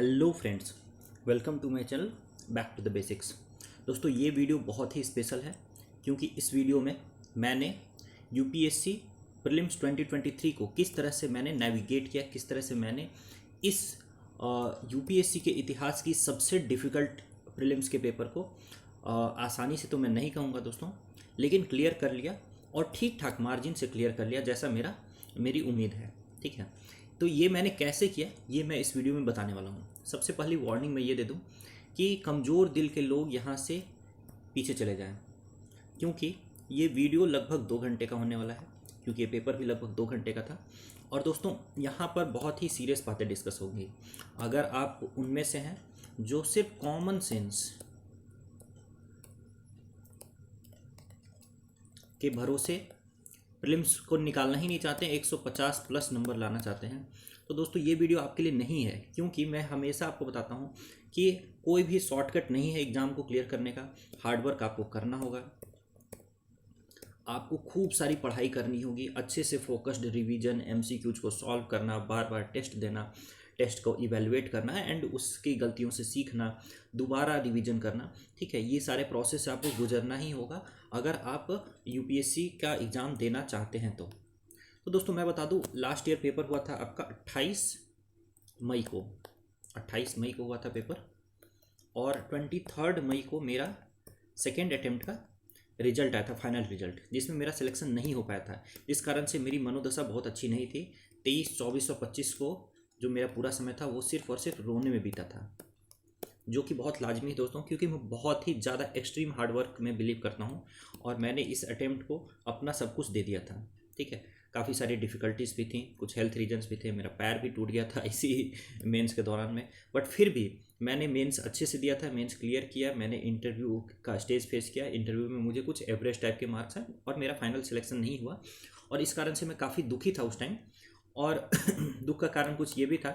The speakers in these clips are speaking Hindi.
Hello friends, welcome to my channel back to the basics. दोस्तों ये वीडियो बहुत ही स्पेशल है क्योंकि इस वीडियो में मैंने यूपीएससी प्रीलिम्स 2023 को किस तरह से मैंने नेविगेट किया, किस तरह से मैंने इस यूपीएससी के इतिहास की सबसे डिफ़िकल्ट प्रीलिम्स के पेपर को आसानी से तो मैं नहीं कहूँगा दोस्तों, लेकिन क्लियर कर लिया और ठीक ठाक मार्जिन से क्लियर कर लिया जैसा मेरी उम्मीद है। ठीक है, तो ये मैंने कैसे किया ये मैं इस वीडियो में बताने वाला हूँ। सबसे पहली वार्निंग मैं ये दे दूँ कि कमज़ोर दिल के लोग यहाँ से पीछे चले जाएं, क्योंकि ये वीडियो लगभग 2 घंटे का होने वाला है, क्योंकि ये पेपर भी लगभग 2 घंटे का था। और दोस्तों यहाँ पर बहुत ही सीरियस बातें डिस्कस होंगी। अगर आप उनमें से हैं जो सिर्फ कॉमन सेंस के भरोसे प्रीलिम्स को निकालना ही नहीं चाहते, 150 प्लस नंबर लाना चाहते हैं, तो दोस्तों ये वीडियो आपके लिए नहीं है। क्योंकि मैं हमेशा आपको बताता हूँ कि कोई भी शॉर्टकट नहीं है एग्ज़ाम को क्लियर करने का। हार्डवर्क आपको करना होगा, आपको खूब सारी पढ़ाई करनी होगी, अच्छे से फोकस्ड रिवीजन, एमसीक्यूज को सॉल्व करना, बार बार टेस्ट देना, टेस्ट को इवेलुएट करना है एंड उसकी गलतियों से सीखना, दोबारा रिवीजन करना। ठीक है, ये सारे प्रोसेस से आपको गुजरना ही होगा अगर आप यूपीएससी का एग्ज़ाम देना चाहते हैं तो दोस्तों मैं बता दूं, लास्ट ईयर पेपर हुआ था आपका 28 मई को हुआ था पेपर, और 23 मई को मेरा सेकेंड अटेम्प्ट का रिजल्ट आया था, फाइनल रिजल्ट, जिसमें मेरा सिलेक्शन नहीं हो पाया था। इस कारण से मेरी मनोदशा बहुत अच्छी नहीं थी। 23, 24 और 25 को जो मेरा पूरा समय था वो सिर्फ और सिर्फ रोने में बीता था, जो कि बहुत लाजमी है दोस्तों, क्योंकि मैं बहुत ही ज़्यादा एक्सट्रीम हार्डवर्क में बिलीव करता हूँ और मैंने इस अटेम्प्ट को अपना सब कुछ दे दिया था। ठीक है, काफ़ी सारी डिफ़िकल्टीज़ भी थी, कुछ हेल्थ रीजन्स भी थे, मेरा पैर भी टूट गया था इसी मेंस के दौरान में, बट फिर भी मैंने मेंस अच्छे से दिया था, मेंस क्लियर किया। मैंने इंटरव्यू का स्टेज फेस किया, इंटरव्यू में मुझे कुछ एवरेज टाइप के मार्क्स हैं और मेरा फाइनल सिलेक्शन नहीं हुआ, और इस कारण से मैं काफ़ी दुखी था उस टाइम। और दुख का कारण कुछ ये भी था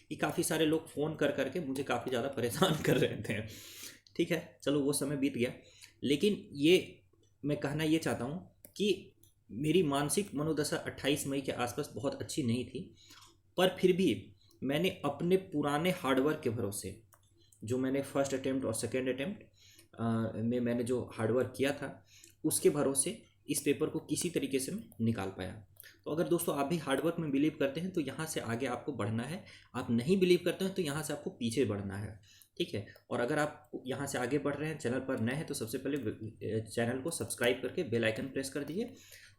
कि काफ़ी सारे लोग फ़ोन कर करके मुझे काफ़ी ज़्यादा परेशान कर रहे थे। ठीक है, चलो वो समय बीत गया, लेकिन ये मैं कहना ये चाहता हूँ कि मेरी मानसिक मनोदशा 28 मई के आसपास बहुत अच्छी नहीं थी, पर फिर भी मैंने अपने पुराने हार्डवर्क के भरोसे, जो मैंने फर्स्ट अटेम्प्ट और सेकेंड अटेम्प्ट में मैंने जो हार्डवर्क किया था, उसके भरोसे इस पेपर को किसी तरीके से मैं निकाल पाया। तो अगर दोस्तों आप भी हार्डवर्क में बिलीव करते हैं तो यहाँ से आगे आपको बढ़ना है, आप नहीं बिलीव करते हैं तो यहाँ से आपको पीछे बढ़ना है। ठीक है, और अगर आप यहाँ से आगे बढ़ रहे हैं, चैनल पर नए हैं, तो सबसे पहले चैनल को सब्सक्राइब करके बेल आइकन प्रेस कर दीजिए,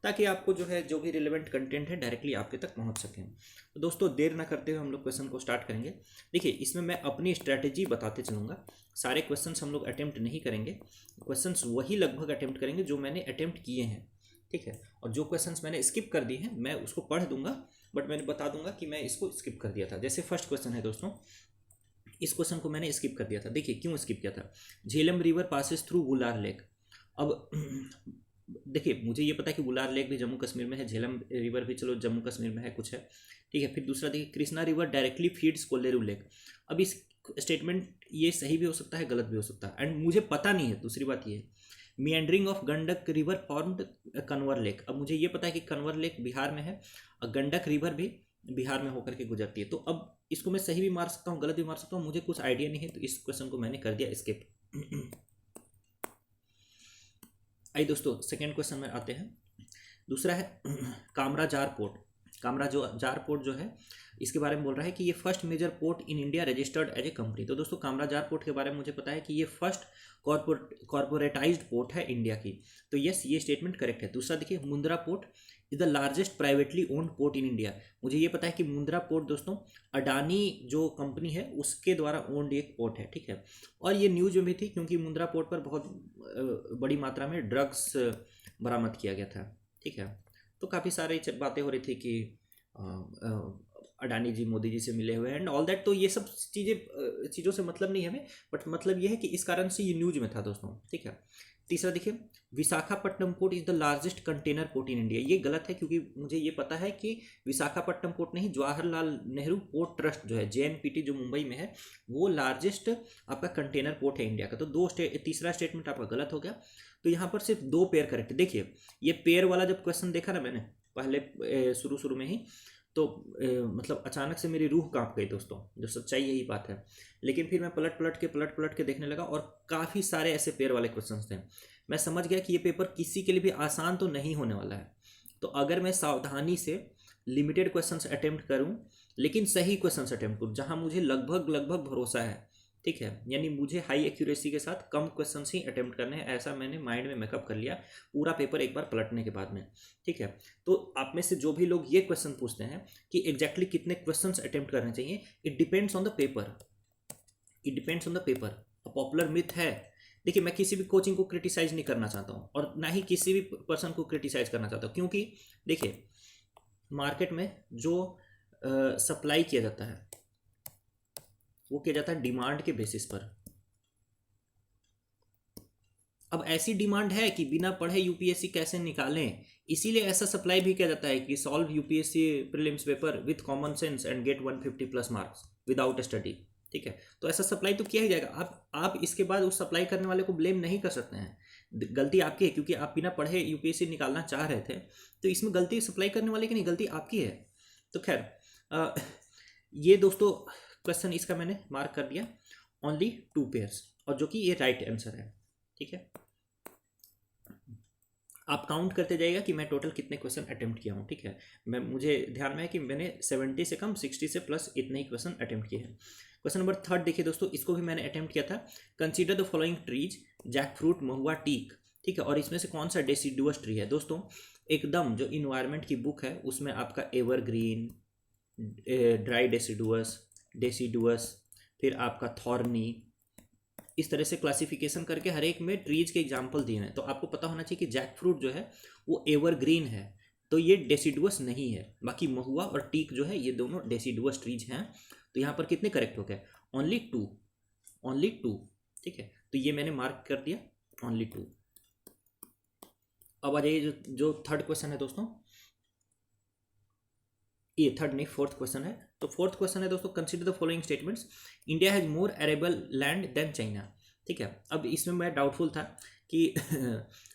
ताकि आपको जो भी रिलेवेंट कंटेंट है डायरेक्टली आपके तक पहुँच सकें। तो दोस्तों देर ना करते हुए हम लोग क्वेश्चन को स्टार्ट करेंगे। देखिए, इसमें मैं अपनी स्ट्रैटेजी बताते चलूँगा। सारे क्वेश्चंस हम लोग अटेम्प्ट नहीं करेंगे, क्वेश्चंस वही लगभग अटेम्प्ट करेंगे जो मैंने अटेम्प्ट किए हैं। ठीक है, और जो क्वेश्चंस मैंने स्किप कर दिए हैं मैं उसको पढ़ दूंगा, बट मैंने बता दूंगा कि मैं इसको स्किप कर दिया था। जैसे फर्स्ट क्वेश्चन है दोस्तों, इस क्वेश्चन को मैंने स्किप कर दिया था। देखिए क्यों स्किप किया था। Jhelum river passes through Wular lake. अब देखिए, मुझे ये पता है कि वुलार लेक भी जम्मू कश्मीर में है, झेलम रिवर भी चलो जम्मू कश्मीर में है, कुछ है। ठीक है, फिर दूसरा देखिए, Krishna river directly feeds Kolleru lake. अब इस स्टेटमेंट ये सही भी हो सकता है, गलत भी हो सकता है, एंड मुझे पता नहीं है। दूसरी बात ये है, meandering of Gandak river formed कन्वर लेक। अब मुझे ये पता है कि कन्वर लेक बिहार में है और गंडक रिवर भी बिहार में होकर के गुजरती है। तो अब इसको मैं सही भी मार सकता हूँ, गलत भी मार सकता हूँ, मुझे कुछ आइडिया नहीं है, तो इस क्वेश्चन को मैंने कर दिया स्किप। आइए दोस्तों सेकेंड क्वेश्चन में आते हैं। दूसरा है कामराजार पोर्ट। कामराजार पोर्ट जो है, इसके बारे में बोल रहा है कि ये first major port in India registered as a company. तो दोस्तों कामराजार पोर्ट के बारे में मुझे पता है कि ये फर्स्ट कॉर्पोरेटाइज्ड पोर्ट है इंडिया की। तो यस, ये स्टेटमेंट करेक्ट है। दूसरा देखिए, Mundra port is the largest privately owned port in India. मुझे ये पता है कि मुंद्रा पोर्ट दोस्तों अडानी जो कंपनी है उसके द्वारा ओन्ड एक पोर्ट है। ठीक है, और ये न्यूज में भी थी क्योंकि मुंद्रा पोर्ट पर बहुत बड़ी मात्रा में ड्रग्स बरामद किया गया था। ठीक है, तो काफ़ी सारी बातें हो रही थी कि अडानी जी मोदी जी से मिले हुए हैं एंड ऑल दैट। तो ये सब चीज़ों से मतलब नहीं है हमें, बट मतलब ये है कि इस कारण से ये न्यूज में था दोस्तों। ठीक है, तीसरा देखिए, Visakhapatnam port is the largest container port in India. ये गलत है, क्योंकि मुझे ये पता है कि विशाखापट्टनम पोर्ट नहीं, जवाहरलाल नेहरू पोर्ट ट्रस्ट जो है जेएनपीटी जो मुंबई में है, वो लार्जेस्ट आपका कंटेनर पोर्ट है इंडिया का। तो तीसरा स्टेटमेंट आपका गलत हो गया। तो यहाँ पर सिर्फ 2 पेयर करेक्ट। देखिए, ये पेयर वाला जब क्वेश्चन देखा ना मैंने पहले शुरू में ही, तो मतलब अचानक से मेरी रूह कांप गई दोस्तों, जो सच्चाई यही बात है। लेकिन फिर मैं पलट पलट के देखने लगा और काफ़ी सारे ऐसे पेयर वाले क्वेश्चंस थे। मैं समझ गया कि ये पेपर किसी के लिए भी आसान तो नहीं होने वाला है। तो अगर मैं सावधानी से लिमिटेड क्वेश्चंस अटेम्प्ट करूं, लेकिन सही क्वेश्चंस अटेम्प्ट करूं जहां मुझे लगभग लगभग भरोसा है, ठीक है, यानी मुझे हाई एक्यूरेसी के साथ कम क्वेश्चंस ही अटेम्प्ट करने हैं, ऐसा मैंने माइंड में मेकअप कर लिया पूरा पेपर एक बार पलटने के बाद में, ठीक है। तो आप में से जो भी लोग ये क्वेश्चन पूछते हैं कि एग्जैक्टली कितने क्वेश्चंस अटेम्प्ट करने चाहिए, it depends on the paper, it depends on the paper. A popular myth है, देखिए मैं किसी भी कोचिंग को क्रिटिसाइज नहीं करना चाहता हूँ और ना ही किसी भी पर्सन को क्रिटिसाइज करना चाहता हूँ, क्योंकि देखिए मार्केट में जो सप्लाई किया जाता है वो किया जाता है डिमांड के बेसिस पर। अब ऐसी डिमांड है कि बिना पढ़े यूपीएससी कैसे निकालें, इसीलिए ऐसा सप्लाई भी किया जाता है कि solve UPSC prelims paper with common sense and get 150 plus marks without study, ठीक है। तो ऐसा सप्लाई तो किया ही जाएगा। आप इसके बाद उस सप्लाई करने वाले को ब्लेम नहीं कर सकते हैं, गलती आपकी है, क्योंकि आप बिना पढ़े यूपीएससी निकालना चाह रहे थे। तो इसमें गलती सप्लाई करने वाले की नहीं, गलती आपकी है। तो खैर ये दोस्तों क्वेश्चन इसका मैंने मार्क कर दिया ओनली 2 पेयर्स, और जो कि ये राइट आंसर है, ठीक है। आप काउंट करते जाइएगा कि मैं टोटल कितने क्वेश्चन अटेम्प्ट किया हूँ, ठीक है। मुझे ध्यान में है कि मैंने 70 से कम 60 से प्लस इतने ही क्वेश्चन अटेम्प्ट किए हैं। क्वेश्चन नंबर 3 देखिए दोस्तों, इसको भी मैंने अटेम्प्ट किया था। Consider the following trees, jackfruit, mahua, teak, ठीक है, और इसमें से कौन सा डेसिडुअस ट्री है। दोस्तों एकदम जो इन्वायरमेंट की बुक है उसमें आपका एवरग्रीन, ड्राई डेसिडुअस, डेसिडुअस, फिर आपका थॉर्नी, इस तरह से क्लासिफिकेशन करके हर एक में ट्रीज के एग्जाम्पल दिए हैं। तो आपको पता होना चाहिए कि जैक फ्रूट जो है वो एवरग्रीन है, तो ये डेसिडुअस नहीं है। बाकी महुआ और टीक जो है ये दोनों डेसिडुअस ट्रीज हैं। तो यहाँ पर कितने करेक्ट हो गए, ओनली 2, ओनली 2, ठीक है। तो ये मैंने मार्क कर दिया ओनली 2। अब आ जाइए जो थर्ड क्वेश्चन है दोस्तों, ये थर्ड नहीं फोर्थ क्वेश्चन है। तो फोर्थ क्वेश्चन है दोस्तों, consider the following statements, India has more arable land than China, ठीक है। अब इसमें मैं डाउटफुल था कि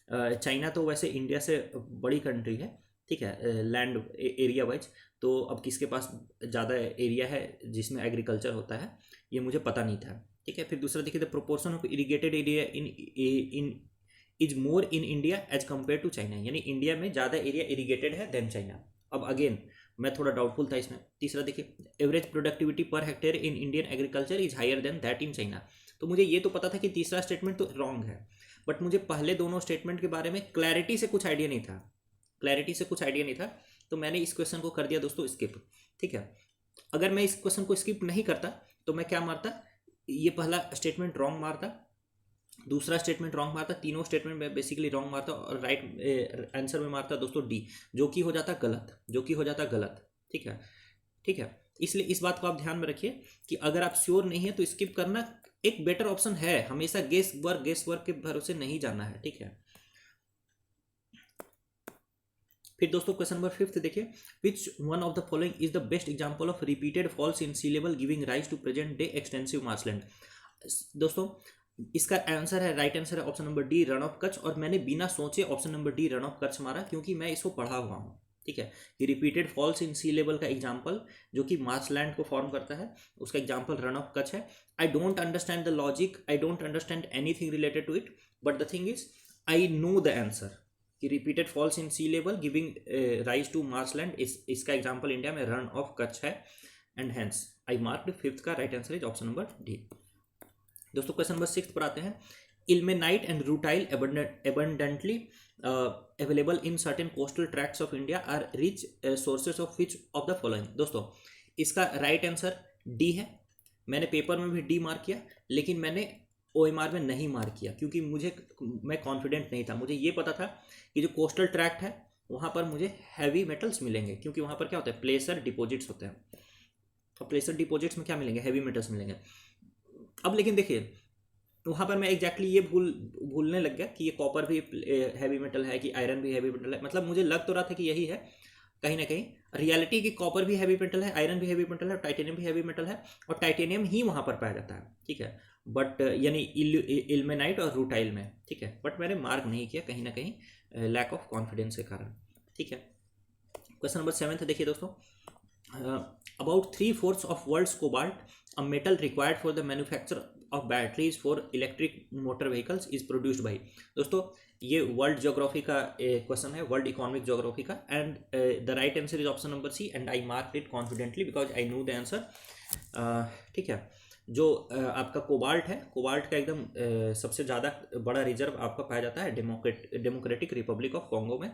चाइना तो वैसे इंडिया से बड़ी कंट्री है, ठीक है, लैंड एरिया वाइज। तो अब किसके पास ज़्यादा एरिया है जिसमें एग्रीकल्चर होता है, ये मुझे पता नहीं था, ठीक है। फिर दूसरा देखिए, the proportion of irrigated area in is more in India as compare to China, यानी इंडिया में ज़्यादा एरिया इरीगेटेड है देन चाइना। अब अगेन मैं थोड़ा डाउटफुल था इसमें। तीसरा देखिए, average productivity per hectare in Indian agriculture is higher than that in China. तो मुझे ये तो पता था कि तीसरा स्टेटमेंट तो रॉन्ग है, बट मुझे पहले दोनों स्टेटमेंट के बारे में क्लैरिटी से कुछ आइडिया नहीं था, क्लैरिटी से कुछ आइडिया नहीं था। तो मैंने इस क्वेश्चन को कर दिया दोस्तों स्किप, ठीक है। अगर मैं इस क्वेश्चन को स्किप नहीं करता तो मैं क्या मारता, ये पहला स्टेटमेंट रॉन्ग मारता, दूसरा स्टेटमेंट रॉन्ग मारता, तीनों स्टेटमेंट में बेसिकली रॉन्ग मारता, और राइट आंसर में मारता दोस्तों डी, जो कि हो जाता गलत, जो कि हो जाता गलत, ठीक है, ठीक है। इसलिए इस बात को आप ध्यान में रखिए कि अगर आप श्योर नहीं है तो स्किप करना एक बेटर ऑप्शन है। हमेशा गेस वर्क के भरोसे नहीं जाना है, ठीक है। फिर दोस्तों क्वेश्चन नंबर 5 देखिए, which one of the following is the best example of repeated falls in sea level giving rise to present day extensive marshland. दोस्तों इसका आंसर है, राइट आंसर है option number D, Rann of Kutch. और मैंने बिना सोचे option number D Rann of Kutch मारा, क्योंकि मैं इसको पढ़ा हुआ हूँ, ठीक है। कि repeated falls in sea level का एग्जाम्पल जो कि मार्शलैंड को फॉर्म करता है, उसका एग्जाम्पल रन ऑफ कच्छ है। I don't understand the logic, I don't understand anything related to it, but the thing is I know the answer कि repeated falls in sea level giving rise to marshland, इसका एग्जाम्पल इंडिया में रन ऑफ कच्छ है, and hence I marked 5th का right answer is option number D. दोस्तों क्वेश्चन नंबर 6 पर आते हैं, ilmenite and rutile abundantly available in certain coastal tracts of India are rich sources of which of the following। दोस्तों इसका राइट आंसर डी है। मैंने पेपर में भी डी मार्क किया, लेकिन मैंने OMR में नहीं मार्क किया, क्योंकि मैं कॉन्फिडेंट नहीं था। मुझे ये पता था कि जो कोस्टल ट्रैक्ट है वहाँ पर मुझे हैवी मेटल्स मिलेंगे, क्योंकि वहाँ पर क्या होता है, प्लेसर डिपॉजिट्स होते हैं, और प्लेसर डिपॉजिट्स में क्या मिलेंगे, हैवी मेटल्स मिलेंगे। अब लेकिन देखिए वहाँ पर मैं एग्जैक्टली ये भूलने लग गया कि ये कॉपर भी हैवी मेटल है कि आयरन भी हैवी मेटल है। मतलब मुझे लग तो रहा था कि यही है, कहीं ना कहीं रियलिटी की कॉपर भी हैवी मेटल है, आयरन भी हैवी मेटल है, टाइटेनियम भी हैवी मेटल है, और टाइटेनियम ही वहाँ पर पाया जाता है, ठीक है। बट यानी इल्मेनाइट और रूटाइल में, ठीक है, बट मैंने मार्क नहीं किया कहीं ना कहीं लैक ऑफ कॉन्फिडेंस के कारण, ठीक है। क्वेश्चन नंबर 7 देखिए दोस्तों, about 3/4 of world's cobalt, a metal required for the manufacture of batteries for electric motor vehicles, is produced by। दोस्तों ये वर्ल्ड ज्योग्राफी का क्वेश्चन है, वर्ल्ड इकोनॉमिक ज्योग्राफी का, and the right answer is option number C, and I mark it confidently because I know the answer. ठीक है, जो आपका कोबाल्ट है, कोबाल्ट का एकदम सबसे ज़्यादा बड़ा रिजर्व आपका पाया जाता है डेमोक्रेटिक रिपब्लिक ऑफ कॉन्गो में।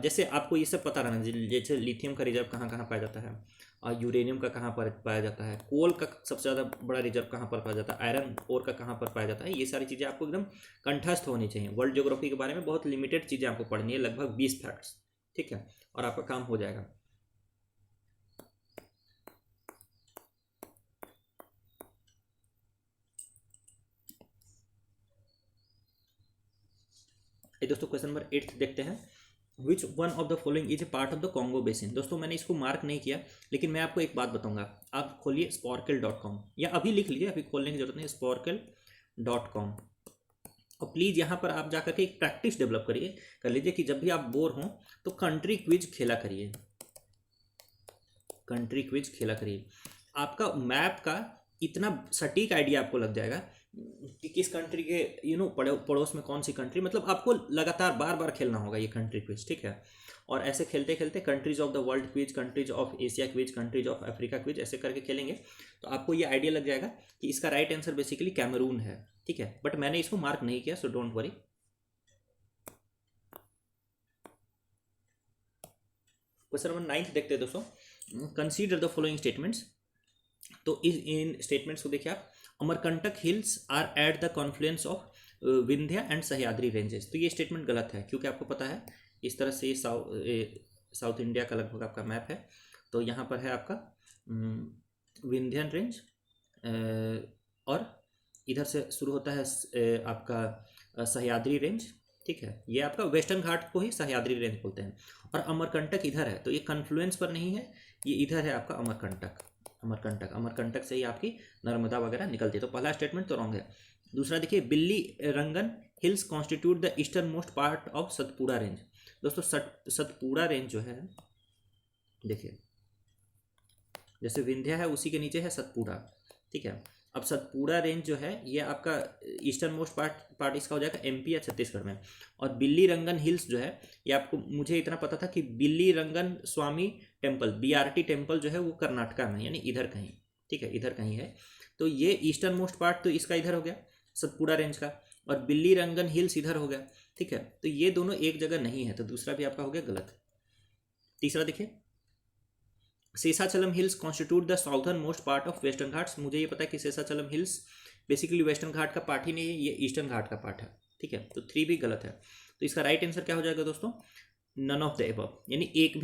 जैसे आपको ये सब पता रहना, जैसे लिथियम का रिजर्व कहाँ कहाँ पाया जाता है, यूरेनियम का कहाँ पर पाया जाता है, कोल का सबसे ज़्यादा बड़ा रिजर्व कहाँ पर पाया जाता है, आयरन ओर का कहाँ पर पाया जाता है, ये सारी चीज़ें आपको एकदम कंठस्थ होनी चाहिए। वर्ल्ड ज्योग्राफी के बारे में बहुत लिमिटेड चीज़ें आपको पढ़नी है, लगभग 20 फैक्ट्स, ठीक है, और आपका काम हो जाएगा। दोस्तों क्वेश्चन नंबर 8 देखते हैं। विच one of the following is a part of the Congo basin. दोस्तों मैंने इसको मार्क नहीं किया, लेकिन मैं आपको एक बात बताऊंगा। आप खोलिए sporkle.com, या अभी लिख लीजिए, अभी खोलने की जरूरत नहीं, sporkle.com, और प्लीज़ यहाँ पर आप जाकर के एक प्रैक्टिस डेवलप करिए, कर लीजिए कि जब भी आप बोर हों तो कंट्री क्विज खेला करिए, कंट्री क्विज खेला करिए। आपका मैप का इतना सटीक आइडिया आपको लग जाएगा कि किस कंट्री के पड़ोस में कौन सी कंट्री, मतलब आपको लगातार बार बार खेलना होगा ये कंट्री क्विज, ठीक है। और ऐसे खेलते खेलते countries of the world quiz, countries of Asia quiz, countries of Africa quiz, ऐसे करके खेलेंगे तो आपको ये आइडिया लग जाएगा कि इसका राइट आंसर बेसिकली कैमरून है, ठीक है। बट मैंने इसको मार्क नहीं किया, so don't worry. Question number 9 देखते हैं दोस्तों। Consider the following statements. तो इन स्टेटमेंट्स को देखिए आप। Amarkantak hills are at the confluence of Vindhya and Sahyadri ranges. तो ये स्टेटमेंट गलत है, क्योंकि आपको पता है इस तरह से साउथ इंडिया का लगभग आपका मैप है। तो यहाँ पर है आपका विंध्यन रेंज, और इधर से शुरू होता है आपका सह्याद्री रेंज, ठीक है। ये आपका वेस्टर्न घाट को ही सह्याद्री रेंज बोलते हैं, और अमरकंटक इधर है, तो ये कन्फ्लुएंस पर नहीं है, ये इधर है आपका अमरकंटक। अमरकंटक से ही आपकी नर्मदा वगैरह निकलती है। तो पहला स्टेटमेंट तो रॉन्ग है। दूसरा देखिए, Biligirirangan hills constitute the eastern most part of Satpura range. दोस्तों सतपुड़ा रेंज जो है, देखिए जैसे विंध्या है उसी के नीचे है सतपुड़ा, ठीक है। अब सतपुड़ा रेंज जो है ये आपका ईस्टर्न मोस्ट पार्ट इसका हो जाएगा एमपी या छत्तीसगढ़ में। और बिल्ली रंगन हिल्स जो है ये आपको, मुझे इतना पता था कि बिल्ली रंगन स्वामी टेम्पल, बीआरटी टेम्पल जो है वो कर्नाटका में, यानी इधर कहीं, ठीक है, इधर कहीं है। तो ये ईस्टर्न मोस्ट पार्ट तो इसका इधर हो गया सतपुड़ा रेंज का, और बिल्ली रंगन हिल्स इधर हो गया, ठीक है। तो ये दोनों एक जगह नहीं है, तो दूसरा भी आपका हो गया गलत। तीसरा देखिए, Seshachalam hills constitute the southern most part of western Ghats. मुझे ये पता है कि शेषाचलम हिल्स बेसिकली वेस्टर्न घाट का पार्ट ही नहीं है, ये ईस्टर्न घाट का पार्ट है, ठीक है। तो 3 भी गलत है। तो इसका राइट आंसर क्या हो जाएगा दोस्तों, नन ऑफ द एबव, यानी एक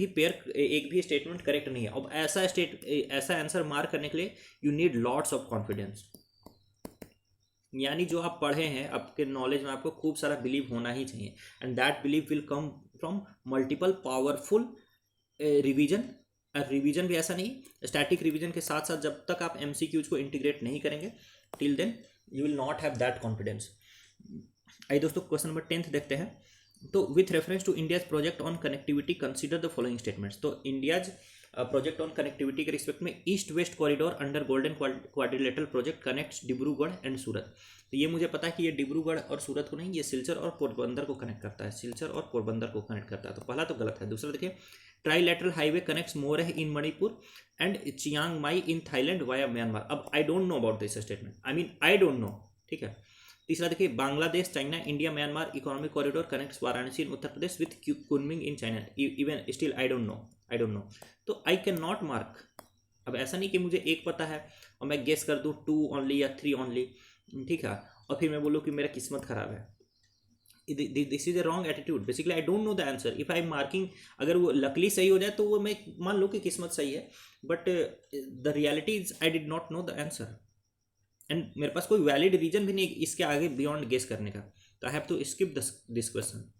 भी स्टेटमेंट करेक्ट नहीं है। अब ऐसा आंसर मार्क करने के लिए you need lots of confidence, यानी जो आप पढ़े हैं आपके नॉलेज में आपको खूब सारा बिलीव होना ही चाहिए, and that believe will come from multiple powerful revision. Revision भी ऐसा नहीं, स्टैटिक रिवीजन के साथ साथ जब तक आप एमसीक्यूज को इंटीग्रेट नहीं करेंगे, till then you will not have that confidence. आइए दोस्तों क्वेश्चन नंबर 10 देखते हैं। तो with reference to India's project on connectivity consider the following statements. तो इंडियाज प्रोजेक्ट ऑन कनेक्टिविटी के रिस्पेक्ट में east west corridor under golden quadrilateral project connects Dibrugarh and Surat. तो ये मुझे पता है कि ये डिब्रूगढ़ और सूरत को नहीं, ये सिलचर और पोरबंदर को कनेक्ट करता है, सिलचर और पोरबंदर को कनेक्ट करता है। तो पहला तो गलत है। दूसरा देखिए, trilateral highway connects Moreh in Manipur and Chiang Mai in Thailand via Myanmar. अब I don't know about this statement, I don't know, ठीक है। तीसरा देखिए, Bangladesh China India Myanmar economic corridor connects Varanasi in Uttar Pradesh with Kunming in China. Even still I don't know. तो आई कैन नॉट मार्क। अब ऐसा नहीं कि मुझे एक पता है और मैं गेस कर दूँ 2 ओनली या 3 ओनली, ठीक है, और फिर मैं बोलूँ कि मेरा किस्मत खराब है। This is a wrong attitude. Basically I don't no the answer. If I am marking, अगर वो लकली सही हो जाए तो वो मैं मान लो कि किस्मत सही है, but the reality is I did not know the answer, and मेरे पास कोई वैलिड रीजन भी नहीं इसके आगे बियॉन्ड गेस करने का। तो I have to skip this question.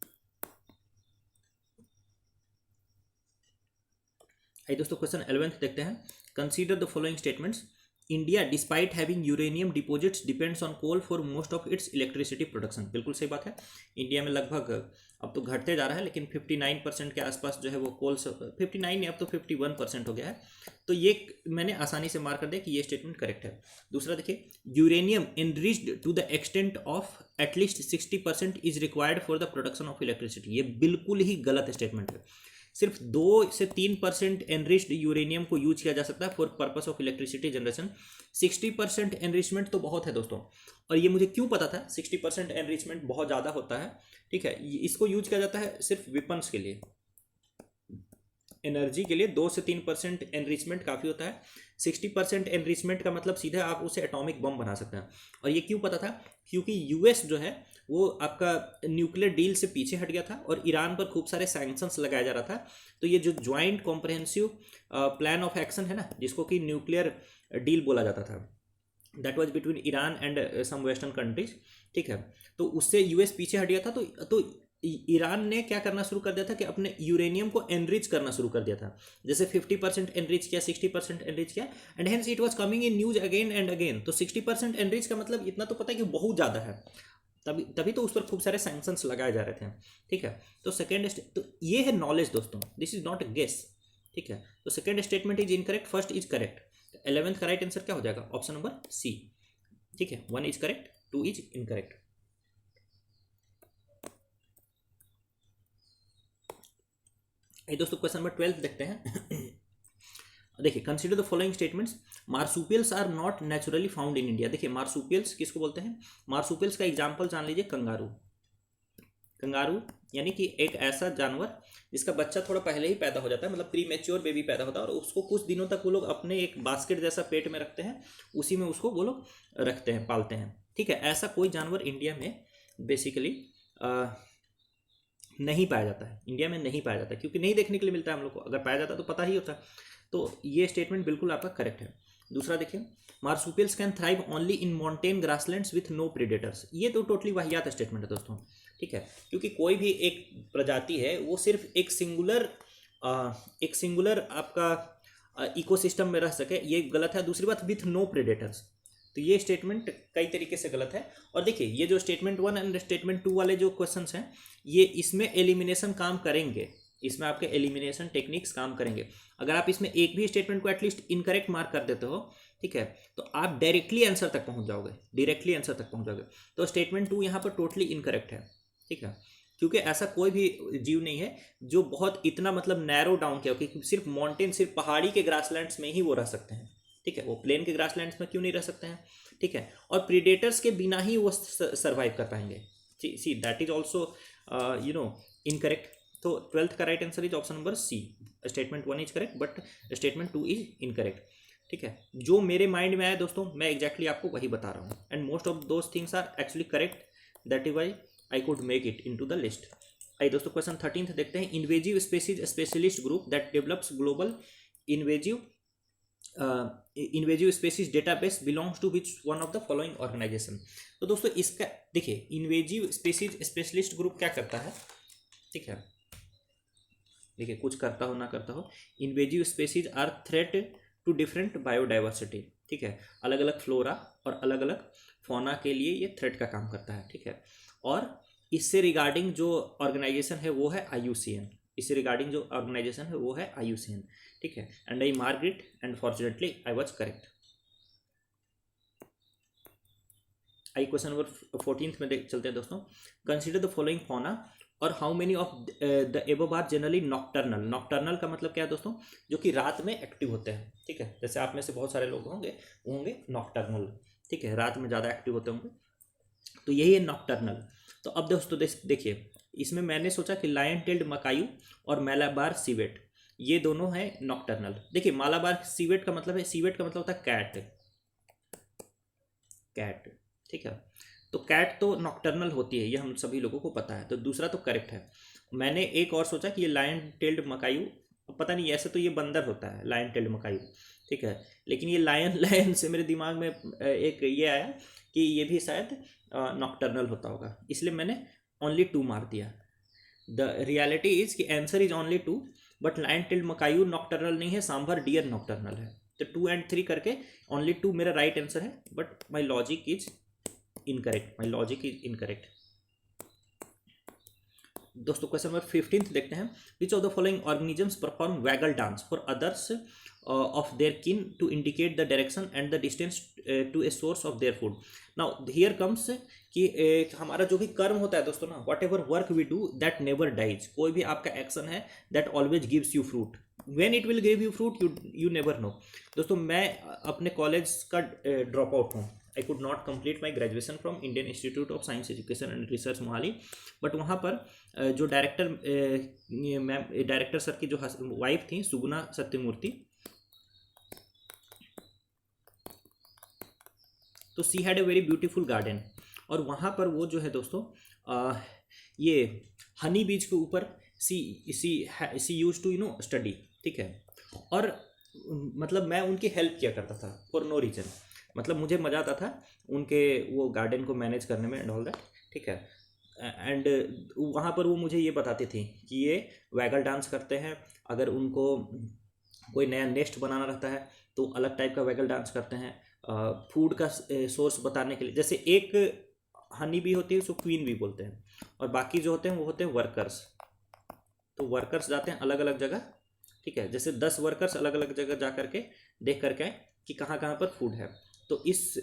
दोस्तों क्वेश्चन 11 देखते हैं। Consider the following statements. India despite having uranium deposits depends on coal for most of its electricity production. बिल्कुल सही बात है। इंडिया में लगभग अब तो घटते जा रहा है, लेकिन 59% के आसपास जो है वो कोल से, 59 नहीं अब तो 51% हो गया है। तो ये मैंने आसानी से मार्क कर दिया कि ये स्टेटमेंट करेक्ट है। दूसरा देखिए, uranium enriched to the extent of at least 60% is required for the production of electricity. ये बिल्कुल ही गलत स्टेटमेंट है। सिर्फ 2 से 3% एनरिच्ड यूरेनियम को यूज किया जा सकता है for purpose of electricity generation. 60% enrichment तो बहुत है दोस्तों, और ये मुझे क्यों पता था 60% एनरिचमेंट बहुत ज़्यादा होता है। ठीक है, इसको यूज किया जाता है सिर्फ वेपन्स के लिए, एनर्जी के लिए 2 से 3% एनरिचमेंट काफ़ी होता है। 60% एनरिचमेंट का मतलब सीधे आप उसे एटॉमिक बम बना सकते हैं। और ये क्यों पता था? क्योंकि यूएस जो है वो आपका न्यूक्लियर डील से पीछे हट गया था और ईरान पर खूब सारे सैंक्शंस लगाया जा रहा था। तो ये जो joint comprehensive plan of action है ना, जिसको कि न्यूक्लियर डील बोला जाता था, that was between Iran and some western countries. ठीक है, तो उससे यूएस पीछे हट गया था। तो ईरान ने क्या करना शुरू कर दिया था कि अपने यूरेनियम को एनरिच करना शुरू कर दिया था। जैसे 50% एनरिच किया, 60% एनरिच किया, and hence it was coming in news again and again. तो 60% एनरिच का मतलब इतना तो पता है कि बहुत ज़्यादा है, तभी तभी तो उस पर खूब सारे सैंक्शंस लगाए जा रहे थे। ठीक है, तो तो ये है नॉलेज दोस्तों, this is not a guess. ठीक है, तो second statement is incorrect, first is correct. 11th का राइट आंसर क्या हो जाएगा? Option number C. ठीक है, 1 इज करेक्ट, 2 इज इनकरेक्ट। दोस्तों क्वेश्चन नंबर 12 देखते हैं। देखिए, consider the following statements. Marsupials are not naturally found in India. देखिए, मार्सुपियल्स किसको बोलते हैं? मार्सुपियल्स का एग्जाम्पल जान लीजिए, कंगारू। कंगारू यानी कि एक ऐसा जानवर जिसका बच्चा थोड़ा पहले ही पैदा हो जाता है, मतलब प्री मैच्योर बेबी पैदा होता है, और उसको कुछ दिनों तक वो लोग अपने एक बास्केट जैसा पेट में रखते हैं, उसी में उसको वो लोग रखते हैं, पालते हैं। ठीक है, ऐसा कोई जानवर इंडिया में बेसिकली नहीं पाया जाता है। इंडिया में नहीं पाया जाता क्योंकि नहीं देखने के लिए मिलता है हम लोग को। अगर पाया जाता तो पता ही होता। तो ये स्टेटमेंट बिल्कुल आपका करेक्ट है। दूसरा देखिए, marsupials can thrive only in mountain grasslands with no predators. ये तो टोटली वाहियात स्टेटमेंट है दोस्तों। ठीक है, क्योंकि कोई भी एक प्रजाति है वो सिर्फ एक सिंगुलर आपका इकोसिस्टम में रह सके, ये गलत है। दूसरी बात, विथ नो प्रेडेटर्स, तो ये स्टेटमेंट कई तरीके से गलत है। और देखिए, ये जो स्टेटमेंट 1 एंड स्टेटमेंट 2 वाले जो क्वेश्चंस हैं, ये इसमें एलिमिनेशन काम करेंगे, इसमें आपके एलिमिनेशन टेक्निक्स काम करेंगे। अगर आप इसमें एक भी स्टेटमेंट को एटलीस्ट इनकरेक्ट मार्क कर देते हो, ठीक है, तो आप डायरेक्टली आंसर तक पहुंच जाओगे। तो स्टेटमेंट 2 यहाँ पर टोटली इनकरेक्ट है। ठीक है, क्योंकि ऐसा कोई भी जीव नहीं है जो बहुत इतना मतलब नैरो डाउन किया कि सिर्फ माउंटेन, सिर्फ पहाड़ी के ग्रासलैंड्स में ही वो रह सकते हैं। ठीक है, वो प्लेन के ग्रासलैंड्स में क्यों नहीं रह सकते हैं? ठीक है, और प्रीडेटर्स के बिना ही वो सर्वाइव कर पाएंगे। See that is also incorrect. तो 12th का right answer is option number C. Statement 1 is correct but statement 2 is incorrect. ठीक है, जो मेरे माइंड में आया दोस्तों, मैं एग्जैक्टली आपको वही बता रहा हूँ, and most of those things are actually correct, that is why I could make it into the list. आइए दोस्तों, क्वेश्चन 13 देखते हैं। Invasive species specialist group that develops global invasive species database belongs to which one of the following organisation. तो दोस्तों इसका देखिए, इन्वेजिव स्पेसीज स्पेशलिस्ट ग्रुप क्या करता है? ठीक है, देखिए, कुछ करता हो ना करता हो, invasive species are threat to different biodiversity. ठीक है, अलग अलग फ्लोरा और अलग अलग फौना के लिए ये थ्रेट का काम करता है। ठीक है, और इससे रिगार्डिंग जो ऑर्गेनाइजेशन है वो है IUCN। इससे रिगार्डिंग जो ऑर्गेनाइजेशन है वो है IUCN। ठीक है, and I mark it and fortunately I was correct. आई क्वेश्चन नंबर 14 में चलते हैं दोस्तों। कंसीडर द फॉलोइंग फौना और how many of the above are generally nocturnal. Nocturnal का मतलब क्या है दोस्तों? जो कि रात में एक्टिव होते हैं। ठीक है, जैसे आप में से बहुत सारे लोग होंगे नॉक्टर्नल। ठीक है, रात में ज़्यादा एक्टिव होते होंगे, तो यही है नॉक्टर्नल। तो अब दोस्तों देखिए, इसमें मैंने सोचा कि लायन टेल्ड मकायू और मैलाबार सीवेट, ये दोनों हैं नॉक्टर्नल। देखिए, मालाबार सीवेट का मतलब है, सीवेट का मतलब होता है कैट। ठीक है, तो कैट तो नॉक्टर्नल होती है, ये हम सभी लोगों को पता है। तो दूसरा तो करेक्ट है। मैंने एक और सोचा कि ये लायन टेल्ड मकायू, पता नहीं, ऐसे तो ये बंदर होता है लायन टेल्ड मकायू। ठीक है, लेकिन ये लायन से मेरे दिमाग में एक ये आया कि ये भी शायद नॉक्टर्नल होता होगा, इसलिए मैंने ओनली 2 मार दिया। द रियलिटी इज कि answer is only 2, but lion tailed macaque nocturnal नहीं है, सांभर डियर नॉक्टर्नल है। तो 2 and 3 करके ओनली 2 मेरा राइट आंसर है, but my logic is incorrect, my logic is incorrect. दोस्तों क्वेश्चन नंबर 15 देखते हैं। Which of the following organisms perform waggle dance for others of their kin to indicate the direction and the distance to a source of their food. Now here comes कि हमारा जो भी कर्म होता है दोस्तों ना, whatever work we do that never dies, कोई भी आपका एक्शन है that always gives you fruit, when it will give you fruit you never know. दोस्तों मैं अपने कॉलेज का ड्रॉप आउट हूँ। I could not complete my graduation from Indian institute of science education and research Mohali, but वहाँ पर जो डायरेक्टर सर की जो वाइफ थी सुगुना सत्यमूर्ति, तो she had a very beautiful garden, और वहाँ पर वो जो है दोस्तों ये हनी बीज के ऊपर सी यूज टू स्टडी, ठीक है। और मतलब मैं उनकी हेल्प किया करता था फॉर नो रीजन, मतलब मुझे मज़ा आता था उनके वो गार्डन को मैनेज करने में एंड ऑल दैट, ठीक है। एंड वहाँ पर वो मुझे ये बताते थे कि ये वैगल डांस करते हैं, अगर उनको कोई नया नेस्ट बनाना रहता है तो अलग टाइप का वैगल डांस करते हैं, फूड का सोर्स बताने के लिए। जैसे एक हनी बी होती है उसको क्वीन बी बोलते हैं, और बाकी जो होते हैं वो होते हैं वर्कर्स। तो वर्कर्स जाते हैं अलग अलग जगह, ठीक है। जैसे 10 वर्कर्स अलग अलग जगह जा करके देख करके आए कि कहाँ कहाँ पर फूड है, तो इस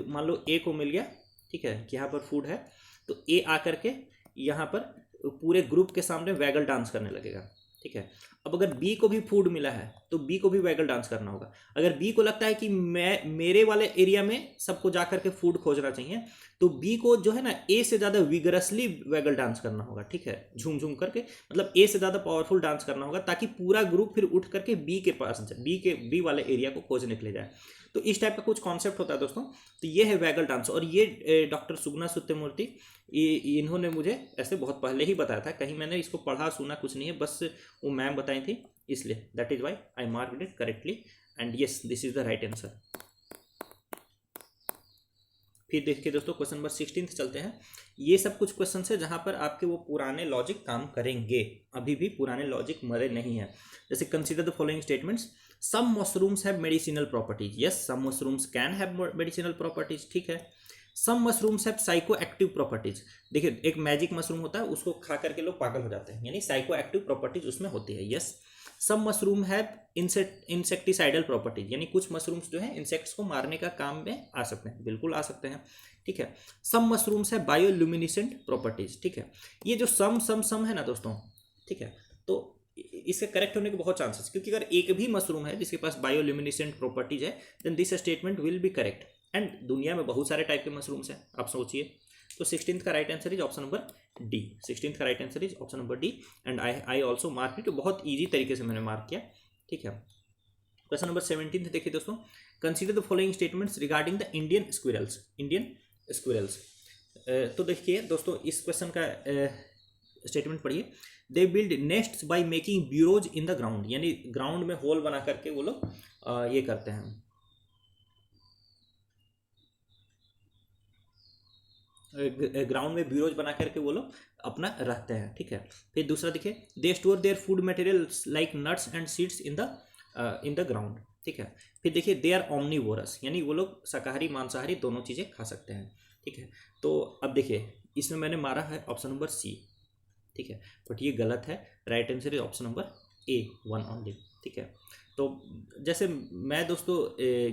मान लो ए को मिल गया, ठीक है, कि यहाँ पर फूड है, तो ए आकर के यहाँ पर पूरे ग्रुप के सामने वैगल डांस करने लगेगा, ठीक है। अब अगर बी को भी फूड मिला है तो बी को भी वैगल डांस करना होगा। अगर बी को लगता है कि मेरे वाले एरिया में सबको जा करके फूड खोजना चाहिए, तो बी को जो है ना ए से ज़्यादा विगरसली वैगल डांस करना होगा, ठीक है, झूम झूम करके, मतलब ए से ज़्यादा पावरफुल डांस करना होगा, ताकि पूरा ग्रुप फिर उठ करके बी के पास बी वाले एरिया को खोजने के लिए जाए। तो इस टाइप का कुछ कॉन्सेप्ट होता है दोस्तों। तो ये है वैगल डांस, और ये डॉक्टर सुगुना सत्यमूर्ति इन्होंने मुझे ऐसे बहुत पहले ही बताया था, कहीं मैंने इसको पढ़ा सुना कुछ नहीं है, बस वो मैम बताई थी, इसलिए that is why I marked it correctly and yes this is the right answer. फिर देखिए दोस्तों क्वेश्चन नंबर 16 चलते हैं। ये सब कुछ क्वेश्चन है जहां पर आपके वो पुराने लॉजिक काम करेंगे, अभी भी पुराने लॉजिक मरे नहीं है। जैसे consider the following statements, some mushrooms have medicinal properties, yes some mushrooms can have medicinal properties, ठीक है। Some mushrooms have psychoactive properties, देखिए एक मैजिक मशरूम होता है उसको खा करके लोग पागल हो जाते हैं, यानी साइको एक्टिव प्रॉपर्टीज उसमें होती है, yes. Some mushroom have insecticidal properties, यानी कुछ मशरूम्स जो है इंसेक्ट्स को मारने का काम में आ सकते हैं, बिल्कुल आ सकते हैं, ठीक है। सम मशरूम्स है बायोल्यूमिनेसेंट प्रॉपर्टीज, ठीक है। ये जो सम है ना दोस्तों, ठीक है, तो इसके करेक्ट होने के बहुत चांसेस, क्योंकि अगर एक भी मशरूम है जिसके पास बायोल्यूमिनेसेंट प्रॉपर्टीज है then this statement will be correct. And दुनिया में बहुत सारे टाइप के मशरूम्स हैं, आप सोचिए। तो 16th का right answer is option number D, 16th का right answer is option number D and I also mark it, बहुत ईजी तरीके से मैंने मार्क किया, ठीक है। क्वेश्चन नंबर 17 देखिए दोस्तों, consider the following statements regarding the Indian squirrels. तो देखिए दोस्तों इस क्वेश्चन का स्टेटमेंट पढ़िए। They build nests by making bureaus in the ground, यानी ग्राउंड में होल बना करके वो लोग ये करते हैं, ग्राउंड में ब्यूरोज बना करके वो लोग अपना रहते हैं, ठीक है। फिर दूसरा देखिए, they store their food materials like nuts and seeds in the ground, ठीक है। फिर देखिए दे आर ओमनीवोरस, यानी वो लोग शाकाहारी मांसाहारी दोनों चीज़ें खा सकते हैं, ठीक है। तो अब देखिए इसमें मैंने मारा है ऑप्शन नंबर सी, ठीक है, बट ये गलत है, right answer is option number A, 1 only, ठीक है। तो जैसे मैं दोस्तों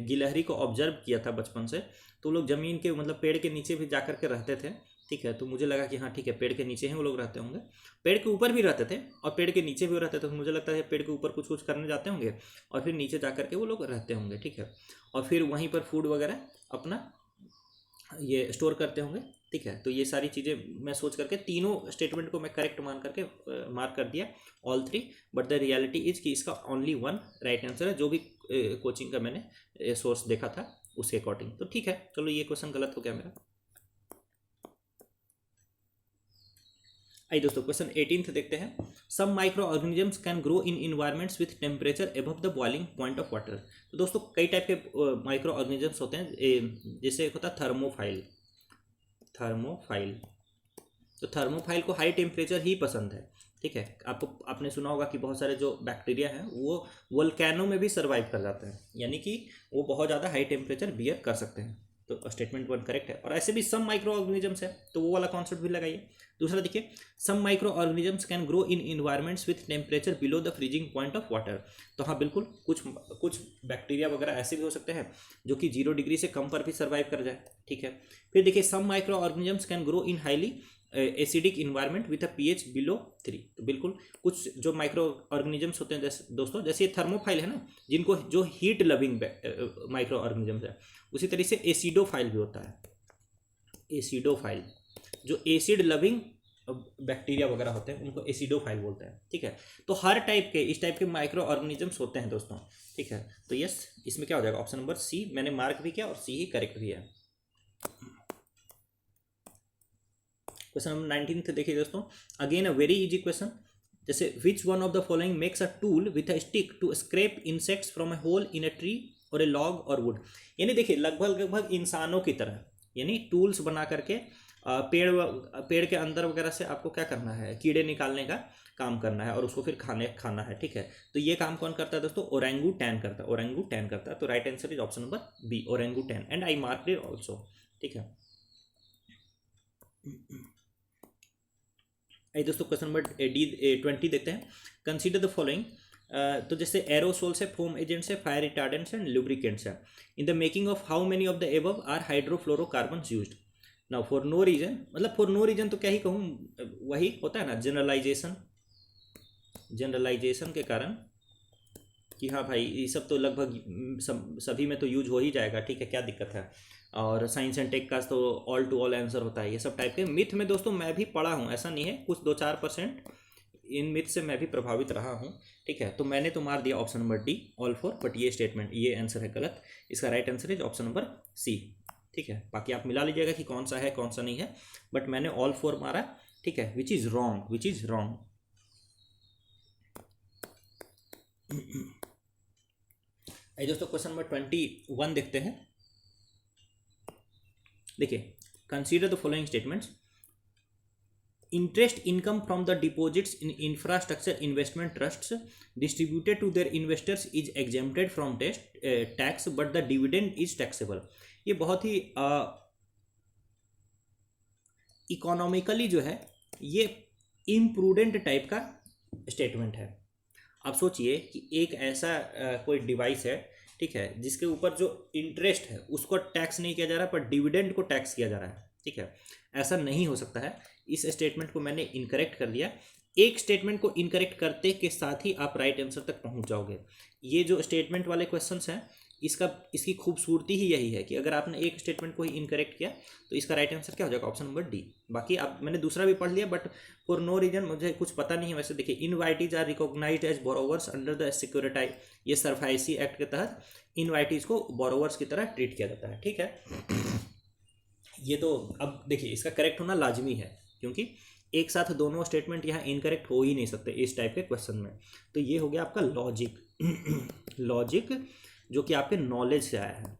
गिलहरी को ऑब्जर्व किया था बचपन से, तो लोग ज़मीन के मतलब पेड़ के नीचे भी जा कर के रहते थे, ठीक है। तो मुझे लगा कि हाँ ठीक है पेड़ के नीचे हैं वो लोग रहते होंगे, पेड़ के ऊपर भी रहते थे और पेड़ के नीचे भी रहते थे, तो मुझे लगता है पेड़ के ऊपर कुछ कुछ करने जाते होंगे और फिर नीचे जा कर के वो लोग रहते होंगे, ठीक है। और फिर वहीं पर फूड वगैरह अपना ये स्टोर करते होंगे, ठीक है। तो ये सारी चीज़ें मैं सोच करके तीनों स्टेटमेंट को मैं करेक्ट मान करके मार्क कर दिया all 3, but the reality is कि इसका ओनली 1 राइट आंसर है, जो भी कोचिंग का मैंने सोर्स देखा था उसके अकॉर्डिंग। तो ठीक है चलो ये क्वेश्चन गलत हो गया मेरा। आइए दोस्तों क्वेश्चन 18 देखते हैं। Some microorganisms can grow in environments with temperature above the boiling point of water. तो दोस्तों कई टाइप के माइक्रो ऑर्गेनिजम्स होते हैं, जैसे एक होता है थर्मोफाइल। तो थर्मोफाइल को हाई टेम्परेचर ही पसंद है, ठीक है, आपने सुना होगा कि बहुत सारे जो बैक्टीरिया हैं वो वोल्केनो में भी सर्वाइव कर जाते हैं, यानी कि वो बहुत ज़्यादा हाई टेम्परेचर बियर कर सकते हैं। तो स्टेटमेंट 1 करेक्ट है। और ऐसे भी सम माइक्रो ऑर्गेनिजम्स है, तो वो वाला कॉन्सेप्ट भी लगाइए। दूसरा देखिए, some microorganisms can grow in environments with temperature below the freezing point of water. तो हाँ बिल्कुल, कुछ बैक्टीरिया वगैरह ऐसे भी हो सकते हैं जो कि 0 डिग्री से कम पर भी सर्वाइव कर जाए। ठीक है, फिर देखिए, some microorganisms can grow in highly acidic environment with a pH below 3। तो बिल्कुल कुछ जो माइक्रो ऑर्गेनिजम्स होते हैं जैसे दोस्तों, जैसे ये थर्मोफाइल है ना, जिनको जो हीट लविंग माइक्रो ऑर्गेनिजम्स है, उसी तरह से एसिडोफाइल भी होता है। एसिडोफाइल जो एसिड लविंग बैक्टीरिया वगैरह होते हैं उनको एसिडोफाइल बोलते हैं। ठीक है, तो हर टाइप के इस टाइप के माइक्रो ऑर्गेनिजम्स होते हैं दोस्तों। ठीक है, तो यस, इसमें क्या हो जाएगा, ऑप्शन नंबर सी मैंने मार्क भी किया और सी ही करेक्ट भी है। क्वेश्चन नंबर 19 देखिए दोस्तों, again a very easy question. जैसे which one of the following makes a tool with a stick to scrape insects from a hole in a tree or a log और वुड। यानी देखिए लगभग इंसानों की तरह, यानी टूल्स बना करके पेड़ के अंदर वगैरह से आपको क्या करना है, कीड़े निकालने का काम करना है और उसको फिर खाना है। ठीक है, तो ये काम कौन करता है दोस्तों, ओरेंगुटैन करता है। ओरेंगुटैन करता है, तो right answer is option number B, orangutan, and I marked it also. ठीक है, आइए दोस्तों क्वेश्चन नंबर डी 20 देखते हैं। Consider the following. तो जैसे एरोसोल्स है, फोम एजेंट्स है, फायर रिटार्डेंट्स एंड लुब्रिकेंट्स है। In the making of how many of the above are hydrofluorocarbons used. Now for no reason, मतलब फॉर नो रीजन तो क्या ही कहूँ, वही होता है ना जनरलाइजेशन के कारण कि हाँ भाई ये सब तो लगभग सभी में तो यूज हो ही जाएगा। ठीक है, क्या दिक्कत है। और साइंस एंड टेक का तो ऑल टू ऑल आंसर होता है। ये सब टाइप के मिथ में दोस्तों मैं भी पढ़ा हूँ, ऐसा नहीं है, कुछ 2-4% इन मिथ से मैं भी प्रभावित रहा हूँ। ठीक है, तो मैंने तो मार दिया option number D all four, but ये स्टेटमेंट ये आंसर है गलत। इसका right answer is option number C. ठीक है, बाकी आप मिला लीजिएगा कि कौन सा है कौन सा नहीं है, बट मैंने ऑल फोर मारा। ठीक है, विच इज रॉन्ग। आइए दोस्तों क्वेश्चन नंबर 21 देखते हैं। देखिए, consider the following statements. Interest income from the deposits in infrastructure investment trusts distributed to their investors is exempted from tax but the dividend is taxable. ये बहुत ही इकोनॉमिकली जो है ये इम्प्रूडेंट टाइप का स्टेटमेंट है। आप सोचिए कि एक ऐसा कोई डिवाइस है, ठीक है, जिसके ऊपर जो इंटरेस्ट है उसको टैक्स नहीं किया जा रहा, पर डिविडेंड को टैक्स किया जा रहा है। ठीक है, ऐसा नहीं हो सकता है। इस स्टेटमेंट को मैंने इनकरेक्ट कर दिया। एक स्टेटमेंट को इनकरेक्ट करते के साथ ही आप राइट आंसर तक पहुंच जाओगे। ये जो स्टेटमेंट वाले क्वेश्चंस हैं, इसकी खूबसूरती ही यही है कि अगर आपने एक स्टेटमेंट को ही इनकरेक्ट किया तो इसका राइट आंसर क्या हो जाएगा, ऑप्शन नंबर डी। बाकी आप मैंने दूसरा भी पढ़ लिया, बट फॉर नो रीजन मुझे कुछ पता नहीं है। वैसे देखिए, InvITs are recognised as borrowers under the securitise, ये सरफाइसी एक्ट के तहत इनवाइटीज को बोरोवर्स की तरह ट्रीट किया जाता है। ठीक है, ये तो अब देखिए इसका करेक्ट होना लाजमी है, क्योंकि एक साथ दोनों स्टेटमेंट यहाँ इनकरेक्ट हो ही नहीं सकते इस टाइप के क्वेश्चन में। तो ये हो गया आपका लॉजिक जो कि आपके नॉलेज से आया है।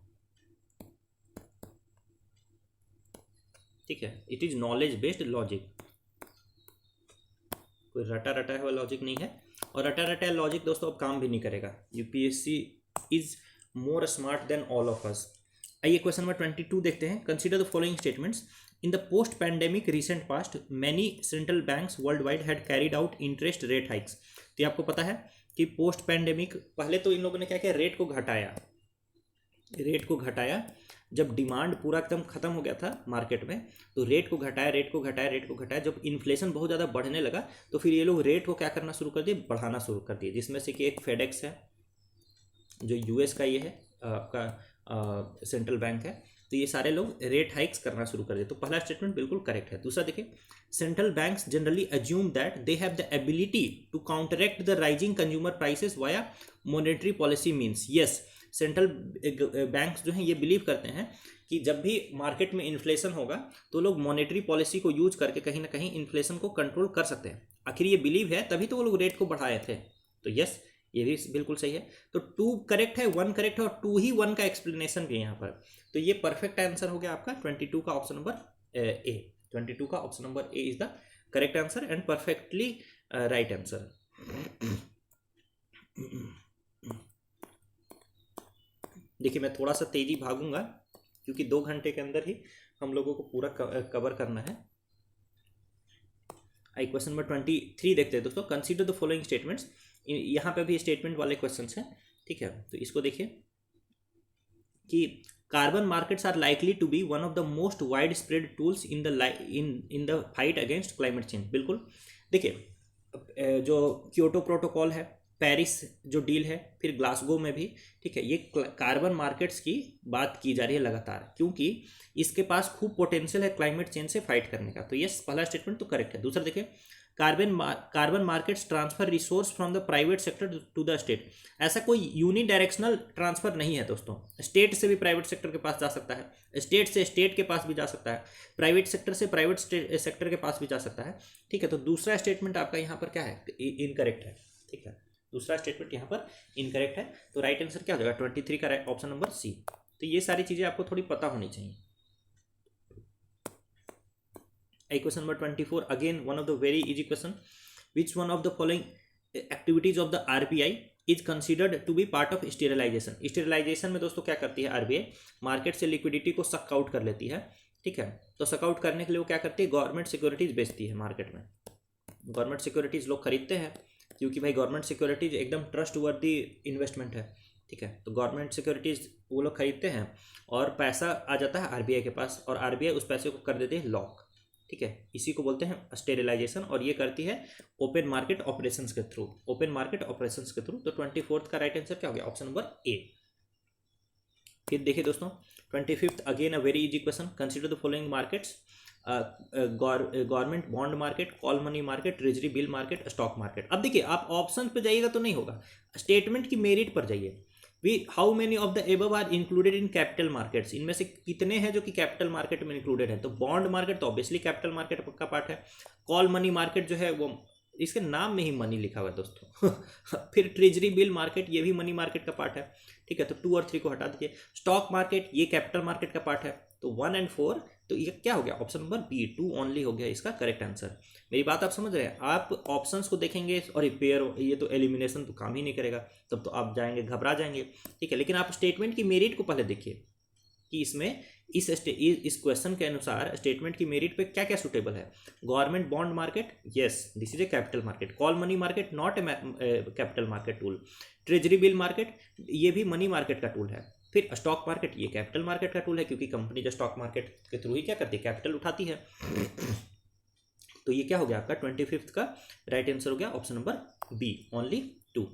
ठीक है, it is knowledge based logic, कोई रटा हुआ लॉजिक नहीं है। और रटा लॉजिक दोस्तों अब काम भी नहीं करेगा। UPSC is more smart than all of us. आइए क्वेश्चन नंबर 22 देखते हैं। Consider the following statements. In the post pandemic recent past many central banks world wide had carried out interest rate hikes. तो आपको पता है कि पोस्ट पैंडेमिक पहले तो इन लोगों ने क्या किया, रेट को घटाया। जब डिमांड पूरा एकदम खत्म हो गया था मार्केट में, तो रेट को घटाया। जब इन्फ्लेशन बहुत ज़्यादा बढ़ने लगा तो फिर ये लोग रेट को क्या करना शुरू कर दिए, बढ़ाना शुरू कर दिए। जिसमें से कि एक फेडेक्स है जो यूएस का ये है आपका सेंट्रल बैंक है, तो ये सारे लोग रेट हाइक्स करना शुरू कर दिए। तो पहला स्टेटमेंट बिल्कुल करेक्ट है। दूसरा देखिए, central banks generally assume that they have the ability to counteract the rising consumer prices via monetary policy means. Yes, central banks जो हैं ये बिलीव करते हैं कि जब भी मार्केट में इन्फ्लेशन होगा तो लोग मॉनेटरी पॉलिसी को यूज करके कहीं ना कहीं इन्फ्लेशन को कंट्रोल कर सकते हैं। आखिर ये बिलीव है, तभी तो वो लोग रेट को बढ़ाए थे। तो यस, ये भी बिल्कुल सही है। तो 2 करेक्ट है, 1 करेक्ट है, और 2 ही 1 का एक्सप्लेनेशन भी है यहाँ पर। तो ये परफेक्ट आंसर हो गया आपका 22 का ऑप्शन नंबर ए। 22 का option number A is the correct answer and perfectly right answer. देखिए मैं थोड़ा सा तेजी भागूंगा क्योंकि 2 घंटे के अंदर ही हम लोगों को पूरा कवर करना है। आई क्वेश्चन नंबर 23 देखते हैं दोस्तों। Consider the following statements. यहाँ पे भी स्टेटमेंट वाले क्वेश्चन हैं, ठीक है। तो इसको देखिए कि carbon markets are likely to be one of the most widespread tools in the fight against climate change. बिल्कुल। देखिए जो क्योटो प्रोटोकॉल है, पेरिस जो डील है, फिर ग्लासगो में भी, ठीक है, ये कार्बन मार्केट्स की बात की जा रही है लगातार, क्योंकि इसके पास खूब पोटेंशियल है क्लाइमेट चेंज से फाइट करने का। तो ये पहला स्टेटमेंट तो करेक्ट है। दूसरा देखिए, carbon markets transfer resource from the private sector to the state. ऐसा कोई यूनि डायरेक्शनल ट्रांसफर नहीं है दोस्तों। स्टेट से भी प्राइवेट सेक्टर के पास जा सकता है, स्टेट से स्टेट के पास भी जा सकता है, प्राइवेट सेक्टर से प्राइवेट सेक्टर के पास भी जा सकता है, ठीक है। तो दूसरा स्टेटमेंट आपका यहाँ पर क्या है, इनकरेक्ट है, ठीक है। दूसरा स्टेटमेंट यहाँ पर इनकरेक्ट है। तो राइट आंसर क्या हो जाएगा, 23 का ऑप्शन नंबर सी। तो ये सारी चीजें आपको थोड़ी पता होनी चाहिए। Question number 24 again one of the very easy question. Which one of the following activities of the RBI is considered to be part of sterilisation. Sterilisation में दोस्तों क्या करती है आरबीआई, मार्केट से लिक्विडिटी को सक आउट कर लेती है, ठीक है। तो सक आउट करने के लिए वो क्या करती है, गवर्नमेंट सिक्योरिटीज बेचती है मार्केट में। गवर्नमेंट सिक्योरिटीज लोग खरीदते हैं क्योंकि भाई गवर्नमेंट सिक्योरिटीज एकदम ट्रस्ट वर्दी इन्वेस्टमेंट है, ठीक है। तो गवर्नमेंट सिक्योरिटीज वो लोग खरीदते हैं और पैसा आ जाता है आरबीआई के पास, और आरबीआई उस पैसे को कर देती है लॉक, ठीक है। इसी को बोलते हैं स्टेरिलाइजेशन, और ये करती है ओपन मार्केट ऑपरेशंस के थ्रू, ओपन मार्केट ऑपरेशंस के थ्रू। तो 24 का राइट आंसर क्या हो गया, ऑप्शन नंबर ए। फिर देखिए दोस्तों 25 again a very easy question. Consider the following markets, government bond market, call money market, treasury bill market, stock market. अब देखिए आप ऑप्शन पे जाइएगा तो नहीं होगा, स्टेटमेंट की मेरिट पर जाइए। How many of the above are included in capital markets. इनमें से कितने हैं जो कि कैपिटल मार्केट में इंक्लूडेड है। तो बॉन्ड मार्केट तो ऑब्वियसली कैपिटल मार्केट का पार्ट है। कॉल मनी मार्केट जो है वो इसके नाम में ही मनी लिखा हुआ है दोस्तों। फिर ट्रेजरी बिल मार्केट, ये भी मनी मार्केट का पार्ट है, ठीक है। तो 2 और 3 को हटा दीजिए। स्टॉक मार्केट ये कैपिटल मार्केट का पार्ट है। तो 1 और 4, तो ये क्या हो गया, ऑप्शन नंबर बी 2 ओनली हो गया इसका करेक्ट आंसर। मेरी बात आप समझ रहे हैं। आप ऑप्शंस को देखेंगे और पेयर ये तो एलिमिनेशन तो काम ही नहीं करेगा, तब तो आप जाएंगे घबरा जाएंगे, ठीक है। लेकिन आप स्टेटमेंट की मेरिट को पहले देखिए कि इसमें इस क्वेश्चन के अनुसार स्टेटमेंट की मेरिट पे क्या क्या सुटेबल है। Government bond market, yes this is a capital market. Call money market not a capital market tool. Treasury bill market ये भी मनी मार्केट का टूल है। फिर स्टॉक मार्केट ये कैपिटल मार्केट का टूल है, क्योंकि कंपनी जो स्टॉक मार्केट के थ्रू ही क्या करती है, कैपिटल उठाती है। तो ये क्या हो गया आपका 25 का राइट आंसर हो गया ऑप्शन नंबर बी ओनली 2।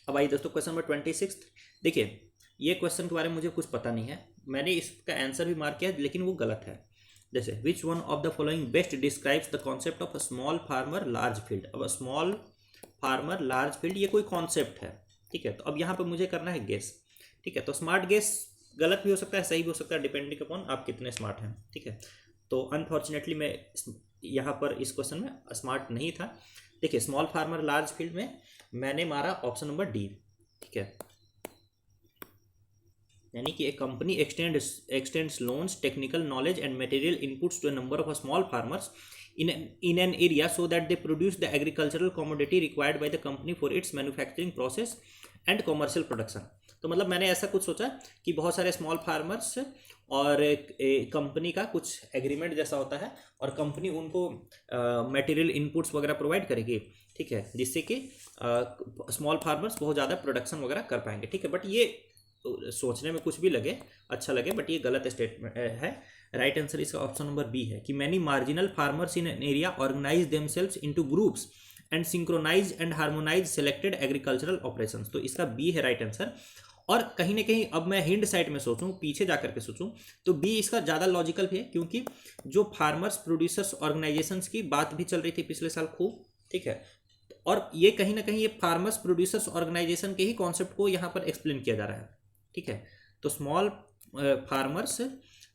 अब आइए दोस्तों क्वेश्चन नंबर 26। देखिए ये क्वेश्चन के बारे में मुझे कुछ पता नहीं है, मैंने इसका आंसर भी मार्क किया लेकिन वो गलत है। जैसे which one of the following best describes the concept of a small farmer large field. अब स्मॉल फार्मर लार्ज फील्ड ये कोई कॉन्सेप्ट है, ठीक है। तो अब यहाँ पर मुझे करना है गेस, ठीक है। तो स्मार्ट गेस गलत भी हो सकता है, सही भी हो सकता है, डिपेंडिंग अपॉन आप कितने स्मार्ट हैं, ठीक है। तो अनफॉर्चुनेटली मैं यहाँ पर इस क्वेश्चन में स्मार्ट नहीं था। देखिए स्मॉल फार्मर लार्ज फील्ड में मैंने मारा ऑप्शन नंबर डी, ठीक है। यानी कि एक company extends loans, technical knowledge and material inputs to a number of small farmers in an area so that they produce the agricultural commodity required by the company for its manufacturing process and commercial production। तो मतलब मैंने ऐसा कुछ सोचा कि बहुत सारे स्मॉल फार्मर्स और कंपनी का कुछ एग्रीमेंट जैसा होता है, और कंपनी उनको मटेरियल इनपुट्स वगैरह प्रोवाइड करेगी, ठीक है, जिससे कि स्मॉल फार्मर्स बहुत ज़्यादा प्रोडक्शन वगैरह कर पाएंगे, ठीक है। बट ये सोचने में कुछ भी लगे अच्छा लगे, बट ये गलत स्टेटमेंट है। राइट आंसर इसका ऑप्शन नंबर बी है कि many marginal farmers in an area organise themselves into groups and synchronise and harmonise selected agricultural operations. तो इसका बी है राइट आंसर। और कहीं ना कहीं अब मैं हिंड साइड में सोचूं, पीछे जाकर के सोचूं, तो बी इसका ज़्यादा लॉजिकल भी है, क्योंकि जो फार्मर्स प्रोड्यूसर्स ऑर्गेनाइजेशंस की बात भी चल रही थी पिछले साल खूब, ठीक है। और ये कहीं ना कहीं ये फार्मर्स प्रोड्यूसर्स ऑर्गेनाइजेशन के ही कॉन्सेप्ट को यहाँ पर एक्सप्लेन किया जा रहा है, ठीक है। तो स्मॉल फार्मर्स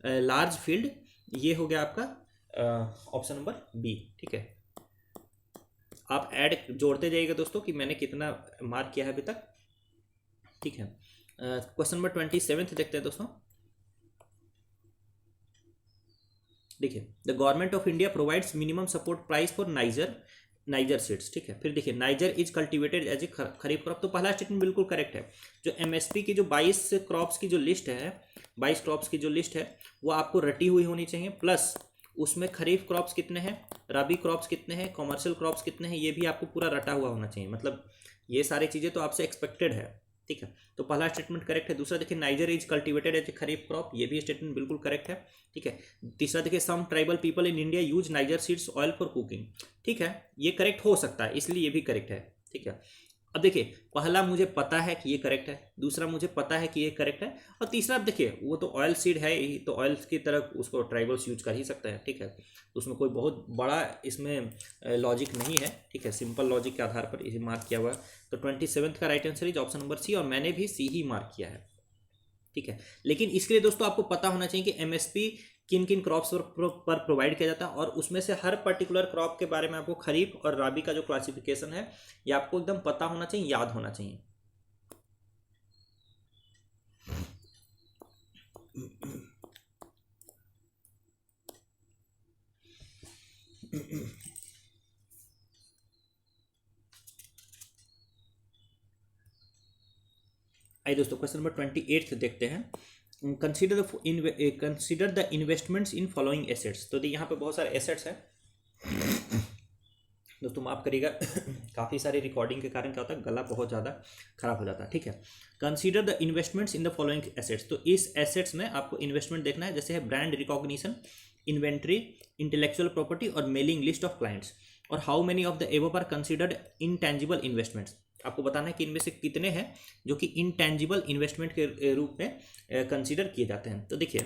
लार्ज फील्ड ये हो गया आपका ऑप्शन नंबर बी, ठीक है। आप ऐड जोड़ते जाइएगा दोस्तों कि मैंने कितना मार्क किया है अभी तक, ठीक है। क्वेश्चन नंबर 27 देखते हैं दोस्तों। देखिए the government of India provides minimum support price for niger seeds, ठीक है। फिर देखिए niger is cultivated as a kharif crop, तो पहला स्टेटमेंट बिल्कुल करेक्ट है। जो एमएसपी की जो 22 क्रॉप्स की जो लिस्ट है, 22 क्रॉप्स की जो लिस्ट है वो आपको रटी हुई होनी चाहिए, प्लस उसमें खरीफ क्रॉप्स कितने हैं, रबी क्रॉप्स कितने हैं, कॉमर्शियल क्रॉप्स कितने हैं, ये भी आपको पूरा रटा हुआ होना चाहिए। मतलब ये सारी चीज़ें तो आपसे एक्सपेक्टेड है, ठीक है। तो पहला स्टेटमेंट करेक्ट है। दूसरा देखिए niger is cultivated as a kharif crop, ये भी स्टेटमेंट बिल्कुल करेक्ट है, ठीक है। तीसरा देखिए some tribal people in India use niger seeds oil for cooking, ठीक है, ये करेक्ट हो सकता है, इसलिए ये भी करेक्ट है, ठीक है। अब देखिए पहला मुझे पता है कि ये करेक्ट है, दूसरा मुझे पता है कि ये करेक्ट है, और तीसरा अब देखिए वो तो ऑयल सीड है ही, तो ऑयल की तरफ उसको ट्राइबल्स यूज कर ही सकते हैं, ठीक है। तो उसमें कोई बहुत बड़ा इसमें लॉजिक नहीं है, ठीक है, सिंपल लॉजिक के आधार पर इसे मार्क किया हुआ है। तो 27 का right answer is option number C, और मैंने भी सी ही मार्क किया है, ठीक है। लेकिन इसके लिए दोस्तों आपको पता होना चाहिए कि एमएसपी किन किन क्रॉप्स पर प्रोवाइड किया जाता है, और उसमें से हर पर्टिकुलर क्रॉप के बारे में आपको खरीफ और राबी का जो क्लासिफिकेशन है ये आपको एकदम पता होना चाहिए, याद होना चाहिए। आइए दोस्तों क्वेश्चन नंबर 28 देखते हैं। Consider the investments in following assets. तो यहाँ पे बहुत सारे एसेट्स हैं दोस्तों, माफ करिएगा काफ़ी सारी रिकॉर्डिंग के कारण क्या होता है, गला बहुत ज़्यादा खराब हो जाता है, ठीक है। Consider the investments in the following assets, तो इस एसेट्स में आपको इन्वेस्टमेंट देखना है, जैसे है brand recognition, inventory, intellectual property और मेलिंग लिस्ट ऑफ क्लाइंट्स। और how many of the above are considered intangible investments, आपको बताना है कि इनमें से कितने हैं जो कि इनटेंजिबल इन्वेस्टमेंट के रूप में कंसीडर किए जाते हैं। तो देखिए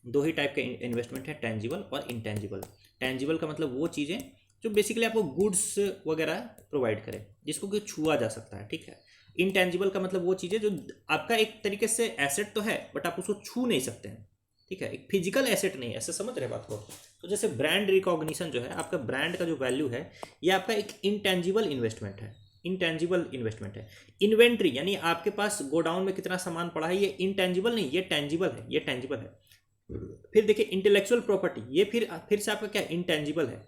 दो ही टाइप के इन्वेस्टमेंट है, टेंजिबल और इनटेंजिबल। टेंजिबल का मतलब वो चीज़ें जो बेसिकली आपको गुड्स वगैरह प्रोवाइड करे, जिसको कि छुआ जा सकता है, ठीक है। इनटेंजिबल का मतलब वो चीज़ें जो आपका एक तरीके से एसेट तो है बट आप उसको छू नहीं सकते हैं, ठीक है, एक फिजिकल एसेट नहीं है, ऐसे समझ रहे बात को। तो जैसे ब्रांड रिकॉग्निशन जो है, आपका ब्रांड का जो वैल्यू है ये आपका एक इनटेंजिबल इन्वेस्टमेंट है, इनटेंजिबल इन्वेस्टमेंट है। इन्वेंट्री यानी आपके पास गोडाउन में कितना सामान पड़ा है, ये इनटेंजिबल नहीं, ये टेंजिबल है, ये टेंजिबल है। फिर देखिए इंटेलेक्चुअल प्रॉपर्टी, ये फिर से आपका क्या इनटेंजिबल है।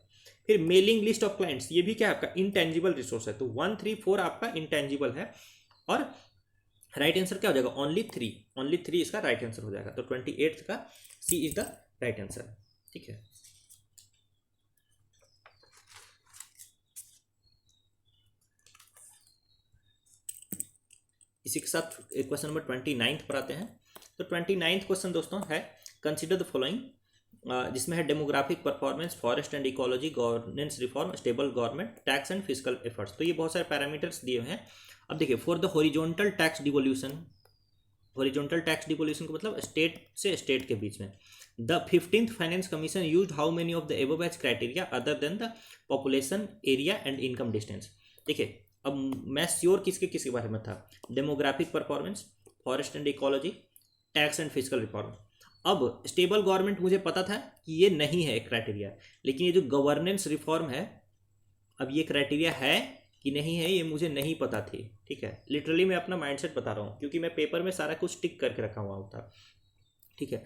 फिर मेलिंग लिस्ट ऑफ क्लाइंट्स, ये भी क्या आपका इंटेंजिबल रिसोर्स है। तो 1, 3, 4 आपका इंटेंजिबल है, और राइट आंसर क्या हो जाएगा, ओनली 3 इसका राइट आंसर हो जाएगा। तो 28 का सी इज द राइट आंसर, ठीक है। इसी के साथ क्वेश्चन नंबर 29 पर आते हैं। तो 29 क्वेश्चन दोस्तों है कंसिडर द फॉलोइंग, जिसमें है demographic performance, forest and ecology, governance reform, stable government, tax and physical efforts. तो ये बहुत सारे पैरामीटर्स दिए हुए हैं। अब देखिए for the horizontal tax devolution, horizontal tax devolution का मतलब स्टेट से स्टेट के बीच में, the 15th finance commission used how many of the above age criteria other than the population, area and income distance. देखिए अब मैं श्योर किसके बारे में था, demographic performance, forest and ecology, tax and physical reform. अब स्टेबल गवर्नमेंट मुझे पता था कि ये नहीं है एक क्राइटेरिया, लेकिन ये जो गवर्नेंस रिफॉर्म है, अब ये क्राइटेरिया है कि नहीं है ये मुझे नहीं पता थी, ठीक है। लिटरली मैं अपना माइंडसेट बता रहा हूँ, क्योंकि मैं पेपर में सारा कुछ टिक करके रखा हुआ होता, ठीक है।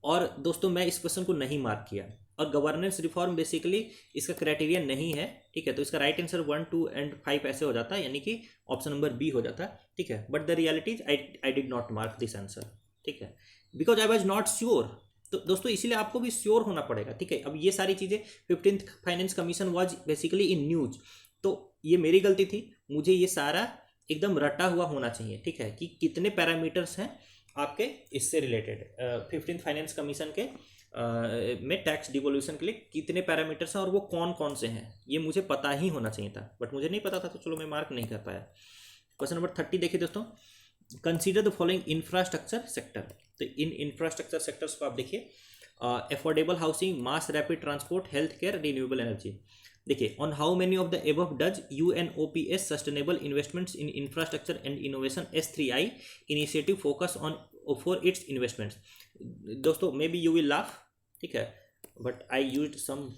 और दोस्तों मैं इस क्वेश्चन को नहीं मार्क किया, और गवर्नेंस रिफॉर्म बेसिकली इसका क्राइटेरिया नहीं है, ठीक है। तो इसका राइट आंसर 1, 2 एंड 5 ऐसे हो जाता है, यानी कि ऑप्शन नंबर बी हो जाता है, ठीक है। But the reality is I did not mark this answer, ठीक है, because I was not sure. तो दोस्तों इसीलिए आपको भी श्योर होना पड़ेगा, ठीक है। अब ये सारी चीज़ें 15th finance commission was basically in news, तो ये मेरी गलती थी, मुझे ये सारा एकदम रटा हुआ होना चाहिए, ठीक है, कि कितने पैरामीटर्स हैं आपके इससे रिलेटेड 15th फाइनेंस कमीशन के में टैक्स डिवोल्यूशन के लिए कितने पैरामीटर्स हैं और वो कौन कौन से हैं, ये मुझे पता ही होना चाहिए था, बट मुझे नहीं पता था, तो चलो मैं मार्क नहीं कर पाया। क्वेश्चन नंबर 30 देखिए दोस्तों, consider the following infrastructure sector. तो इन इंफ्रास्ट्रक्चर सेक्टर्स को आप देखिए, affordable housing, mass rapid transport, health care, renewable energy. देखिए on how many of the above does UNOPS sustainable investments in infrastructure and innovation S3I initiative focus on for its investments. दोस्तों maybe you will laugh, ठीक है, बट आई यूज्ड सम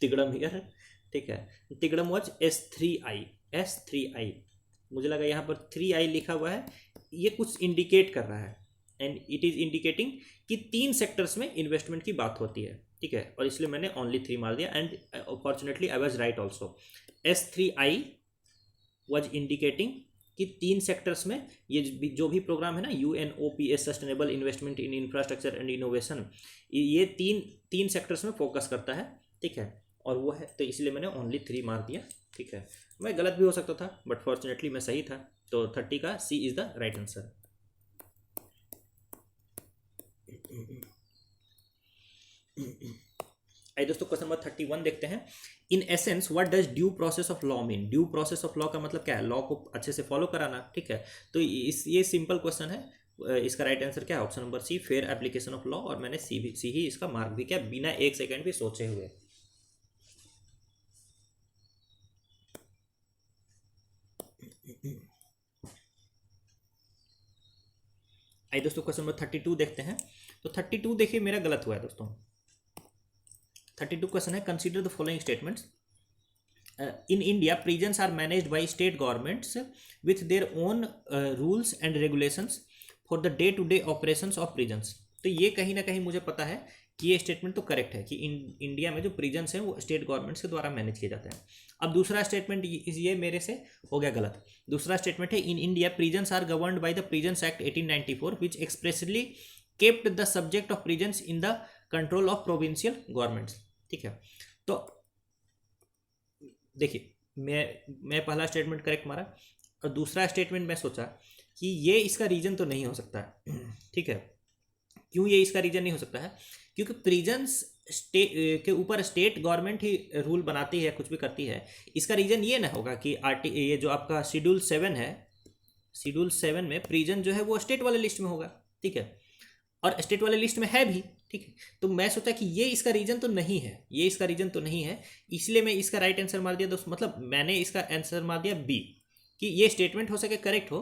तिगड़म हियर, ठीक है। तिगड़म वाज S3I, मुझे लगा यहाँ पर 3I लिखा हुआ है, ये कुछ इंडिकेट कर रहा है, एंड इट इज़ इंडिकेटिंग कि 3 सेक्टर्स में इन्वेस्टमेंट की बात होती है, ठीक है, और इसलिए मैंने ओनली 3 मार दिया and fortunately I was right also. S3I was indicating कि 3 सेक्टर्स में ये जो भी प्रोग्राम है ना, UNOPS sustainable investment in infrastructure and innovation, ये तीन सेक्टर्स में फोकस करता है, ठीक है, और वो है, तो इसलिए मैंने ओनली 3 मार दिया, ठीक है। मैं गलत भी हो सकता था बट फॉर्चुनेटली मैं सही था, तो 30 का C is the right answer. आइए दोस्तों क्वेश्चन नंबर 31 देखते हैं। In essence what does due process of law mean? Due process of law का मतलब क्या है? लॉ को अच्छे से फॉलो कराना, ठीक है। तो ये सिंपल क्वेश्चन है, इसका राइट आंसर क्या है? Option number C, fair application of law, और मैंने सी ही इसका मार्क भी किया बिना 1 सेकेंड भी सोचे हुए। आइए दोस्तों क्वेश्चन नंबर 32 देखते हैं। तो 32 देखिए मेरा गलत हुआ है दोस्तों। 32 क्वेश्चन है, consider the following statements. In India prisons are managed by state governments with their own rules and regulations for the day to day operations of prisons. तो ये कहीं ना कहीं मुझे पता है कि ये स्टेटमेंट तो करेक्ट है कि इंडिया में जो प्रिजन्स हैं वो स्टेट गवर्नमेंट्स के द्वारा मैनेज किए जाते हैं। अब दूसरा स्टेटमेंट ये मेरे से हो गया गलत। दूसरा स्टेटमेंट है, in India prisons are governed by the prisons act 1894 which expressly kept the subject of prisons in the control of provincial governments, ठीक है। तो देखिए मैं पहला स्टेटमेंट करेक्ट मारा, और दूसरा स्टेटमेंट मैं सोचा कि ये इसका रीजन तो नहीं हो सकता है, ठीक है। क्यों ये इसका रीजन नहीं हो सकता है? क्योंकि प्रिजन्स के ऊपर स्टेट गवर्नमेंट ही रूल बनाती है, कुछ भी करती है। इसका रीजन ये ना होगा कि ये जो आपका शेड्यूल 7 है, शेड्यूल 7 में प्रिजन जो है वो स्टेट वाले लिस्ट में होगा, ठीक है, और स्टेट वाले लिस्ट में है भी, ठीक है। तो मैं सोचा कि ये इसका रीजन तो नहीं है, ये इसका रीजन तो नहीं है, इसलिए मैं इसका राइट आंसर मार दिया दोस्तों। मतलब मैंने इसका आंसर मार दिया B, कि ये स्टेटमेंट हो सके करेक्ट हो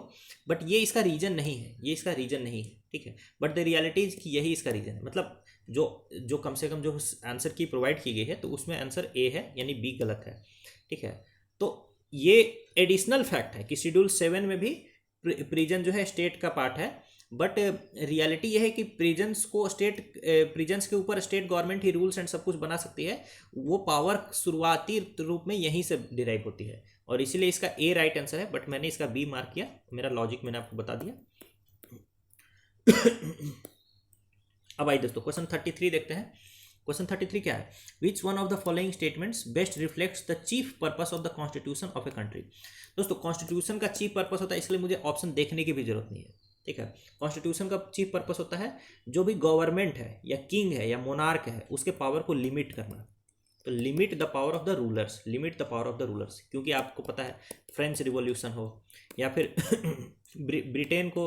बट ये इसका रीजन नहीं है, ये इसका रीजन नहीं है, ठीक है। बट द रियलिटी इज कि यही इसका रीजन है। मतलब जो कम से कम जो आंसर की प्रोवाइड की गई है तो उसमें आंसर A है, यानी B गलत है, ठीक है। तो ये एडिशनल फैक्ट है कि शेड्यूल 7 में भी प्रिजन जो है स्टेट का पार्ट है, बट रियलिटी यह है कि प्रिजन्स के ऊपर state government he rules and सब कुछ बना सकती है। वो पावर शुरुआती रूप में यहीं से डिराइव होती है, और इसीलिए इसका A राइट आंसर है, बट मैंने इसका B मार्क किया। मेरा लॉजिक मैंने आपको बता दिया। अब आइए दोस्तों क्वेश्चन 33 देखते हैं। क्वेश्चन 33 क्या है? Which one of the following statements best reflects the chief purpose of the constitution of a country? दोस्तों कॉन्स्टिट्यूशन का चीफ पर्पस होता है, इसलिए मुझे ऑप्शन देखने की भी जरूरत नहीं है, ठीक है। कॉन्स्टिट्यूशन का चीफ पर्पस होता है जो भी गवर्नमेंट है या किंग है या मोनार्क है उसके पावर को लिमिट करना। तो limit the power of the rulers, limit the power of the rulers, क्योंकि आपको पता है फ्रेंच रिवॉल्यूशन हो या फिर ब्रिटेन को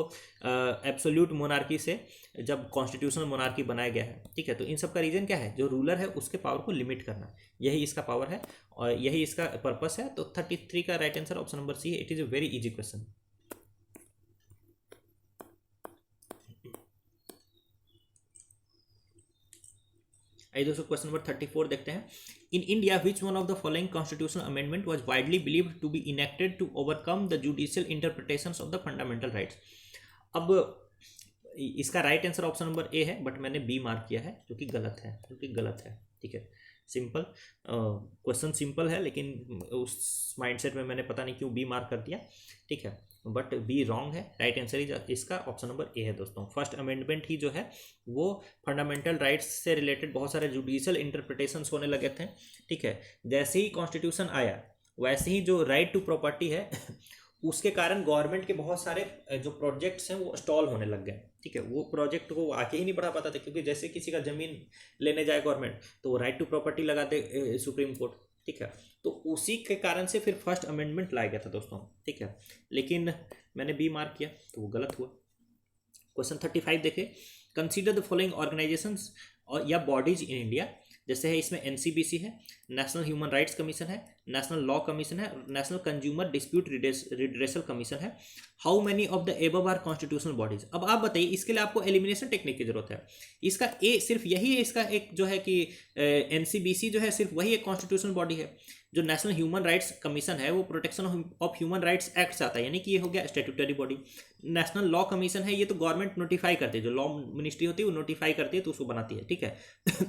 एब्सोल्यूट मोनार्की से जब कॉन्स्टिट्यूशनल मोनार्की बनाया गया है, ठीक है। तो इन सब का रीजन क्या है? जो रूलर है उसके पावर को लिमिट करना, यही इसका पावर है और यही इसका पर्पस है। तो 33 का right answer option number C है। It is a very easy question. आइए दोस्तों क्वेश्चन नंबर 34 देखते हैं। In India which one of the following constitutional amendment was widely believed to be enacted to overcome the judicial interpretations of the fundamental rights? अब इसका right answer option number A है, बट मैंने B मार्क किया है, जो कि गलत है, ठीक है। सिंपल क्वेश्चन सिंपल है, लेकिन उस माइंडसेट में मैंने पता नहीं क्यों B मार्क कर दिया, ठीक है। बट B रॉन्ग है। राइट आंसर इसका ऑप्शन नंबर A है दोस्तों। फर्स्ट अमेंडमेंट ही जो है वो फंडामेंटल राइट्स से रिलेटेड बहुत सारे जुडिशियल इंटरप्रिटेशंस होने लगे थे, ठीक है। जैसे ही कॉन्स्टिट्यूशन आया वैसे ही जो राइट टू प्रॉपर्टी है उसके कारण गवर्नमेंट के बहुत सारे जो प्रोजेक्ट्स हैं वो स्टॉल होने लग गए, ठीक है। वो प्रोजेक्ट को आगे ही नहीं बढ़ा पाता था, क्योंकि जैसे किसी का जमीन लेने जाए गवर्नमेंट तो वो राइट टू प्रॉपर्टी लगाते सुप्रीम कोर्ट, ठीक है। तो उसी के कारण से फिर फर्स्ट अमेंडमेंट लाया गया था दोस्तों, ठीक है। लेकिन मैंने B मार्क किया तो वो गलत हुआ। क्वेश्चन 35 देखिए। कंसीडर द फॉलोइंग ऑर्गेनाइजेशंस और या बॉडीज इन इंडिया। जैसे है इसमें NCBC है, नेशनल ह्यूमन राइट्स कमीशन है, नेशनल लॉ कमीशन है, national consumer dispute redressal commission है। How many of the above are constitutional bodies? अब आप बताइए, इसके लिए आपको एलिमिनेशन टेक्निक की जरूरत है। इसका A सिर्फ यही है, इसका एक जो है कि NCBC जो है सिर्फ वही एक कॉन्स्टिट्यूशनल बॉडी है। जो नेशनल ह्यूमन राइट्स कमीशन है वो protection of human rights act से आता है, यानी कि ये हो गया statutory body. National law commission है, ये तो गवर्नमेंट नोटिफाई करती है, जो लॉ मिनिस्ट्री होती है वो नोटिफाई करती है तो उसको बनाती है, ठीक है।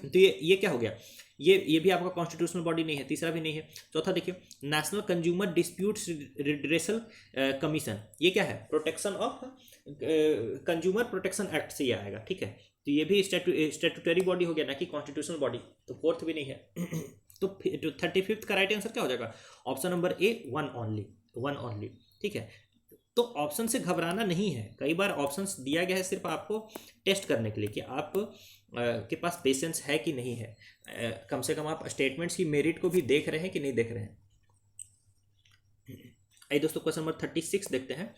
तो ये क्या हो गया, ये भी आपका कॉन्स्टिट्यूशनल बॉडी नहीं है, तीसरा भी नहीं है। चौथा देखिए national consumer disputes redressal commission, ये क्या है, protection of consumer protection act से ये आएगा, ठीक है। तो ये भी स्टैट्यूटरी बॉडी हो गया, ना कि कॉन्स्टिट्यूशनल बॉडी। तो फोर्थ भी नहीं है। तो 35th का राइट आंसर क्या हो जाएगा, ऑप्शन नंबर ए, वन ओनली, ठीक है। तो ऑप्शन से घबराना नहीं है, कई बार ऑप्शंस दिया गया है सिर्फ आपको टेस्ट करने के लिए कि आप के पास पेशेंस है कि नहीं है, कम से कम आप स्टेटमेंट्स की मेरिट को भी देख रहे हैं कि नहीं देख रहे हैं। आइए दोस्तों क्वेश्चन नंबर 36 देखते हैं।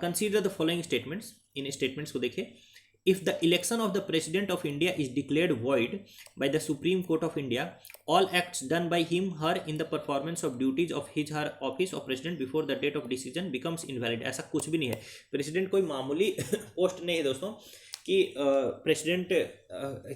Consider the following statements, in statements को देखिए। If the election of the President of India is declared void by the Supreme Court of India, all acts done by him, her in the performance of duties of his, her office of President before the date of decision becomes invalid। ऐसा कुछ भी नहीं है, प्रेसिडेंट कोई मामूली पोस्ट नहीं है दोस्तों कि प्रेसिडेंट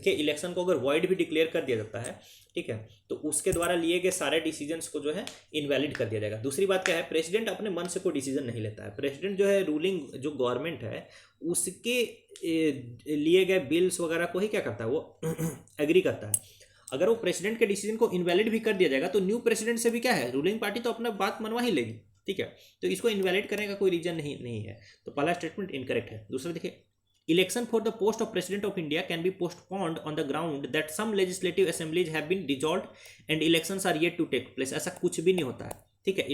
के इलेक्शन को अगर वॉइड भी डिक्लेयर कर दिया जाता है, ठीक है, तो उसके द्वारा लिए गए सारे डिसीजंस को जो है इनवैलिड कर दिया जाएगा। दूसरी बात क्या है, प्रेसिडेंट अपने मन से कोई डिसीजन नहीं लेता है, प्रेसिडेंट जो है रूलिंग जो गवर्नमेंट है उसके लिए गए बिल्स वगैरह को ही क्या करता है, वो एग्री करता है। अगर वो प्रेसिडेंट के डिसीजन को इनवैलिड भी कर दिया जाएगा तो न्यू प्रेसिडेंट से भी क्या है, रूलिंग पार्टी तो अपना बात मनवा ही लेगी, ठीक है। तो इसको इनवैलिड करने का कोई रीजन नहीं है, तो पहला स्टेटमेंट इनकरेक्ट है। दूसरा देखिए, election for the post of president of India can be postponed on the ground that some legislative assemblies have been dissolved and elections are yet to take place. ऐसा कुछ भी नहीं होता है, ठीक है।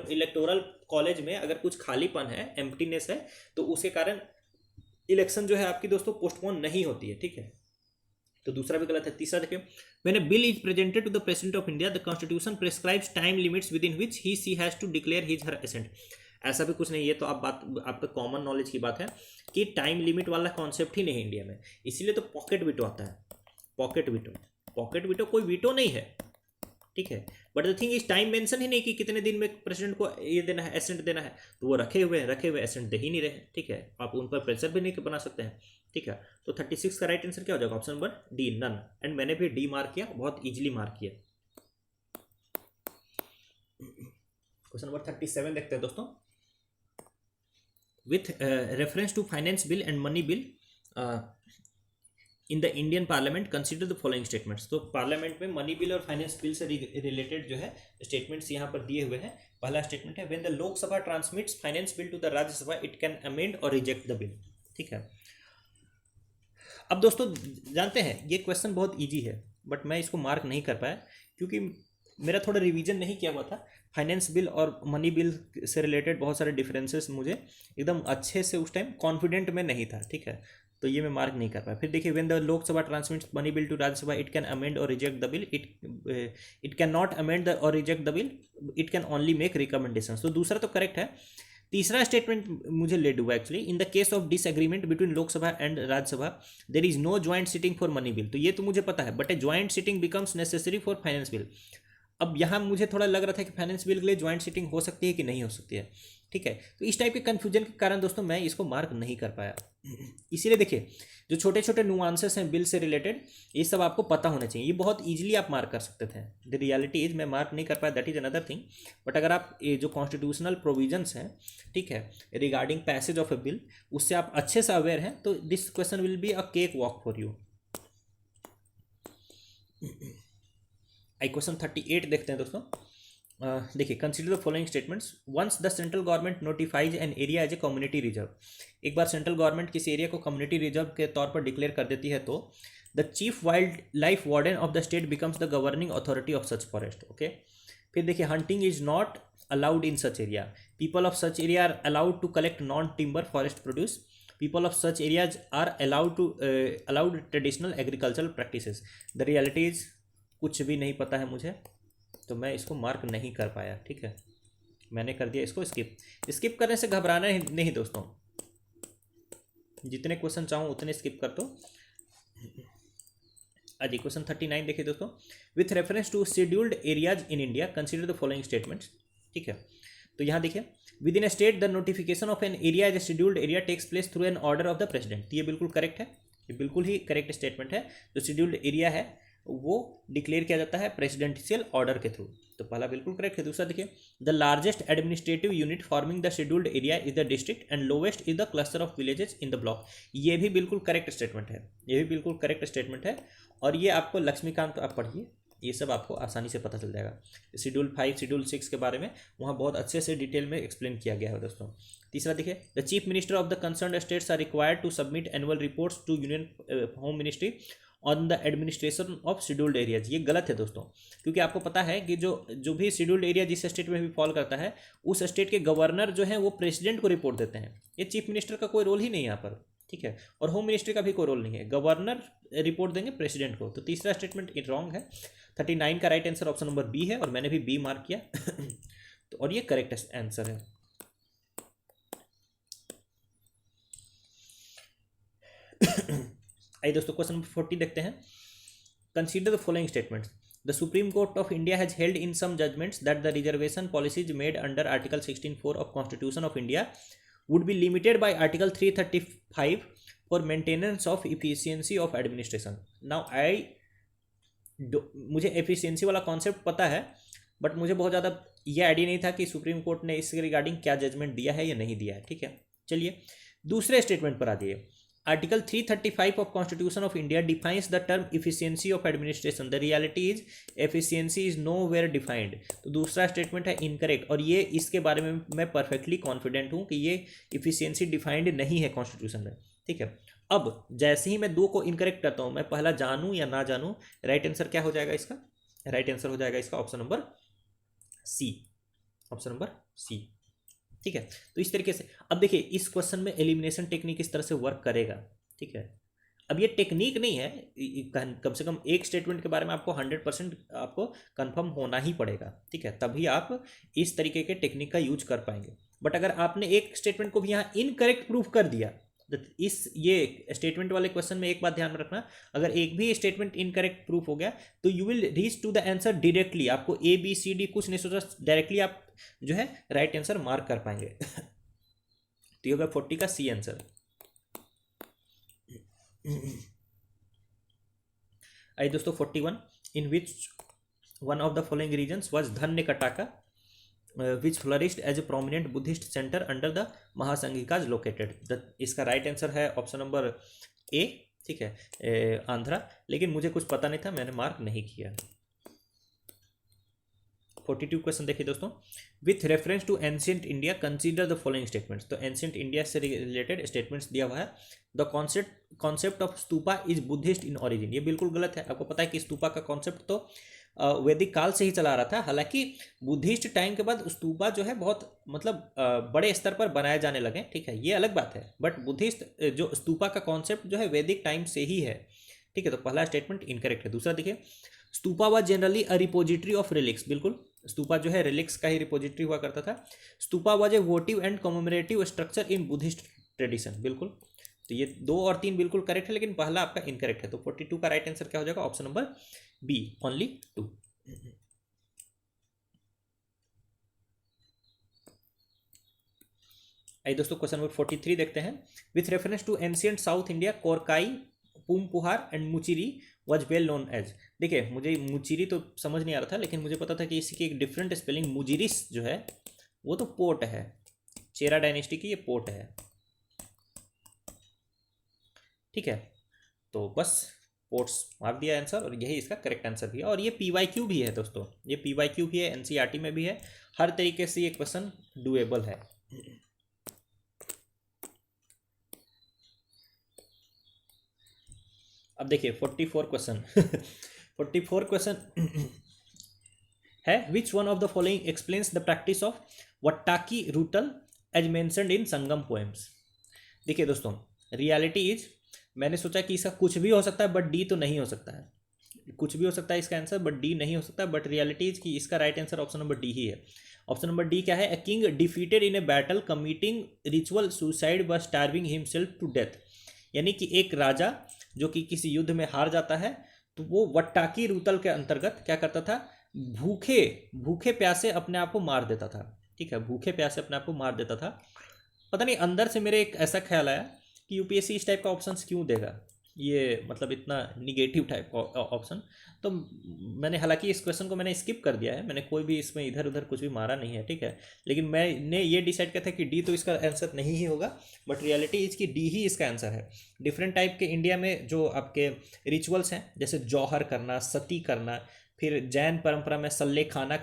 इलेक्टोरल कॉलेज में अगर कुछ खालीपन है, एम्प्टीनेस है, तो उसके कारण इलेक्शन जो है आपकी दोस्तों पोस्टपोन नहीं होती है, ठीक है। तो दूसरा भी गलत है। तीसरा देखिए, when a bill is presented to the president of India the constitution prescribes time limits within which he she has to declare his her assent. ऐसा भी कुछ नहीं, ये तो आप बात आपका कॉमन नॉलेज की बात है कि टाइम लिमिट वाला कॉन्सेप्ट ही नहीं है इंडिया में, इसीलिए तो पॉकेट वीटो आता है। पॉकेट वीटो कोई वीटो नहीं है, ठीक है। But the thing is time mention ही नहीं कि कितने दिन में प्रेसिडेंट को ये देना है, एसेंट देना है, तो वो रखे हुए एसेंट दे ही नहीं रहे, ठीक है। आप उन पर प्रेशर भी नहीं बना सकते हैं, ठीक है। तो 36 का राइट आंसर क्या हो जाएगा, option number D, none. And मैंने भी डी मार्क किया, बहुत इजीली मार्क किया। क्वेश्चन नंबर 37 देखते हैं दोस्तों। With reference to finance bill and money bill in the Indian parliament consider the following statements. तो पार्लियामेंट में मनी बिल और फाइनेंस बिल से रिलेटेड जो है स्टेटमेंट्स यहाँ पर दिए हुए हैं। पहला स्टेटमेंट है, when the Lok Sabha transmits finance bill to the Rajya Sabha it can amend or reject the bill, ठीक है। अब दोस्तों जानते हैं ये क्वेश्चन बहुत ईजी है, बट मैं इसको मार्क नहीं कर पाया क्योंकि मेरा थोड़ा रिवीजन नहीं किया हुआ था। फाइनेंस बिल और मनी बिल से रिलेटेड बहुत सारे डिफरेंसेस मुझे एकदम अच्छे से उस टाइम कॉन्फिडेंट में नहीं था, ठीक है, तो ये मैं मार्क नहीं कर पाया। फिर देखिए, when the Lok Sabha transmits money bill to Rajya Sabha it can amend or reject the bill, it can not amend or reject the bill, it can only make recommendations. तो दूसरा तो करेक्ट है। तीसरा स्टेटमेंट मुझे लेड हुआ actually, in the case of disagreement between Lok Sabha and Rajya Sabha there is no joint sitting for money bill. तो ये तो मुझे पता है, but a joint sitting becomes necessary for finance bill. अब यहाँ मुझे थोड़ा लग रहा था कि फाइनेंस बिल के लिए ज्वाइंट सिटिंग हो सकती है कि नहीं हो सकती है, ठीक है। तो इस टाइप के कन्फ्यूजन के कारण दोस्तों मैं इसको मार्क नहीं कर पाया। इसीलिए देखिए, जो छोटे छोटे नुआंसेस हैं बिल से रिलेटेड, ये सब आपको पता होना चाहिए, ये बहुत ईजिली आप मार्क कर सकते थे। द रियलिटी इज मैं मार्क नहीं कर पाया, that is another thing. But अगर आप ये जो कॉन्स्टिट्यूशनल प्रोविजंस हैं, ठीक है, regarding passage of a bill, उससे आप अच्छे से अवेयर हैं, तो this question will be a cake walk for you. Question 38 देखते हैं दोस्तों। देखिए, consider the following statements. Once the central government notifies an area as a community reserve, एक बार सेंट्रल गवर्नमेंट किसी एरिया को कम्युनिटी रिजर्व के तौर पर डिक्लेयर कर देती है तो the chief wild life warden of the state becomes the governing authority of such forest, okay. फिर देखिए, hunting is not allowed in such area, people of such area are allowed to collect non timber forest produce, people of such areas are allowed traditional agricultural practices. The reality is कुछ भी नहीं पता है मुझे, तो मैं इसको मार्क नहीं कर पाया, ठीक है। मैंने कर दिया इसको स्किप करने से घबराना नहीं दोस्तों, जितने क्वेश्चन चाहूँ उतने स्किप कर दो। आज क्वेश्चन 39 देखिए दोस्तों। With reference to scheduled areas in India consider the following statements, ठीक है। तो यहाँ देखिए, within a state the notification of an area as a scheduled area takes place through an order of the president. ये बिल्कुल करेक्ट है, ये बिल्कुल ही करेक्ट स्टेटमेंट है। जो शेड्यूल्ड एरिया है वो डिक्लेयर किया जाता है प्रेसिडेंशियल ऑर्डर के थ्रू। तो पहला बिल्कुल करेक्ट है। दूसरा देखिए, the largest administrative unit forming the scheduled area is the district and lowest is the cluster of villages in the block. ये भी बिल्कुल करेक्ट स्टेटमेंट है, ये भी बिल्कुल करेक्ट स्टेटमेंट है। और ये आपको लक्ष्मीकांत आप पढ़िए, ये सब आपको आसानी से पता चल जाएगा। शेड्यूल 5 शेड्यूल 6 के बारे में वहाँ बहुत अच्छे से डिटेल में एक्सप्लेन किया गया है दोस्तों। तीसरा देखिए, the chief minister of the concern states are required to submit annual reports to union home ministry on the administration of scheduled areas. ये गलत है दोस्तों, क्योंकि आपको पता है कि जो भी शेड्यूल्ड एरिया जिस स्टेट में भी फॉल करता है, उस स्टेट के गवर्नर जो है वो प्रेसिडेंट को रिपोर्ट देते हैं। ये चीफ मिनिस्टर का कोई रोल ही नहीं है यहाँ पर, ठीक है। और होम मिनिस्ट्री का भी कोई रोल नहीं है, गवर्नर रिपोर्ट देंगे प्रेसिडेंट को। तो तीसरा स्टेटमेंट रॉन्ग है। 39 का right answer option number B है, और मैंने भी बी मार्क किया। तो और ये करेक्ट आंसर है। आइए दोस्तों, क्वेश्चन नंबर 40 देखते हैं। Consider the following statements. The supreme court of India has held in some judgments that the reservation policies made under article 16(4) of constitution of India would be limited by article 335 for maintenance of efficiency of administration. Now मुझे efficiency वाला कॉन्सेप्ट पता है, बट मुझे बहुत ज़्यादा ये आइडिया नहीं था कि सुप्रीम कोर्ट ने इसके रिगार्डिंग क्या जजमेंट दिया है या नहीं दिया है, ठीक है। चलिए दूसरे स्टेटमेंट पर आ जाइए। Article 335 of constitution of India defines the term efficiency of administration. The reality is efficiency is nowhere defined. तो दूसरा स्टेटमेंट है इनकरेक्ट, और ये इसके बारे में मैं परफेक्टली कॉन्फिडेंट हूँ कि ये इफिशियंसी डिफाइंड नहीं है कॉन्स्टिट्यूशन में, ठीक है। अब जैसे ही मैं दो को इनकरेक्ट करता हूँ, मैं पहला जानूँ या ना जानूँ, राइट आंसर क्या हो जाएगा इसका? राइट आंसर हो जाएगा इसका option number C, option number C, ठीक है। तो इस तरीके से अब देखिए इस क्वेश्चन में एलिमिनेशन टेक्निक इस तरह से वर्क करेगा, ठीक है। अब ये टेक्निक नहीं है, कम से कम एक स्टेटमेंट के बारे में आपको 100% आपको कंफर्म होना ही पड़ेगा, ठीक है, तभी आप इस तरीके के टेक्निक का यूज कर पाएंगे। बट अगर आपने एक स्टेटमेंट को भी यहाँ इनकरेक्ट प्रूफ कर दिया, इस ये स्टेटमेंट वाले क्वेश्चन में एक बात ध्यान में रखना, अगर एक भी स्टेटमेंट इनकरेक्ट प्रूफ हो गया तो you will reach to the answer directly. आपको ए बी सी डी कुछ नहीं सोचा, डायरेक्टली आप जो है राइट आंसर मार्क कर पाएंगे। तो ये होगा 40 का सी आंसर। आइए दोस्तों 41, in which one of the following regions was Dhanyakataka which flourished as a prominent Buddhist center under the Mahasanghikas located। इसका राइट आंसर है ऑप्शन नंबर ए, ठीक है, आंध्रा। लेकिन मुझे कुछ पता नहीं था, मैंने मार्क नहीं किया। 42 क्वेश्चन देखिए दोस्तों। With reference to ancient India consider the following statements. तो एंशिएंट इंडिया से रिलेटेड स्टेटमेंट्स दिया हुआ है। The concept of stupa is Buddhist in origin. ये बिल्कुल गलत है। आपको पता है कि स्तूपा का कॉन्सेप्ट तो वैदिक काल से ही चला रहा था। हालांकि बुद्धिस्ट टाइम के बाद स्तूपा जो है बहुत मतलब बड़े स्तर पर बनाए जाने लगे, ठीक है, ये अलग बात है। बट बुद्धिस्ट जो स्तूपा का कॉन्सेप्ट जो है वैदिक टाइम से ही है, ठीक है। तो पहला स्टेटमेंट इनकरेक्ट है। दूसरा देखिए, stupa was generally a repository of relics. बिल्कुल, स्तूपा जो है रिलिक्स का ही रिपोजिटरी हुआ करता था। Stupa was a वोटिव and commemorative structure in Buddhist tradition. बिल्कुल, तो ये 2 और 3 बिल्कुल करेक्ट है, लेकिन पहला आपका इनकरेक्ट है। तो 42 का राइट आंसर क्या हो जाएगा? Option number B, only 2। आइए दोस्तों क्वेश्चन नंबर 43 देखते हैं। With reference to ancient South India, Korkai, Poompuhar and Muchiri was well known as. देखिए मुझे मुचिरी तो समझ नहीं आ रहा था, लेकिन मुझे पता था कि इसकी एक डिफरेंट स्पेलिंग मुजिरिस जो है वो तो पोर्ट है, चेरा डायनेस्टी की ये पोर्ट है, ठीक है। तो बस पोर्ट्स मार दिया आंसर, और यही इसका करेक्ट आंसर भी है। और ये PYQ भी है दोस्तों, ये PYQ भी है, NCERT में भी है, हर तरीके से ये क्वेश्चन डुएबल है। अब देखिए 44 क्वेश्चन 44 क्वेश्चन है। Which one of the following explains the practice of vatakkirutal as mentioned in Sangam poems. देखिए दोस्तों, रियलिटी इज, मैंने सोचा कि इसका कुछ भी हो सकता है बट डी तो नहीं हो सकता है, कुछ भी हो सकता है इसका आंसर बट डी नहीं हो सकता। बट रियलिटी इज कि इसका right answer option number D ही है। ऑप्शन नंबर डी क्या है? A king defeated in a battle committing ritual suicide व स्टार्विंग हिमसेल्फ टू डेथ। यानी कि एक राजा जो कि किसी युद्ध में हार जाता है तो वो वट्टाकी रूतल के अंतर्गत क्या करता था? भूखे प्यासे अपने आप को मार देता था, ठीक है, भूखे प्यासे अपने आप को मार देता था। पता नहीं अंदर से मेरे एक ऐसा ख्याल आया कि यूपीएससी इस टाइप का ऑप्शंस क्यों देगा, ये मतलब इतना निगेटिव टाइप ऑप्शन। तो मैंने हालांकि इस क्वेश्चन को मैंने स्किप कर दिया है, मैंने कोई भी इसमें इधर उधर कुछ भी मारा नहीं है, ठीक है। लेकिन मैंने ये डिसाइड किया था कि डी तो इसका आंसर नहीं ही होगा, बट रियलिटी इसकी डी ही इसका आंसर है। डिफरेंट टाइप के इंडिया में जो आपके रिचुअल्स हैं, जैसे जौहर करना, सती करना, फिर जैन परंपरा में सल्ले खाना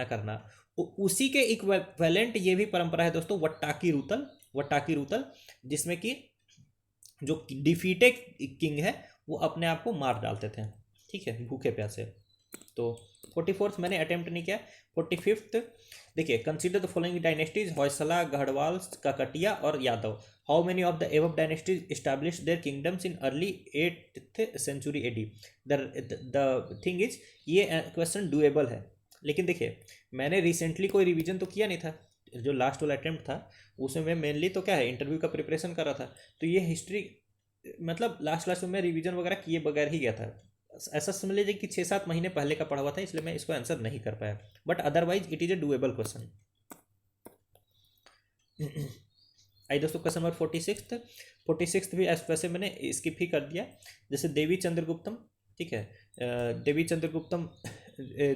करना, उसी के इक्विवेलेंट ये भी परंपरा है दोस्तों, वट्टाकी रूतल, जिसमें कि जो डिफीटेड किंग है वो अपने आप को मार डालते थे, ठीक है, भूखे प्यासे। तो 44th मैंने अटेम्प्ट नहीं किया। 45th देखिए, consider the following dynasties: Hoysala, Garhwal, Kakatiya और Yadav. How many of the above dynasties establish their kingdoms in early 8th century AD. The thing is, ये क्वेश्चन डुएबल है, लेकिन देखिए मैंने रिसेंटली कोई रिवीजन तो किया नहीं था, जो लास्ट वाला अटेम्प्ट था उसमें मैं मेनली तो क्या है, इंटरव्यू का प्रिपरेशन कर रहा था। तो ये हिस्ट्री मतलब लास्ट में मैं रिवीजन वगैरह किए बगैर ही गया था। ऐसा समझ लीजिए कि 6-7 महीने पहले का पढ़ा हुआ था, इसलिए मैं इसको आंसर नहीं कर पाया, but otherwise it is a doable question. आई दोस्तों क्वेश्चन नंबर 46th भी वैसे मैंने स्किप ही कर दिया। जैसे देवी चंद्रगुप्तम, ठीक है, देवी चंद्रगुप्तम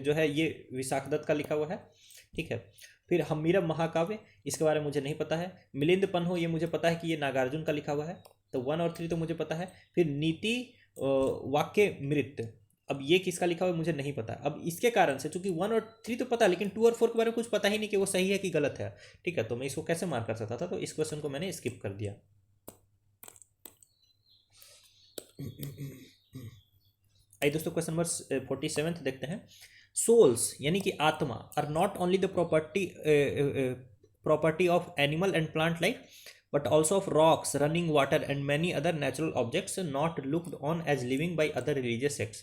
जो है ये विशाखदत्त का लिखा हुआ है, ठीक है। फिर हम्मीरम महाकाव्य, इसके बारे में मुझे नहीं पता है। मिलिंद पन्हो, ये मुझे पता है कि ये नागार्जुन का लिखा हुआ है, तो 1 और 3 तो मुझे पता है। फिर नीति वाक्य मृत, अब ये किसका लिखा हुआ है मुझे नहीं पता। अब इसके कारण से चूंकि 1 और 3 तो पता, लेकिन 2 और 4 के बारे में कुछ पता ही नहीं कि वो सही है कि गलत है, ठीक है, तो मैं इसको कैसे मार्क कर सकता था, तो इस क्वेश्चन को मैंने स्किप कर दिया। आई दोस्तों क्वेश्चन नंबर 47 देखते हैं। सोल्स यानी कि आत्मा are not only the property of animal and plant life, but also of rocks, running water and many other natural objects not looked on as living by other religious sects।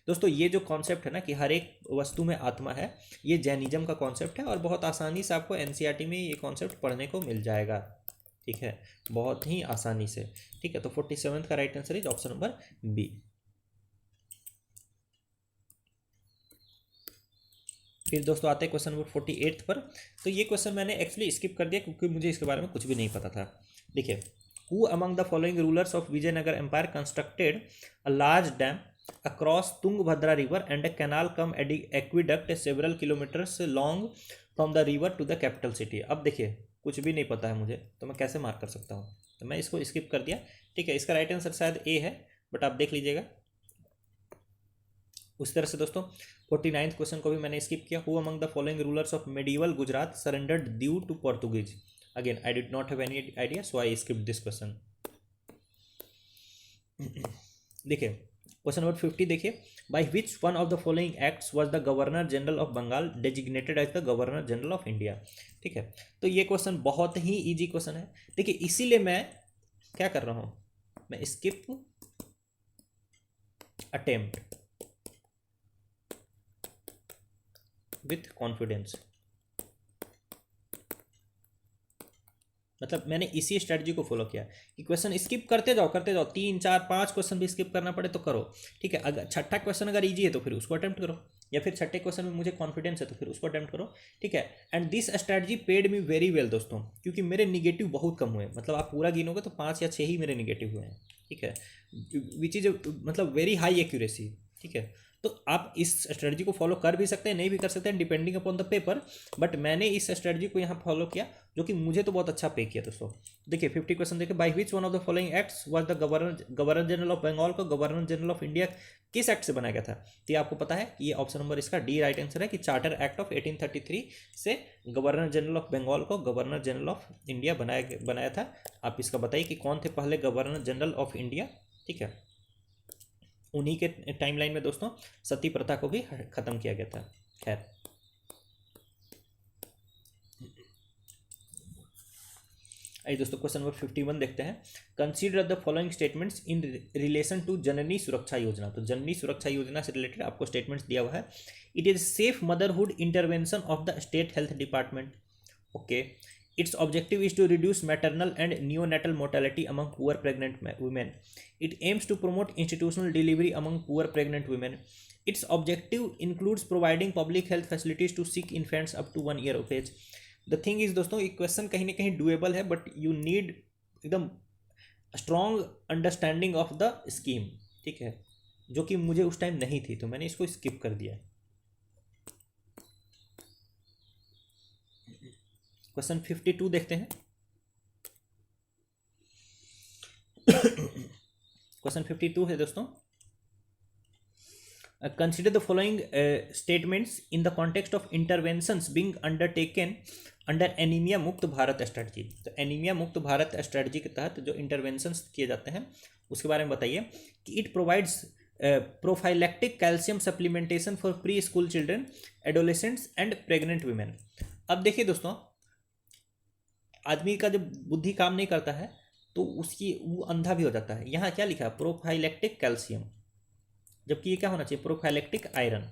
दोस्तों ये जो कॉन्सेप्ट है ना कि हर एक वस्तु में आत्मा है, ये जैनिज्म का कॉन्सेप्ट है, और बहुत आसानी से आपको एनसीईआरटी में ये कॉन्सेप्ट पढ़ने को मिल जाएगा, ठीक है, बहुत ही आसानी से, ठीक है। तो 47 का right answer is option number B. फिर दोस्तों आते हैं क्वेश्चन नंबर 48 पर। तो ये क्वेश्चन मैंने एक्चुअली स्किप कर दिया क्योंकि मुझे इसके बारे में कुछ भी नहीं पता था। देखिए, who among the following rulers of Vijayanagar empire constructed a large dam across Tungabhadra river and a canal cum aqueduct several kilometres long from the river to the capital city. अब देखिए कुछ भी नहीं पता है मुझे, तो मैं कैसे मार्क कर सकता हूँ, तो मैं इसको स्किप कर दिया, ठीक है। इसका राइट आंसर शायद ए है, बट आप देख लीजिएगा। उस तरह से दोस्तों 49th क्वेश्चन को भी मैंने स्किप किया। Who among the following rulers of medieval Gujarat surrendered due to Portuguese. Again I did not have any idea, so I skip this question. देखिए क्वेश्चन नंबर 50 देखिए, by which one of the following acts was the governor general of Bengal designated as the governor general of India. ठीक है, तो ये क्वेश्चन बहुत ही इजी क्वेश्चन है। देखिए इसीलिए मैं क्या कर रहा हूं, मैं स्किप अटेम्प्ट विथ कॉन्फिडेंस, मतलब मैंने इसी स्ट्रेटजी को फॉलो किया कि क्वेश्चन स्किप करते जाओ 3 4 5 क्वेश्चन भी स्किप करना पड़े तो करो, ठीक है। अगर छठा क्वेश्चन अगर इजी है तो फिर उसको अटेम्प्ट करो, या फिर छठे क्वेश्चन में मुझे कॉन्फिडेंस है तो फिर उसको अटेम्प्ट करो, ठीक है। And this strategy paid me very well दोस्तों, क्योंकि मेरे निगेटिव बहुत कम हुए, मतलब आप पूरा गिनोगे तो 5 या 6 ही मेरे निगेटिव हुए हैं, ठीक है, विच इज मतलब वेरी हाई एक्यूरेसी, ठीक है। तो आप इस स्ट्रेटजी को फॉलो कर भी सकते हैं, नहीं भी कर सकते हैं, depending upon the paper, but मैंने इस स्ट्रेटजी को यहाँ फॉलो किया जो कि मुझे तो बहुत अच्छा पे किया दोस्तों। देखिए 50 क्वेश्चन देखिए, by which one of the following acts was the governor general of Bengal को गवर्नर जनरल ऑफ इंडिया किस एक्ट से बनाया गया था। तो ये आपको पता है कि ये ऑप्शन नंबर इसका डी राइट आंसर है कि चार्टर एक्ट ऑफ 1833 से गवर्नर जनरल ऑफ बंगाल को गवर्नर जनरल ऑफ इंडिया बनाया था। आप इसका बताइए कि कौन थे पहले गवर्नर जनरल ऑफ इंडिया, ठीक है। उन्हीं के टाइमलाइन में दोस्तों सती प्रथा को भी खत्म किया गया था। खैर आइए दोस्तों क्वेश्चन नंबर 51 देखते हैं। Consider the following statements in relation to Janani Suraksha Yojana. तो जननी सुरक्षा योजना से रिलेटेड आपको स्टेटमेंट्स दिया हुआ है। It is safe motherhood intervention of the state health department. Okay, its objective is to reduce maternal and neonatal mortality among poor pregnant women. It aims to promote institutional delivery among poor pregnant women. Its objective includes providing public health facilities to sick infants up to 1 year of age. The thing is दोस्तों, ये क्वेश्चन कहीं ना कहीं डुएबल है, बट यू नीड एकदम strong understanding of the scheme, ठीक है, जो कि मुझे उस टाइम नहीं थी, तो मैंने इसको स्किप कर दिया। क्वेश्चन 52 देखते हैं। क्वेश्चन 52 है दोस्तों, consider the following statements in the context of interventions being undertaken under anaemia मुक्त भारत स्ट्रेटजी। तो एनीमिया मुक्त भारत स्ट्रेटजी के तहत जो इंटरवेंशंस किए जाते हैं उसके बारे में बताइए कि it provides prophylactic calcium supplementation for pre school children, adolescents and pregnant women. अब देखिए दोस्तों, आदमी का जब बुद्धि काम नहीं करता है तो उसकी वो अंधा भी हो जाता है। यहाँ क्या लिखा है? प्रोफाइलैक्टिक कैल्शियम, जबकि ये क्या होना चाहिए? Prophylactic iron.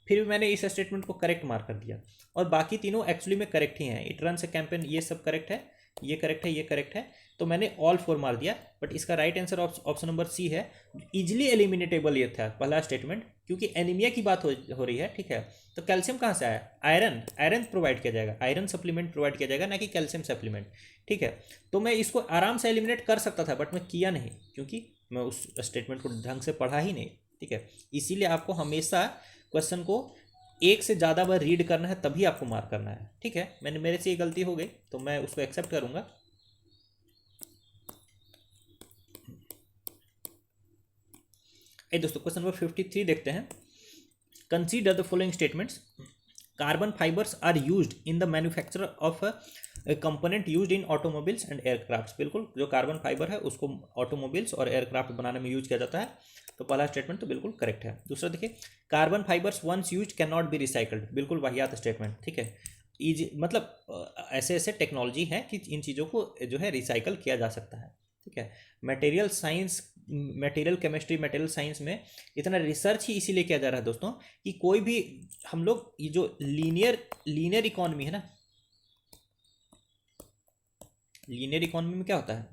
फिर भी मैंने इस स्टेटमेंट को करेक्ट मार्क कर दिया, और बाकी तीनों एक्चुअली में करेक्ट ही हैं। इट रन से कैंपेन, ये सब करेक्ट है, ये करेक्ट है, ये करेक्ट है, तो मैंने ऑल 4 मार दिया। बट इसका right answer option number C है। इजिली एलिमिनेटेबल ये था पहला स्टेटमेंट, क्योंकि एनीमिया की बात हो रही है, ठीक है। तो कैल्शियम कहाँ से आया? आयरन प्रोवाइड किया जाएगा, आयरन सप्लीमेंट प्रोवाइड किया जाएगा, ना कि कैल्शियम सप्लीमेंट, ठीक है। तो मैं इसको आराम से एलिमिनेट कर सकता था, बट मैं किया नहीं, क्योंकि मैं उस स्टेटमेंट को ढंग से पढ़ा ही नहीं, ठीक है। इसीलिए आपको हमेशा क्वेश्चन को एक से ज़्यादा बार रीड करना है, तभी आपको मार्क करना है, ठीक है। मेरे से ये गलती हो गई तो मैं उसको एक्सेप्ट करूंगा। दोस्तों क्वेश्चन नंबर 53 देखते हैं। Consider the following statements. Carbon fibres are used in the manufacture of component used in automobiles and aircraft. बिल्कुल, जो कार्बन फाइबर है उसको ऑटोमोबाइल्स और एयरक्राफ्ट बनाने में यूज किया जाता है। तो पहला स्टेटमेंट तो बिल्कुल करेक्ट है। दूसरा देखिए, carbon fibres once used can not be recycled. बिल्कुल वाहियात स्टेटमेंट, ठीक है। मतलब ऐसे ऐसे टेक्नोलॉजी है कि इन चीज़ों को जो है रिसाइकल किया जा सकता है, ठीक है। Material science, material chemistry, material science में इतना रिसर्च ही इसीलिए किया जा रहा है दोस्तों कि कोई भी हम लोग ये जो लीनियर इकोनॉमी है ना, लीनियर इकोनॉमी में क्या होता है?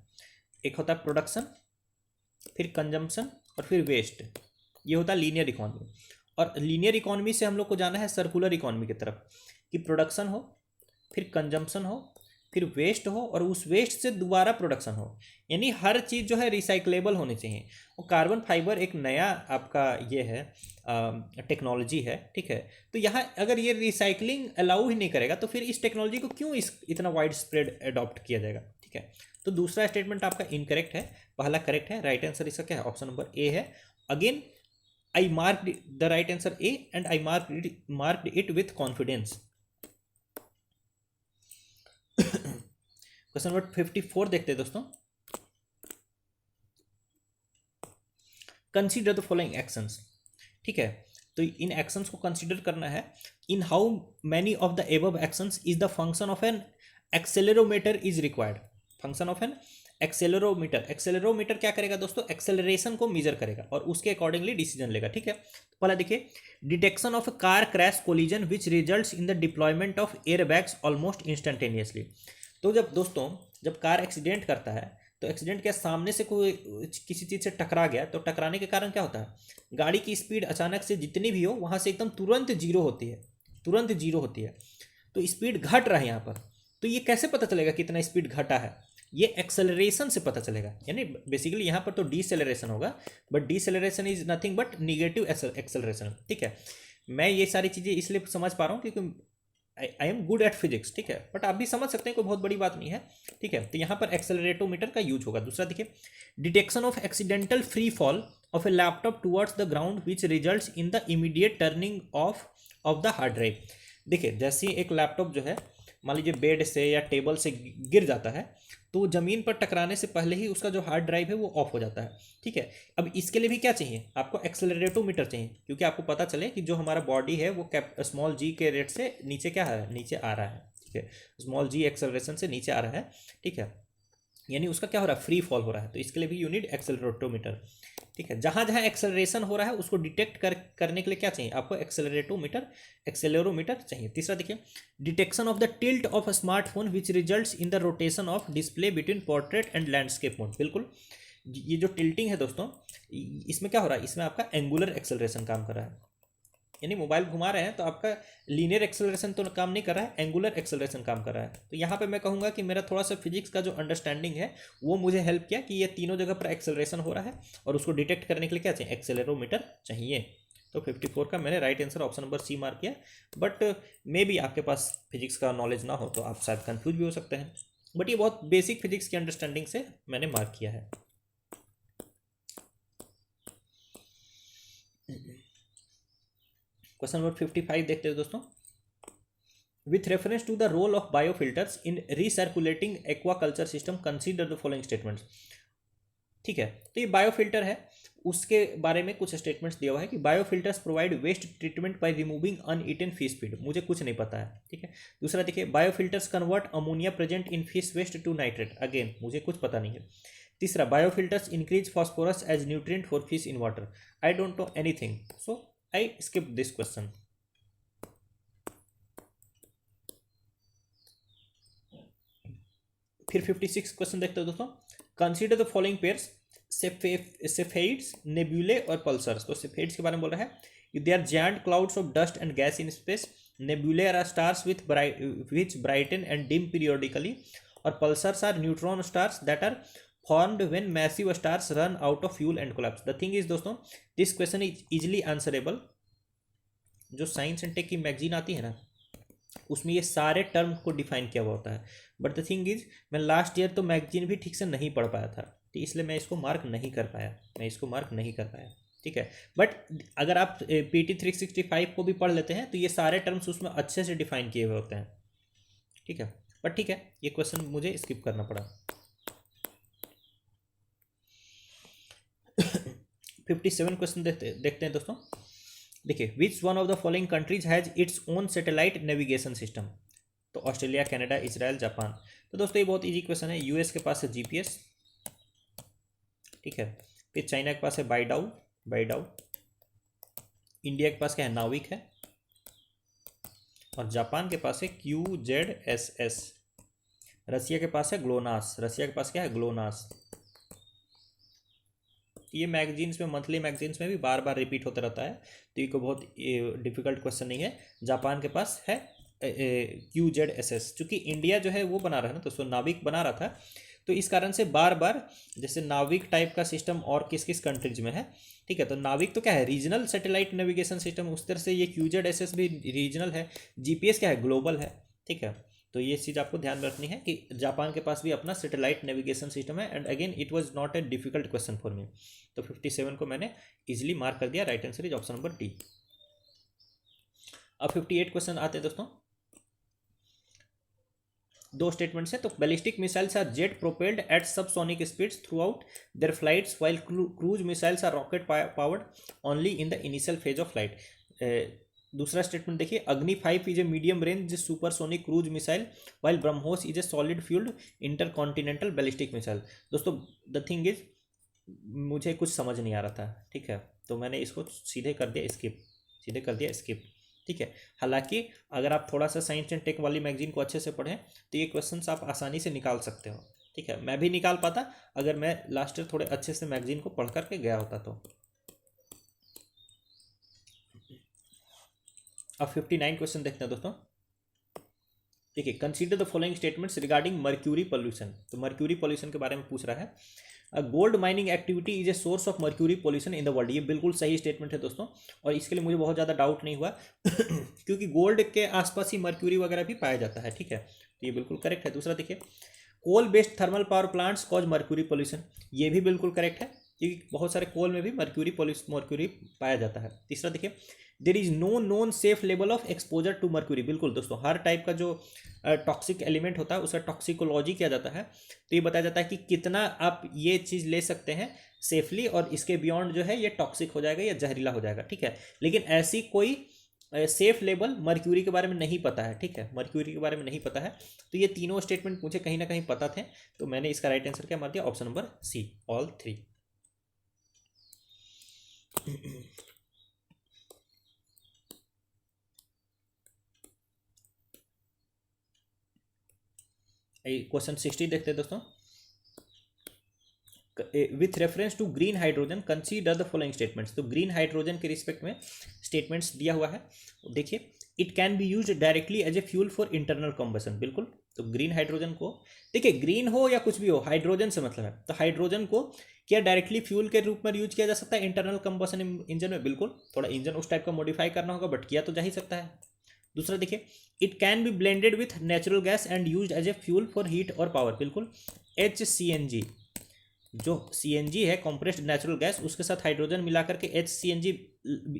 एक होता है प्रोडक्शन, फिर कंजम्पशन और फिर वेस्ट। ये होता है लीनियर इकोनॉमी। और लीनियर इकोनॉमी से हम लोग को जाना है सर्कुलर इकोनॉमी की तरफ, कि प्रोडक्शन हो, फिर कंजम्पशन हो, फिर वेस्ट हो, और उस वेस्ट से दोबारा प्रोडक्शन हो। यानी हर चीज़ जो है रिसाइक्लेबल होनी चाहिए। और कार्बन फाइबर एक नया आपका ये है टेक्नोलॉजी है, ठीक है। तो यहाँ अगर ये रिसाइकलिंग अलाउ ही नहीं करेगा तो फिर इस टेक्नोलॉजी को क्यों इतना वाइड स्प्रेड अडॉप्ट किया जाएगा, ठीक है। तो दूसरा स्टेटमेंट आपका इनकरेक्ट है, पहला करेक्ट है। राइट आंसर इसका क्या है? ऑप्शन नंबर ए है। Again I mark the right answer A and I marked it with confidence. Question number 54 देखते हैं दोस्तों। कंसीडर द फॉलोइंग एक्शंस, ठीक है। तो इन एक्शंस को कंसीडर करना है। In how many of the above actions is the function of an accelerometer is required. Function of an accelerometer. Accelerometer क्या करेगा दोस्तों? एक्सेलरेशन को मेजर करेगा और उसके अकॉर्डिंगली डिसीजन लेगा, ठीक है। तो पहला देखिए, detection of a car crash collision which results in the deployment of air bags almost instantaneously. तो जब कार एक्सीडेंट करता है तो एक्सीडेंट के सामने से कोई किसी चीज़ से टकरा गया, तो टकराने के कारण क्या होता है? गाड़ी की स्पीड अचानक से जितनी भी हो वहाँ से एकदम तुरंत जीरो होती है, तुरंत जीरो होती है। तो स्पीड घट रहा है यहाँ पर। तो ये कैसे पता चलेगा कितना स्पीड घटा है? ये एक्सेलरेशन से पता चलेगा। यानी बेसिकली यहाँ पर तो डीसेलरेशन होगा, but deceleration is nothing but negative acceleration, ठीक है। मैं ये सारी चीज़ें इसलिए समझ पा रहा हूँ क्योंकि I am good at physics, ठीक है। बट आप भी समझ सकते हैं, कोई बहुत बड़ी बात नहीं है, ठीक है। तो यहाँ पर एक्सेलरेटोमीटर का यूज होगा। दूसरा देखिए, detection of accidental free fall of A laptop towards the ground which results in the immediate turning of the hard drive. देखिए, जैसे एक लैपटॉप जो है मान लीजिए बेड से या टेबल से गिर जाता है, तो ज़मीन पर टकराने से पहले ही उसका जो हार्ड ड्राइव है वो ऑफ हो जाता है, ठीक है। अब इसके लिए भी क्या चाहिए? आपको एक्सेलरेटोमीटर चाहिए, क्योंकि आपको पता चले कि जो हमारा बॉडी है वो स्मॉल जी के रेट से नीचे क्या है? नीचे आ रहा है, ठीक है। स्मॉल जी एक्सेलरेशन से नीचे आ रहा है, ठीक है। यानी उसका क्या हो रहा है? फ्री फॉल हो रहा है। तो इसके लिए भी यूनिट एक्सेलरेटोमीटर, ठीक है। जहाँ जहाँ एक्सेलरेशन हो रहा है उसको डिटेक्ट करने के लिए क्या चाहिए? आपको एक्सेलरोमीटर चाहिए। तीसरा देखिए, detection of the tilt of a smartphone which results in the rotation of display between portrait and landscape mode. बिल्कुल, ये जो टिल्टिंग है दोस्तों, इसमें क्या हो रहा है? इसमें आपका एंगुलर एक्सेलरेशन काम कर रहा है, यानी मोबाइल घुमा रहे हैं तो आपका लीनियर एक्सेलरेशन तो काम नहीं कर रहा है, एंगुलर एक्सेलरेशन काम कर रहा है। तो यहाँ पे मैं कहूँगा कि मेरा थोड़ा सा फिजिक्स का जो अंडरस्टैंडिंग है वो मुझे हेल्प किया कि ये तीनों जगह पर एक्सेलरेशन हो रहा है और उसको डिटेक्ट करने के लिए क्या चाहिए, एक्सेलेरोमीटर चाहिए। तो 54 का मैंने right answer option number C mark किया। बट मे बी आपके पास फिजिक्स का नॉलेज ना हो तो आप शायद कंफ्यूज भी हो सकते हैं, बट ये बहुत बेसिक फिजिक्स की अंडरस्टैंडिंग से मैंने मार्क किया है। क्वेश्चन नंबर 55 देखते हैं दोस्तों। With reference to the role of biofilters in recirculating aquaculture system consider the following statements. ठीक है, तो ये बायोफिल्टर है, उसके बारे में कुछ स्टेटमेंट्स दिया हुआ है कि biofilters provide waste treatment by removing uneaten fish feed. मुझे कुछ नहीं पता है, ठीक है। दूसरा देखिए, biofilters convert ammonia present in fish waste to nitrate. Again मुझे कुछ पता नहीं है। तीसरा, biofilters increase phosphorus as nutrient for fish in water. I don't know anything, so I skip this question. फिर 56 क्वेश्चन देखते हो दोस्तों। Consider the following pairs, cepheids, nebulae और पल्सर्स। तो सेफेड्स के बारे में बोल रहा है, they are giant clouds of dust and gas in space. Nebulae are stars which brighten and dim periodically. और pulsars are neutron stars that are formed when massive stars run out of fuel and collapse. The thing is दोस्तों, this question is easily answerable. जो साइंस एंड टेक की मैगजीन आती है ना, उसमें ये सारे टर्म को डिफाइन किया हुआ होता है। बट द थिंग इज, मैं लास्ट ईयर तो मैगजीन भी ठीक से नहीं पढ़ पाया था, तो इसलिए मैं इसको मार्क नहीं कर पाया, ठीक है। बट अगर आप PT 365 को भी पढ़ लेते हैं तो ये सारे टर्म्स उसमें अच्छे से डिफाइन किए हुए होते हैं, ठीक है। बट ठीक है, ये क्वेश्चन मुझे स्किप करना पड़ा। 57 क्वेश्चन देखते हैं दोस्तों। देखिए, which one of the following countries has its own satellite navigation system. तो ऑस्ट्रेलिया, कनाडा, इजराइल, जापान। तो दोस्तों ये बहुत इजी क्वेश्चन है। यूएस के पास है GPS, ठीक है। फिर चाइना के पास है बाईडाउ। इंडिया के पास क्या है, नाविक है। और जापान के पास है QZSS। रसिया के पास है GLONASS। रसिया के पास क्या है, GLONASS। ये मैगजीन्स में, मंथली मैगजीन्स में भी बार बार रिपीट होता रहता है, तो ये कोई बहुत डिफिकल्ट क्वेश्चन नहीं है। जापान के पास है QZSS। चूँकि इंडिया जो है वो बना रहा है ना, तो उसको नाविक बना रहा था, तो इस कारण से बार बार, जैसे नाविक टाइप का सिस्टम और किस किस कंट्रीज में है, ठीक है। तो नाविक तो क्या है, रीजनल सैटेलाइट नेविगेशन सिस्टम, उस तरह से ये QZSS भी रीजनल है। GPS क्या है, ग्लोबल है, ठीक है। तो ये चीज़ आपको ध्यान में रखनी है कि जापान के पास भी अपना सैटेलाइट नेविगेशन सिस्टम है। And again it was not a difficult question for me. तो 57 को मैंने इजीली मार्क कर दिया। Right answer is option number D। अब 58 क्वेश्चन आते हैं दोस्तों। दो स्टेटमेंट्स हैं। तो ballistic missiles are jet propelled at subsonic speeds throughout their flights, while cruise missiles are rocket powered only in the initial phase of flight. दूसरा स्टेटमेंट देखिए, Agni 5 is a medium range supersonic cruise missile, while BrahMos is a solid fuelled intercontinental ballistic missile. दोस्तों द थिंग इज, मुझे कुछ समझ नहीं आ रहा था, ठीक है, तो मैंने इसको सीधे कर दिया स्किप, ठीक है। हालांकि अगर आप थोड़ा सा साइंस एंड टेक वाली मैगजीन को अच्छे से पढ़ें तो ये क्वेश्चंस आप आसानी से निकाल सकते हो, ठीक है। मैं भी निकाल पाता अगर मैं लास्ट ईयर थोड़े अच्छे से मैगजीन को पढ़ करके गया होता तो। अब 59 क्वेश्चन देखते हैं दोस्तों। देखिए, consider the following statements regarding mercury pollution. तो मर्क्यूरी पॉल्यूशन के बारे में पूछ रहा है। Gold mining activity is a source of mercury pollution in the world. ये बिल्कुल सही स्टेटमेंट है दोस्तों, और इसके लिए मुझे बहुत ज़्यादा डाउट नहीं हुआ क्योंकि गोल्ड के आसपास ही मर्क्यूरी वगैरह भी पाया जाता है, ठीक है। तो ये बिल्कुल करेक्ट है। दूसरा देखिए, coal based thermal power plants cause mercury pollution. ये भी बिल्कुल करेक्ट है, क्योंकि बहुत सारे कोल में भी मर्क्यूरी पाया जाता है। तीसरा देखिए, there is no known safe level of exposure to mercury. बिल्कुल दोस्तों, हर टाइप का जो टॉक्सिक एलिमेंट होता है उसका टॉक्सिकोलॉजी किया जाता है, तो ये बताया जाता है कि कितना आप ये चीज़ ले सकते हैं सेफली, और इसके बियॉन्ड जो है ये टॉक्सिक हो जाएगा या जहरीला हो जाएगा, ठीक है। लेकिन ऐसी कोई सेफ लेवल मर्क्यूरी के बारे में नहीं पता है, ठीक है, मर्क्यूरी के बारे में नहीं पता है। तो ये तीनों स्टेटमेंट मुझे कहीं ना कहीं पता थे, तो मैंने इसका राइट आंसर क्या मार दिया, option number C, all 3। Question 60 देखते हैं दोस्तों। With reference to green hydrogen consider the following statements. तो ग्रीन हाइड्रोजन के रिस्पेक्ट में स्टेटमेंट्स दिया हुआ है, देखिए it can be use directly as a fuel for internal combustion, बिल्कुल। तो ग्रीन हाइड्रोजन को, देखिए ग्रीन हो या कुछ भी हो, हाइड्रोजन से मतलब है, तो हाइड्रोजन को क्या डायरेक्टली फ्यूल के रूप में यूज किया जा सकता है इंटरनल कंबसन इंजन में, बिल्कुल। थोड़ा इंजन उस टाइप का मॉडिफाई करना होगा, बट किया तो जा ही सकता है। दूसरा देखिए, it can be blended with natural gas and use as a fuel for heat or power, बिल्कुल। HCNG, जो CNG है कॉम्प्रेस्ड नेचुरल गैस, उसके साथ हाइड्रोजन मिला करके HCNG,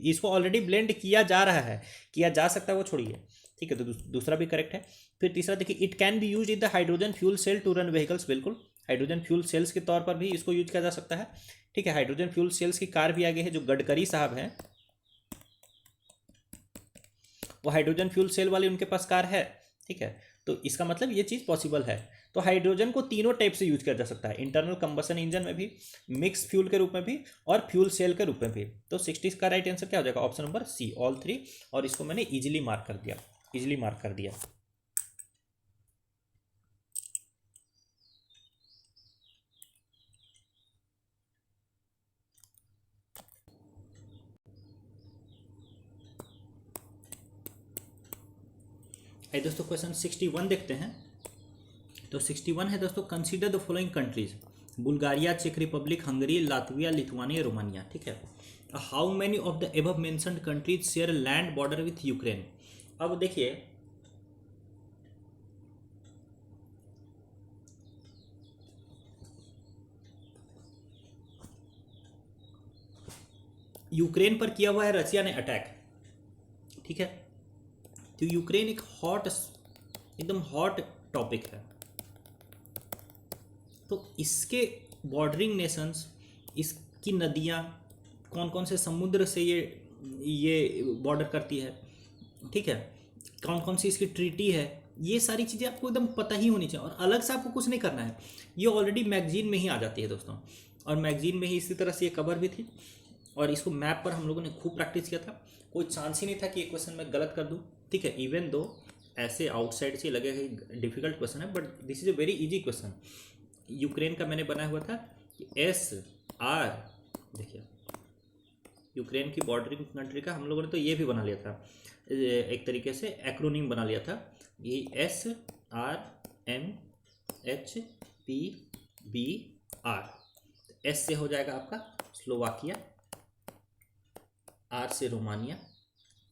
इसको ऑलरेडी ब्लेंड किया जा रहा है, किया जा सकता है वो छोड़िए, ठीक है। तो दूसरा भी करेक्ट है। फिर तीसरा देखिए, it can be use in the hydrogen fuel cell to run vehicles, बिल्कुल। हाइड्रोजन फ्यूल सेल्स के तौर पर भी इसको यूज किया जा सकता है, ठीक है। हाइड्रोजन फ्यूल सेल्स की कार भी आगे है, जो गडकरी साहब हैं, वो हाइड्रोजन फ्यूल सेल वाली उनके पास कार है, ठीक है। तो इसका मतलब ये चीज़ पॉसिबल है। तो हाइड्रोजन को तीनों टाइप से यूज किया जा सकता है, इंटरनल कंबसन इंजन में भी, मिक्स फ्यूल के रूप में भी, और फ्यूल सेल के रूप में भी। तो 60 का राइट आंसर क्या हो जाएगा? Option number C, all 3। और इसको मैंने इजीली मार्क कर दिया, इजीली मार्क कर दिया। दोस्तों क्वेश्चन 61 देखते हैं। तो 61 है दोस्तों, consider the following countries, Bulgaria, चेक Republic, Hungary, Latvia, Lithuania, Romania, ठीक है। How many of the above mentioned countries share land border with Ukraine. अब देखिए, यूक्रेन पर किया हुआ है रशिया ने अटैक, ठीक है। तो यूक्रेन एक हॉट, एकदम हॉट टॉपिक है। तो इसके बॉर्डरिंग नेशंस, इसकी नदियाँ, कौन कौन से समुद्र से ये बॉर्डर करती है, ठीक है, कौन कौन सी इसकी ट्रीटी है, ये सारी चीज़ें आपको एकदम पता ही होनी चाहिए, और अलग से आपको कुछ नहीं करना है। ये ऑलरेडी मैगजीन में ही आ जाती है दोस्तों, और मैगजीन में ही इसी तरह से ये कवर भी थी, और इसको मैप पर हम लोगों ने खूब प्रैक्टिस किया था। कोई चांस ही नहीं था कि ये क्वेश्चन मैं गलत कर दूँ, ठीक है। इवन दो ऐसे आउटसाइड से लगेगा डिफिकल्ट क्वेश्चन है, but this is a very easy question. Ukraine का मैंने बनाया हुआ था कि SR, देखिए यूक्रेन की बॉर्डरिंग कंट्री का हम लोगों ने तो ये भी बना लिया था, एक तरीके से एक्रोनिम बना लिया था, ये SRMHPBR। S से हो जाएगा आपका स्लोवाकिया, R से रोमानिया,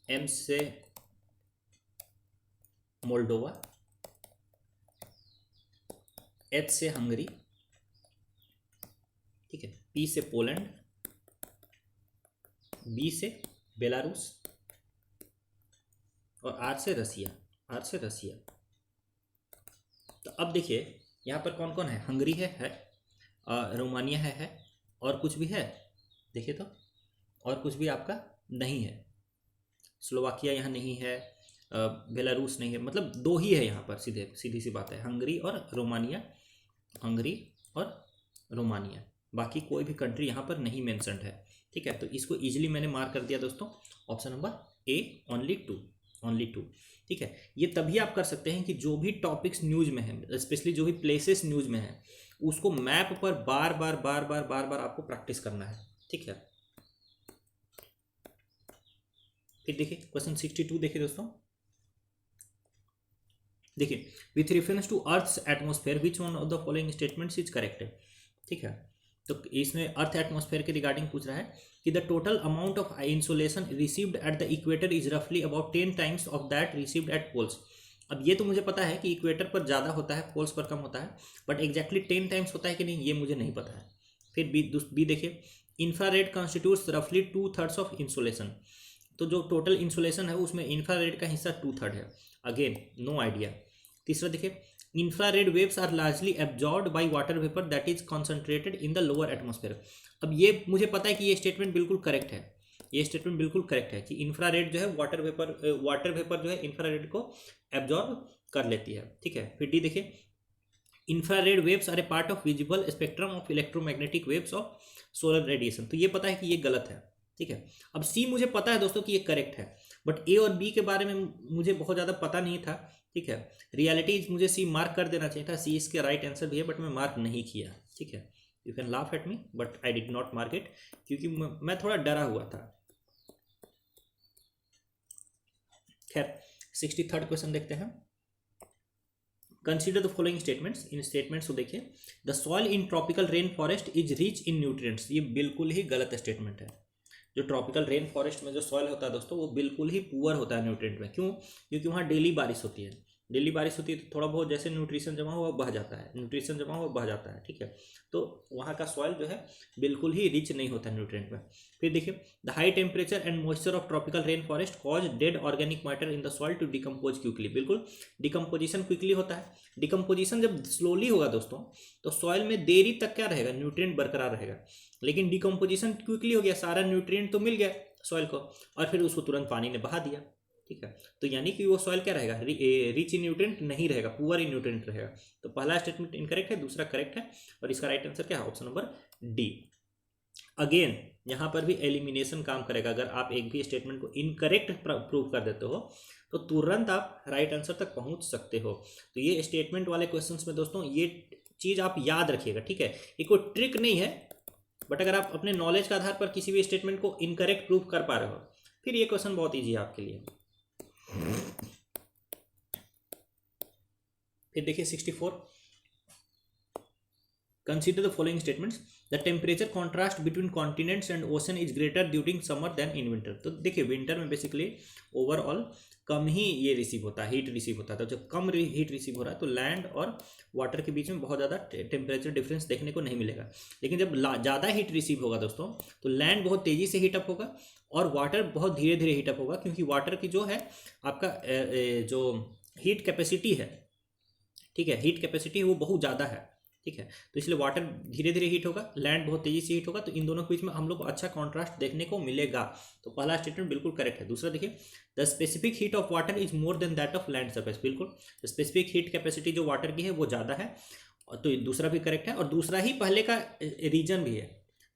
M से मोल्डोवा, H से हंगरी, ठीक है, P से पोलैंड, B से बेलारूस, और R से रसिया, R से रसिया। तो अब देखिए यहाँ पर कौन कौन है, हंगरी है, रोमानिया है, और कुछ भी है, देखिए तो, और कुछ भी आपका नहीं है। स्लोवाकिया यहाँ नहीं है, बेलारूस नहीं है, मतलब दो ही है यहाँ पर, सीधी सी बात है, हंगरी और रोमानिया, हंगरी और रोमानिया, बाकी कोई भी कंट्री यहाँ पर नहीं मेंशन्ड है, ठीक है। तो इसको इजीली मैंने मार्क कर दिया दोस्तों, option number A, only two, ठीक है। ये तभी आप कर सकते हैं कि जो भी टॉपिक्स न्यूज में है, स्पेशली जो भी प्लेसेस न्यूज में है, उसको मैप पर बार बार आपको प्रैक्टिस करना है, ठीक है। फिर देखिए क्वेश्चन 62 देखिए दोस्तों, देखिए, with reference to earth's atmosphere which one of the following statements is correct, ठीक है। तो इसमें अर्थ एटमॉस्फेयर के रिगार्डिंग पूछ रहा है कि the total amount of insolation received at the equator is रफली about 10 times of that received at poles. अब ये तो मुझे पता है कि इक्वेटर पर ज़्यादा होता है, पोल्स पर कम होता है, बट एग्जैक्टली 10 टाइम्स होता है कि नहीं, ये मुझे नहीं पता है। फिर बी देखिए, इंफ्रारेड कॉन्स्टिट्यूट्स रफली 2/3 ऑफ इंसोलेशन। तो जो टोटल इंसोलेशन है उसमें इंफ्रारेड का हिस्सा 2/3 है, अगेन नो आइडिया। तीसरा देखिए, infrared waves are largely absorbed by water vapour that is concentrated in the lower atmosphere. अब ये मुझे पता है कि ये स्टेटमेंट बिल्कुल करेक्ट है, ये स्टेटमेंट बिल्कुल करेक्ट है कि इंफ्रारेड जो है वाटर वेपर जो है इंफ्रारेड को एब्जॉर्ब कर लेती है, ठीक है। फिर डी देखिए, infrared waves are a part of visible spectrum of electromagnetic waves of solar radiation. तो ये पता है कि ये गलत है, ठीक है। अब सी मुझे पता है दोस्तों कि ये करेक्ट है, बट ए और बी के बारे में मुझे बहुत ज़्यादा पता नहीं था, ठीक है। रियलिटी मुझे सी मार्क कर देना चाहिए था, सी इसके राइट आंसर भी है, बट मैं मार्क नहीं किया, ठीक है। You can laugh at me but I did not mark it, क्योंकि मैं थोड़ा डरा हुआ था। खैर 63rd क्वेश्चन देखते हैं। Consider the following statements. In statements को देखिए। The soil in tropical rain forest is rich in nutrients. ये बिल्कुल ही गलत स्टेटमेंट है। जो ट्रॉपिकल रेन फॉरेस्ट में जो सॉइल होता है दोस्तों, वो बिल्कुल ही पुअर होता है न्यूट्रिएंट में। क्यों? क्योंकि वहाँ डेली बारिश होती है। डेली बारिश होती है तो थोड़ा बहुत जैसे न्यूट्रिशन जमा हुआ बह जाता है, न्यूट्रिशन जमा हुआ बह जाता है, ठीक है। तो वहाँ का सॉइल जो है बिल्कुल ही रिच नहीं होता न्यूट्रिएंट में। फिर देखिए, the high temperature and moisture of tropical rain forest cause dead organic matter in the soil to decompose quickly. बिल्कुल डिकम्पोजिशन क्विकली होता है। डिकम्पोजिशन जब स्लोली होगा दोस्तों, तो सॉइल में देरी तक क्या रहेगा, न्यूट्रिएंट बरकरार रहेगा। लेकिन डिकम्पोजिशन क्विकली हो गया, सारा न्यूट्रिएंट तो मिल गया सॉइल को, और फिर उसको तुरंत पानी ने बहा दिया, ठीक है। तो यानी कि वो सॉइल क्या रहेगा, रिच इन न्यूट्रिएंट नहीं रहेगा, पुअर इन न्यूट्रिएंट रहेगा। तो पहला स्टेटमेंट इनकरेक्ट है, दूसरा करेक्ट है, और इसका राइट आंसर क्या है, ऑप्शन नंबर डी। अगेन यहाँ पर भी एलिमिनेशन काम करेगा। अगर आप एक भी स्टेटमेंट को इनकरेक्ट प्रूव कर देते हो तो तुरंत आप राइट आंसर तक पहुंच सकते हो। तो ये स्टेटमेंट वाले क्वेश्चंस में दोस्तों ये चीज़ आप याद रखिएगा, ठीक है। ये कोई ट्रिक नहीं है, बट अगर आप अपने नॉलेज के आधार पर किसी भी स्टेटमेंट को इनकरेक्ट प्रूव कर पा रहे हो, फिर ये क्वेश्चन बहुत ईजी है आपके लिए। फिर देखिए 64, consider the following statements. The temperature contrast between continents and ocean is greater during summer than in winter. तो देखिए विंटर में बेसिकली ओवरऑल कम ही ये रिसीव होता है, हीट रिसीव होता है। तो जब कम हीट रिसीव हो रहा है तो लैंड और वाटर के बीच में बहुत ज़्यादा टेम्परेचर डिफरेंस देखने को नहीं मिलेगा। लेकिन जब ज़्यादा हीट रिसीव होगा दोस्तों, तो लैंड बहुत तेज़ी से हीटअप होगा और वाटर बहुत धीरे धीरे हीटअप होगा, क्योंकि वाटर की जो है आपका जो हीट कैपेसिटी है, ठीक है, हीट कैपेसिटी वो बहुत ज़्यादा है, ठीक है। तो इसलिए वाटर धीरे धीरे हीट होगा, लैंड बहुत तेज़ी से हीट होगा। तो इन दोनों के बीच में हम लोग को अच्छा कॉन्ट्रास्ट देखने को मिलेगा। तो पहला स्टेटमेंट बिल्कुल करेक्ट है। दूसरा देखिए, the specific heat of water is more than that of land surface. बिल्कुल स्पेसिफिक हीट कैपेसिटी जो वाटर की है वो ज़्यादा है, तो दूसरा भी करेक्ट है। और दूसरा ही पहले का रीजन भी है।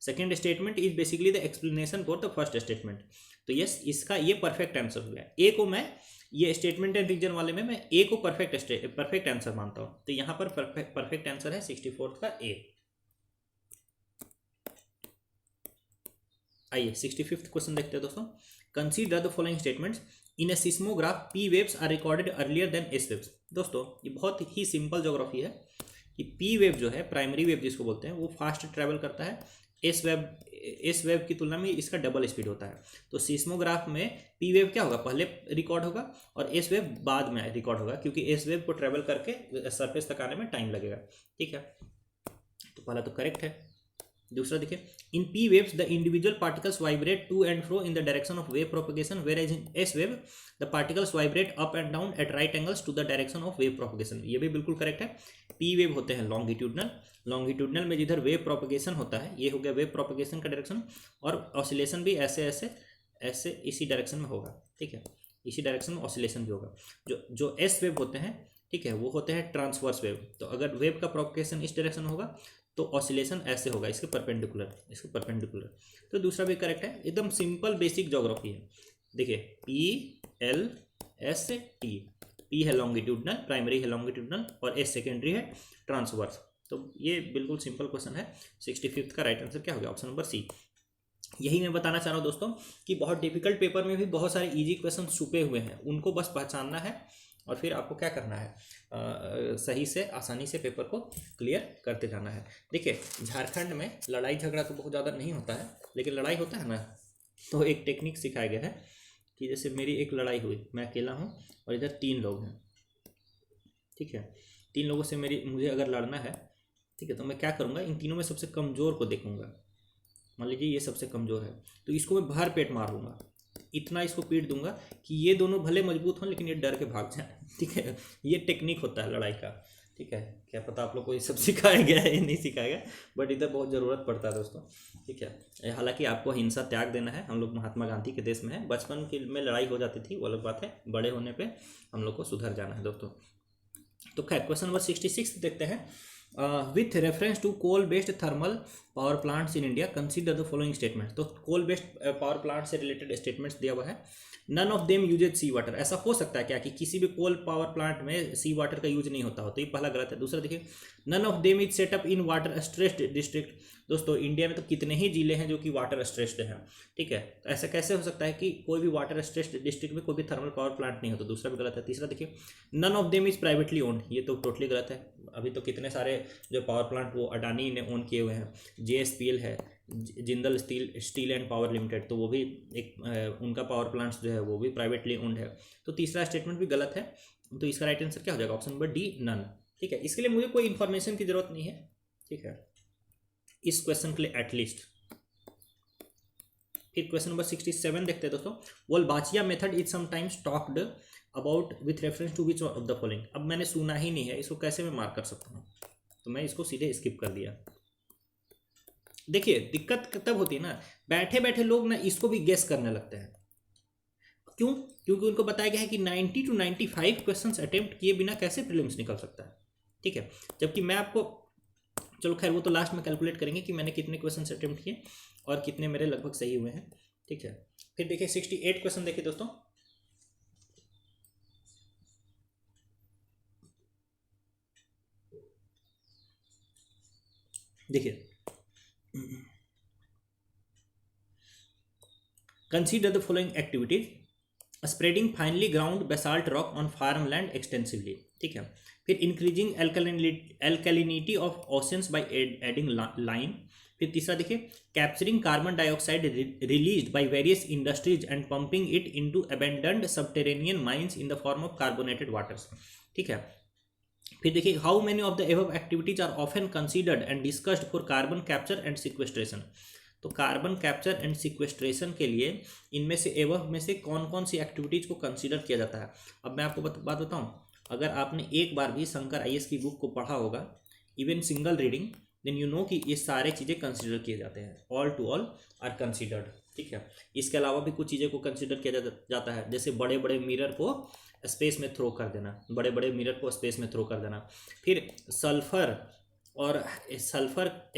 Second statement is basically the explanation for the first statement. तो यस, इसका ये परफेक्ट आंसर हो गया। ए को मैं ये स्टेटमेंट एंड रीजन वाले में मैं ए को परफेक्ट आंसर मानता हूं। तो यहां पर परफेक्ट आंसर है 64 का ए। आइए 65th क्वेश्चन देखते हैं दोस्तों। Consider the following statements. In a seismograph P waves are recorded earlier than S waves. दोस्तों ये बहुत ही सिंपल ज्योग्राफी है कि पी वेव जो है, प्राइमरी वेव जिसको बोलते हैं, वो फास्ट ट्रेवल करता है। एस वेव की तुलना में इसका डबल स्पीड होता है। तो सिस्मोग्राफ में पी वेव क्या होगा, पहले रिकॉर्ड होगा, और एस वेव बाद में रिकॉर्ड होगा, क्योंकि एस वेव को ट्रेवल करके सरफेस तक आने में टाइम लगेगा, ठीक है। तो पहला तो करेक्ट है। दूसरा देखिए, in P waves the individual particles vibrate to and fro in the direction of wave propagation, whereas in S wave the particles vibrate up and down at right angles to the direction of wave propagation. ये भी बिल्कुल करेक्ट है। पी वेव होते हैं लॉन्गिट्यूडनल में जिधर वेव प्रोपगेशन होता है, ये हो गया वेव प्रोपगेशन का डायरेक्शन, और ऑसिलेशन भी ऐसे इसी डायरेक्शन में होगा, ठीक है। इसी डायरेक्शन में ऑसिलेशन भी होगा। जो एस वेव होते हैं, ठीक है, वो होते हैं ट्रांसवर्स वेव। तो अगर वेव का प्रोपगेशन इस डायरेक्शन होगा तो ऑसिलेशन ऐसे होगा, इसके परपेंडिकुलर। तो दूसरा भी करेक्ट है। एकदम सिंपल बेसिक ज्योग्राफी है। देखिए PLST, पी है लॉन्गिट्यूडनल, प्राइमरी है लॉन्गिट्यूडनल, और एस सेकेंडरी है ट्रांसवर्स। तो ये बिल्कुल सिंपल क्वेश्चन है। 65th का राइट आंसर क्या हो गया, ऑप्शन नंबर सी। यही मैं बताना चाह रहा हूँ दोस्तों कि बहुत डिफिकल्ट पेपर में भी बहुत सारे इजी क्वेश्चन छुपे हुए हैं, उनको बस पहचानना है और फिर आपको क्या करना है, सही से आसानी से पेपर को क्लियर करते जाना है। देखिए झारखंड में लड़ाई झगड़ा तो बहुत ज़्यादा नहीं होता है, लेकिन लड़ाई होता है ना, तो एक टेक्निक सिखाया गया है कि जैसे मेरी एक लड़ाई हुई, मैं अकेला हूँ और इधर 3 लोग हैं, ठीक है। 3 लोगों से मुझे अगर लड़ना है, ठीक है, तो मैं क्या करूँगा, इन तीनों में सबसे कमज़ोर को देखूँगा। मान लीजिए ये सबसे कमज़ोर है, तो इसको मैं भर पेट मार दूँगा, इतना इसको पीट दूंगा कि ये दोनों भले मजबूत हों लेकिन ये डर के भाग जाए, ठीक है। ये टेक्निक होता है लड़ाई का, ठीक है। क्या पता आप लोग को ये सब सिखाया गया है या नहीं सिखाया गया, बट इधर बहुत ज़रूरत पड़ता है दोस्तों, ठीक है। हालांकि आपको हिंसा त्याग देना है, हम लोग महात्मा गांधी के देश में है। बचपन में लड़ाई हो जाती थी वो अलग बात है, बड़े होने पर हम लोग को सुधर जाना है दोस्तों। तो खैर क्वेश्चन नंबर 66 देखते हैं। With reference to coal based thermal power plants in India consider the following statement. तो कोल बेस्ड पावर प्लांट से रिलेटेड स्टेटमेंट्स दिया हुआ है। None of them uses sea water. ऐसा हो सकता है क्या कि किसी भी कोल पावर प्लांट में सी वाटर का यूज नहीं होता हो, तो ये पहला गलत है। दूसरा देखिए, none of them is setup in water stressed district. दोस्तों इंडिया में तो कितने ही जिले हैं जो कि वाटर स्ट्रेस्ड हैं, ठीक है। तो ऐसा कैसे हो सकता है कि कोई भी वाटर स्ट्रेस्ड डिस्ट्रिक्ट में कोई भी थर्मल पावर प्लांट नहीं हो, तो दूसरा भी गलत है। तीसरा देखिए, none of them is privately owned, ये तो टोटली गलत है। अभी तो कितने सारे जो पावर प्लांट वो अडानी ने ओन किए हुए हैं, JSPL है, Jindal steel and power limited, तो वो भी एक उनका पावर प्लांट्स जो है वो भी प्राइवेटली ओन्ड है। तो तीसरा स्टेटमेंट भी गलत है, तो इसका राइट आंसर क्या हो जाएगा, ऑप्शन नंबर डी, नन, ठीक है। इसके लिए मुझे कोई इन्फॉर्मेशन की जरूरत नहीं है, ठीक है, इस क्वेश्चन के लिए एटलीस्ट। फिर क्वेश्चन नंबर 67 देखते हैं दोस्तों। Wolbachia method is sometimes talked about with reference to which of the following. अब मैंने सुना ही नहीं है, इसको कैसे मैं मार्क कर सकता हूँ, तो मैं इसको सीधे स्किप कर दिया। देखिए दिक्कत तब होती है ना, बैठे बैठे लोग ना इसको भी गेस करने लगते हैं। क्यों? क्योंकि उनको बताया गया है कि 90 to 95 क्वेश्चंस अटेम्प्ट किए बिना कैसे प्रीलिम्स निकल सकता है, ठीक है। जबकि मैं आपको, चलो खैर वो तो लास्ट में कैलकुलेट करेंगे कि मैंने कितने क्वेश्चंस अटेम्प्ट किए और कितने मेरे लगभग सही हुए हैं, ठीक है। फिर देखिए 68 क्वेश्चन देखिए दोस्तों। देखिए, consider the following activities, spreading finely ground basalt rock on farm land extensively, ठीक है। फिर increasing alkalinity of oceans by adding lime. फिर तीसरा देखिए, capturing carbon dioxide released by various industries and pumping it into abandoned subterranean mines in the form of carbonated waters, ठीक है। फिर देखिए, how many of the above activities are often considered and discussed for carbon capture and sequestration. तो कार्बन कैप्चर एंड सिक्वेस्ट्रेशन के लिए इनमें से एबव में से कौन कौन सी एक्टिविटीज को कंसीडर किया जाता है। अब मैं आपको बात बताऊं, अगर आपने एक बार भी शंकर IAS की बुक को पढ़ा होगा, even single reading, then you know कि ये सारे चीज़ें कंसीडर किए जाते हैं, all to all are considered, ठीक है। इसके अलावा भी कुछ चीज़ें को कंसीडर किया जाता है, जैसे बड़े बड़े मिरर को स्पेस में थ्रो कर देना, बड़े बड़े मिरर को स्पेस में थ्रो कर देना। फिर सल्फर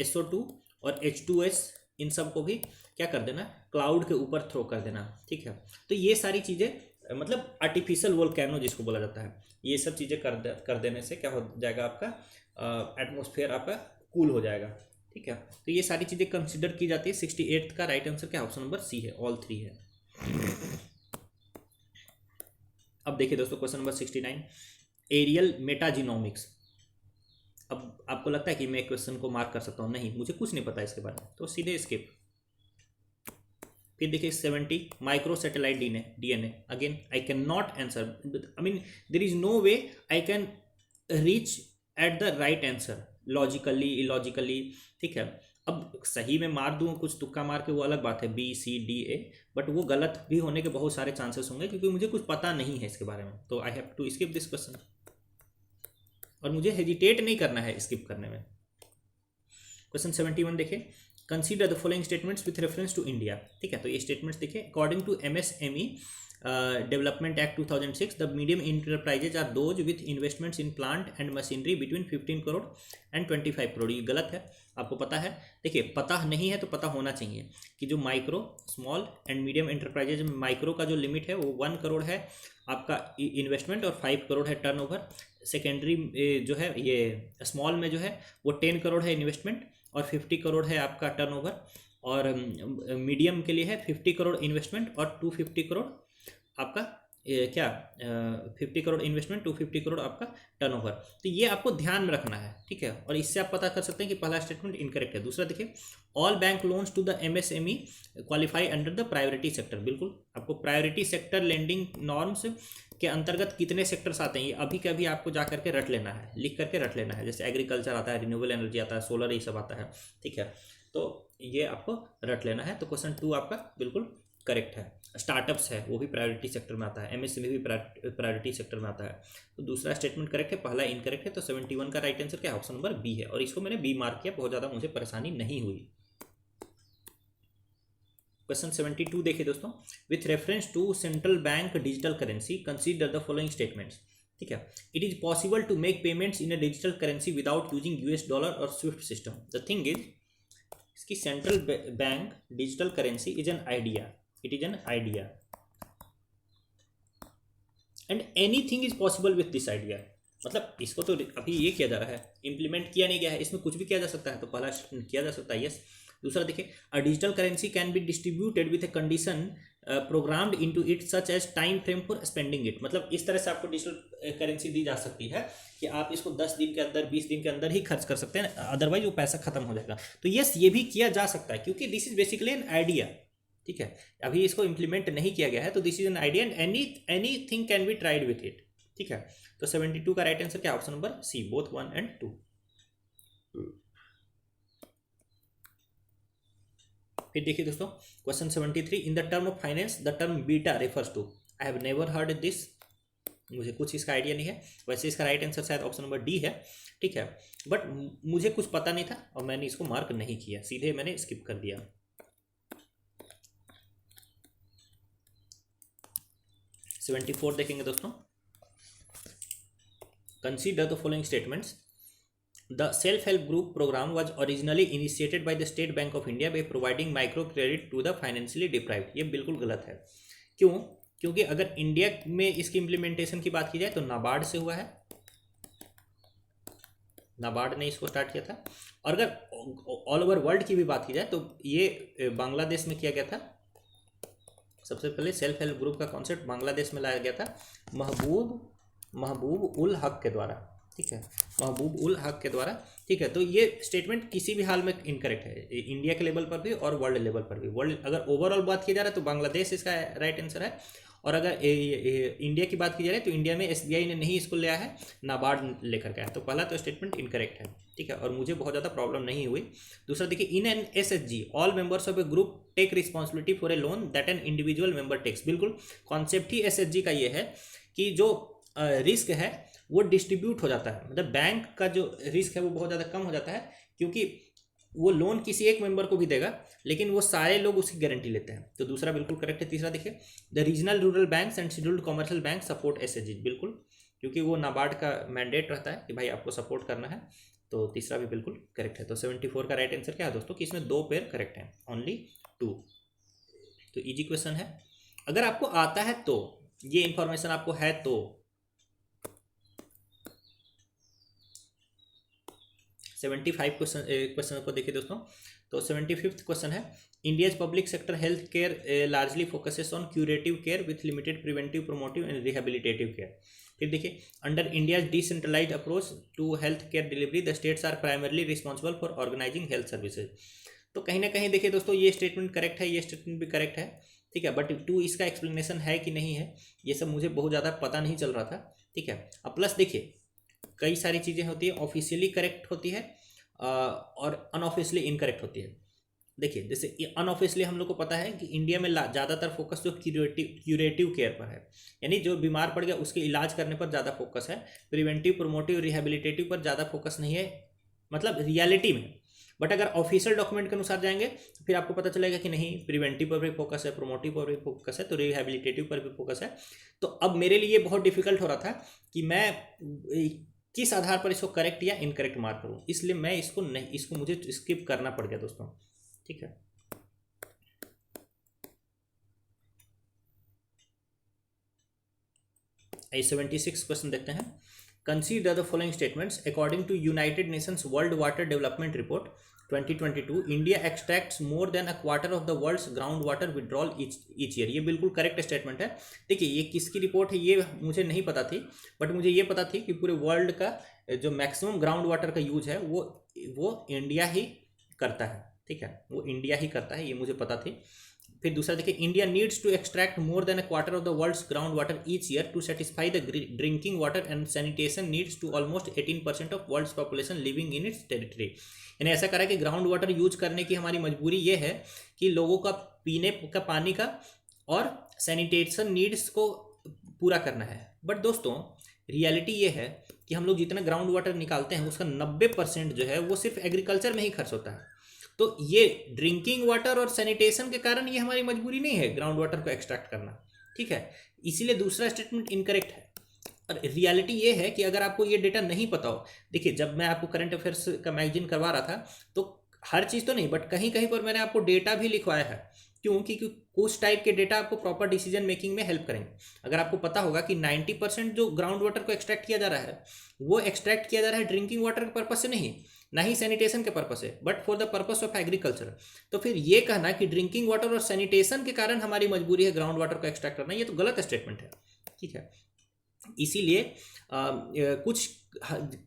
SO2 और H2S, इन सब को भी क्या कर देना, क्लाउड के ऊपर थ्रो कर देना, ठीक है। तो ये सारी चीज़ें मतलब आर्टिफिशियल वोल्केनो जिसको बोला जाता है, ये सब चीज़ें कर देने से क्या हो जाएगा, आपका एटमॉस्फेयर आपका कूल हो जाएगा, ठीक है। तो ये सारी चीज़ें कंसिडर की जाती है। 68 का राइट आंसर क्या, ऑप्शन नंबर सी है, ऑल 3 है। अब देखिए दोस्तों क्वेश्चन नंबर 69, एरियल मेटाजीनोमिक्स। अब आपको लगता है कि मैं क्वेश्चन को मार्क कर सकता हूँ, नहीं, मुझे कुछ नहीं पता इसके बारे में, तो सीधे स्किप। फिर देखिए 70, micro satellite DNA। Again I can not answer, I mean there is no way I can reach at the right answer, logically illogically, ठीक है। अब सही में मार दूँ कुछ तुक्का मार के, वो अलग बात है, BCDA, बट वो गलत भी होने के बहुत सारे चांसेस होंगे क्योंकि मुझे कुछ पता नहीं है इसके बारे में, तो I have to skip this question. और मुझे हेजिटेट नहीं करना है स्किप करने में। क्वेश्चन 71 देखिए, consider the following statements with reference to India, ठीक है। तो ये स्टेटमेंट्स देखिए, according to MSME development act 2006, the medium enterprises are those with investments in plant and machinery between 15 crore and 25 crore. ये गलत है, आपको पता है। देखिए पता नहीं है तो पता होना चाहिए कि जो micro, small and medium enterprises, micro का जो लिमिट है वो 1 करोड़ है आपका इन्वेस्टमेंट और 5 करोड़ है टर्नओवर। सेकेंडरी जो है ये स्मॉल में जो है वो 10 करोड़ है इन्वेस्टमेंट और 50 करोड़ है आपका टर्नओवर, और मीडियम के लिए है 50 करोड़ इन्वेस्टमेंट और 250 करोड़ आपका 50 करोड़ इन्वेस्टमेंट, 250 करोड़ आपका टर्नओवर। तो ये आपको ध्यान में रखना है, ठीक है। और इससे आप पता कर सकते हैं कि पहला स्टेटमेंट इनकरेक्ट है। दूसरा देखिए, all bank loans to the MSME qualify under the priority sector. बिल्कुल, आपको प्रायोरिटी सेक्टर लेंडिंग नॉर्म्स के अंतर्गत कितने सेक्टर्स आते हैं ये अभी के अभी आपको जा करके रट लेना है, लिख करके रट लेना है। जैसे एग्रीकल्चर आता है, रिन्यूएबल एनर्जी आता है, सोलर, ये सब आता है, ठीक है। तो ये आपको रट लेना है। तो क्वेश्चन 2 आपका बिल्कुल करेक्ट है। स्टार्टअप्स है वो भी प्रायोरिटी सेक्टर में आता है, MSME भी प्रायोरिटी सेक्टर में आता है। तो दूसरा स्टेटमेंट करेक्ट है, पहला इनकरेक्ट है। तो 71 का राइट आंसर क्या है, ऑप्शन नंबर बी है, और इसको मैंने बी मार्क किया, बहुत ज़्यादा मुझे परेशानी नहीं हुई। क्वेश्चन 72 देखिए दोस्तों, with reference to central bank digital currency consider the following statements, ठीक है। It is possible to make payments in a digital currency without using US dollar और swift system. The thing is, इसकी central bank digital currency is an idea, it is an idea and anything is possible with this idea, मतलब इसको तो अभी ये किया जा रहा है, इम्प्लीमेंट किया नहीं गया है, इसमें कुछ भी किया जा सकता है, तो पहला किया जा सकता है यस। दूसरा देखिए, a digital currency can be distributed with a condition programmed into it such as time frame for spending it. मतलब इस तरह से आपको डिजिटल करेंसी दी जा सकती है कि आप इसको 10 दिन के अंदर 20 दिन के अंदर ही खर्च कर सकते हैं, अदरवाइज वो पैसा खत्म हो जाएगा। तो यस, ये भी किया जा सकता है क्योंकि this is basically an idea, ठीक है। अभी इसको इम्प्लीमेंट नहीं किया गया है, तो this is an idea and anything can be tried with it, ठीक है। तो 72 का राइट आंसर क्या, option number C, both 1 and 2। फिर देखिए दोस्तों, question 73, in the term of finance the term beta refers to. I have never heard this, मुझे कुछ इसका आइडिया नहीं है। वैसे इसका राइट आंसर शायद ऑप्शन नंबर डी है, ठीक है, बट मुझे कुछ पता नहीं था और मैंने इसको मार्क नहीं किया, सीधे मैंने स्किप कर दिया। 74 देखेंगे दोस्तों, consider the following statements. The self-help group program was originally initiated by the State Bank of India by providing micro credit to the financially deprived। ये बिल्कुल गलत है। क्यों? क्योंकि अगर इंडिया में इसकी इम्प्लीमेंटेशन की बात की जाए तो नाबार्ड से हुआ है, नाबार्ड ने इसको स्टार्ट किया था। और अगर ऑल ओवर वर्ल्ड की भी बात की जाए तो ये बांग्लादेश में किया गया था। सबसे पहले सेल्फ हेल्प ग्रुप का कॉन्सेप्ट बांग्लादेश में लाया गया था महबूब उल हक के द्वारा, ठीक है, महबूब उल हक के द्वारा, ठीक है। तो ये स्टेटमेंट किसी भी हाल में इनकरेक्ट है, इंडिया के लेवल पर भी और वर्ल्ड लेवल पर भी। वर्ल्ड अगर ओवरऑल बात की जा रहा है तो बांग्लादेश इसका राइट आंसर है, और अगर इंडिया की बात की जा रही है तो इंडिया में एसबीआई ने नहीं इसको लिया है, नाबार्ड लेकर गया है। तो पहला तो स्टेटमेंट इनकरेक्ट है, ठीक है, और मुझे बहुत ज़्यादा प्रॉब्लम नहीं हुई। दूसरा देखिए, in an SHG all members of a group take responsibility for a loan that an individual member takes. बिल्कुल कॉन्सेप्ट ही एसएचजी का ये है कि जो रिस्क है वो डिस्ट्रीब्यूट हो जाता है, मतलब बैंक का जो रिस्क है वो बहुत ज़्यादा कम हो जाता है, क्योंकि वो लोन किसी एक मेंबर को भी देगा लेकिन वो सारे लोग उसकी गारंटी लेते हैं। तो दूसरा बिल्कुल करेक्ट है। तीसरा देखिए, the regional rural banks and scheduled commercial bank support SHG. बिल्कुल, क्योंकि वो नाबार्ड का मैंडेट रहता है कि भाई आपको सपोर्ट करना है। तो तीसरा भी बिल्कुल करेक्ट है। तो 74 का राइट आंसर क्या है दोस्तों, कि इसमें 2 पेयर करेक्ट हैं, ओनली 2। तो इजी क्वेश्चन है, अगर आपको आता है तो, ये इंफॉर्मेशन आपको है तो। 75 क्वेश्चन को देखिए दोस्तों, तो 75th क्वेश्चन है, India's public sector health care largely focuses on curative care with limited preventive, promotive and rehabilitative care. फिर देखिए, under India's decentralised approach to health care delivery the states are primarily responsible for organising health services. तो कहीं ना कहीं देखिए दोस्तों, ये स्टेटमेंट करेक्ट है, ये स्टेटमेंट भी करेक्ट है, ठीक है, बट 2 इसका एक्सप्लेनेशन है कि नहीं है ये सब मुझे बहुत ज़्यादा पता नहीं चल रहा था, ठीक है। अब प्लस देखिए, कई सारी चीज़ें होती है, ऑफिशियली करेक्ट होती है और अनऑफिशियली इनकरेक्ट होती है। देखिए, जैसे अनऑफिशियली हम लोग को पता है कि इंडिया में ज़्यादातर फोकस जो क्यूरेटिव केयर पर है, यानी जो बीमार पड़ गया उसके इलाज करने पर ज़्यादा फोकस है। प्रिवेंटिव, प्रोमोटिव, रिहेबिलिटेटिव पर ज़्यादा फोकस नहीं है, मतलब रियलिटी में। बट अगर ऑफिशियल डॉक्यूमेंट के अनुसार जाएंगे फिर आपको पता चलेगा कि नहीं, प्रिवेंटिव पर भी फोकस है, प्रोमोटिव पर भी फोकस है, तो रिहेबिलिटेटिव पर भी फोकस है। तो अब मेरे लिए बहुत डिफिकल्ट हो रहा था कि मैं किस आधार पर इसको करेक्ट या इनकरेक्ट मार्क करूं, इसलिए मैं इसको मुझे स्किप करना पड़ गया दोस्तों, ठीक है। आई 76 क्वेश्चन देखते हैं, consider the following statements. According to United Nations world water development report 2022, India extracts more than a quarter of the world's ground water withdrawal each year. ये बिल्कुल करेक्ट स्टेटमेंट है। देखिए, ये किसकी रिपोर्ट है ये मुझे नहीं पता थी, बट मुझे ये पता थी कि पूरे वर्ल्ड का जो मैक्सिमम ग्राउंड वाटर का यूज है वो इंडिया ही करता है, ठीक है, वो इंडिया ही करता है, ये मुझे पता थी। फिर दूसरा देखिए, India needs to extract more than a quarter of the world's ground water each year to satisfy the drinking water and sanitation needs to almost 18% of world's population living in its territory. यानी ऐसा करा कि ग्राउंड वाटर यूज करने की हमारी मजबूरी ये है कि लोगों का पीने का पानी का और सैनिटेशन नीड्स को पूरा करना है। बट दोस्तों, रियलिटी ये है कि हम लोग जितना ग्राउंड वाटर निकालते हैं उसका 90% जो है वो सिर्फ एग्रीकल्चर में ही खर्च होता है। तो ये ड्रिंकिंग वाटर और सैनिटेशन के कारण ये हमारी मजबूरी नहीं है ग्राउंड वाटर को एक्सट्रैक्ट करना, ठीक है। इसीलिए दूसरा स्टेटमेंट इनकरेक्ट है। और रियलिटी ये है कि अगर आपको ये डेटा नहीं पता हो, देखिए जब मैं आपको करंट अफेयर्स का मैगजीन करवा रहा था तो हर चीज़ तो नहीं बट कहीं कहीं पर मैंने आपको डेटा भी लिखवाया है क्योंकि कुछ टाइप के डेटा आपको प्रॉपर डिसीजन मेकिंग में हेल्प करेंगे। अगर आपको पता होगा कि 90% जो ग्राउंड वाटर को एक्सट्रैक्ट किया जा रहा है वो एक्सट्रैक्ट किया जा रहा है ड्रिंकिंग वाटर के पर्पज से नहीं, ना ही सैनिटेशन के पर्पज से, but for the purpose of agriculture, तो फिर ये कहना कि ड्रिंकिंग वाटर और सैनिटेशन के कारण हमारी मजबूरी है ग्राउंड वाटर को एक्सट्रैक्ट करना, ये तो गलत स्टेटमेंट है। ठीक है, इसीलिए कुछ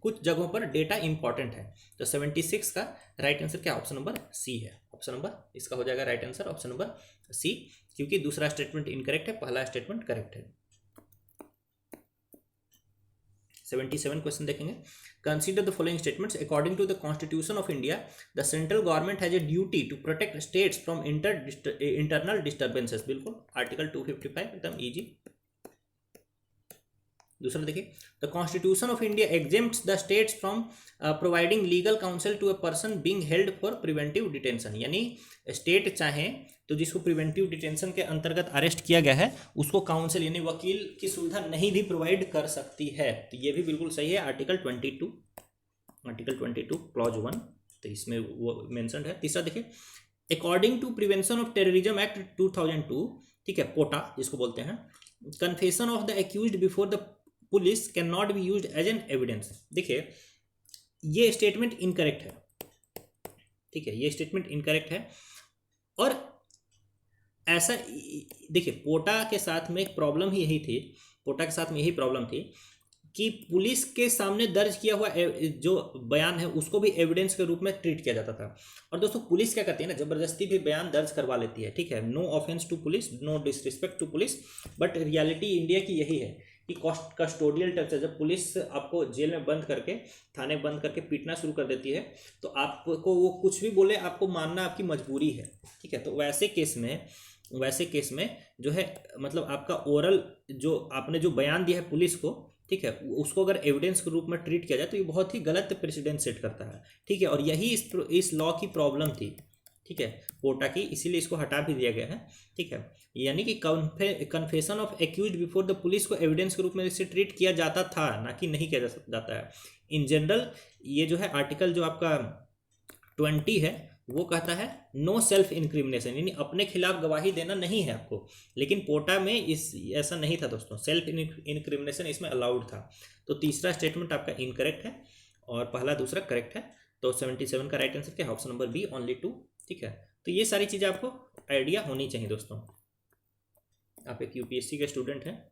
कुछ जगहों पर डेटा इंपॉर्टेंट है। तो 76 का राइट आंसर क्या, ऑप्शन नंबर सी है। ऑप्शन नंबर इसका हो जाएगा right answer option number C, क्योंकि दूसरा स्टेटमेंट इनकरेक्ट है, पहला स्टेटमेंट करेक्ट है। 77 क्वेश्चन देखेंगे। Consider the following statements. According to the constitution of India the central government has a duty to protect states from internal disturbances. बिल्कुल, आर्टिकल 255 एकदम इजी। दूसरा देखिए, the constitution of India exempts the states from providing legal counsel to a person being held for preventive detention. यानी स्टेट चाहे तो जिसको प्रिवेंटिव डिटेंशन के अंतर्गत अरेस्ट किया गया है उसको काउंसिल यानी वकील की सुविधा नहीं भी प्रोवाइड कर सकती है। तो ये भी बिल्कुल सही है, आर्टिकल 22 क्लॉज 1, तो इसमें वो मेंशन्ड है। तीसरा देखिए, according to prevention of terrorism act 2002, ठीक है, पोटा जिसको बोलते हैं, confession of the accused before the police can not be used as an evidence. देखिए ये स्टेटमेंट इनकरेक्ट है, ठीक है, ये स्टेटमेंट इनकरेक्ट है। और ऐसा देखिए, पोटा के साथ में एक प्रॉब्लम ही यही थी, पोटा के साथ में यही प्रॉब्लम थी कि पुलिस के सामने दर्ज किया हुआ जो बयान है उसको भी एविडेंस के रूप में ट्रीट किया जाता था। और दोस्तों पुलिस क्या करती है ना, जबरदस्ती भी बयान दर्ज करवा लेती है। ठीक है, no offence to police, no disrespect to police, but reality India की यही है कि कस्टोडियल टर्चर, जब पुलिस आपको जेल में बंद करके, थाने बंद करके पीटना शुरू कर देती है तो आपको वो कुछ भी बोले आपको मानना आपकी मजबूरी है। ठीक है, तो वैसे केस में जो है मतलब आपका ओरल जो आपने जो बयान दिया है पुलिस को, ठीक है, उसको अगर एविडेंस के रूप में ट्रीट किया जाए तो ये बहुत ही गलत प्रेसिडेंट सेट करता है। ठीक है, और यही इस लॉ की प्रॉब्लम थी, ठीक है, पोटा की, इसीलिए इसको हटा भी दिया गया है। ठीक है, यानी कि confession of accused before the police को एविडेंस के रूप में इसे ट्रीट किया जाता था, ना कि नहीं किया जाता है। इन जनरल ये जो है आर्टिकल जो आपका 20 है वो कहता है नो सेल्फ इंक्रिमिनेशन, यानी अपने खिलाफ गवाही देना नहीं है आपको, लेकिन पोटा में ऐसा नहीं था दोस्तों, सेल्फ इंक्रिमिनेशन इसमें अलाउड था। तो तीसरा स्टेटमेंट आपका इनकरेक्ट है और पहला दूसरा करेक्ट है। तो 77 का राइट आंसर क्या है, ऑप्शन नंबर बी, ओनली 2। ठीक है, तो ये सारी चीज़ें आपको आइडिया होनी चाहिए दोस्तों, आप एक यूपीएससी के स्टूडेंट हैं।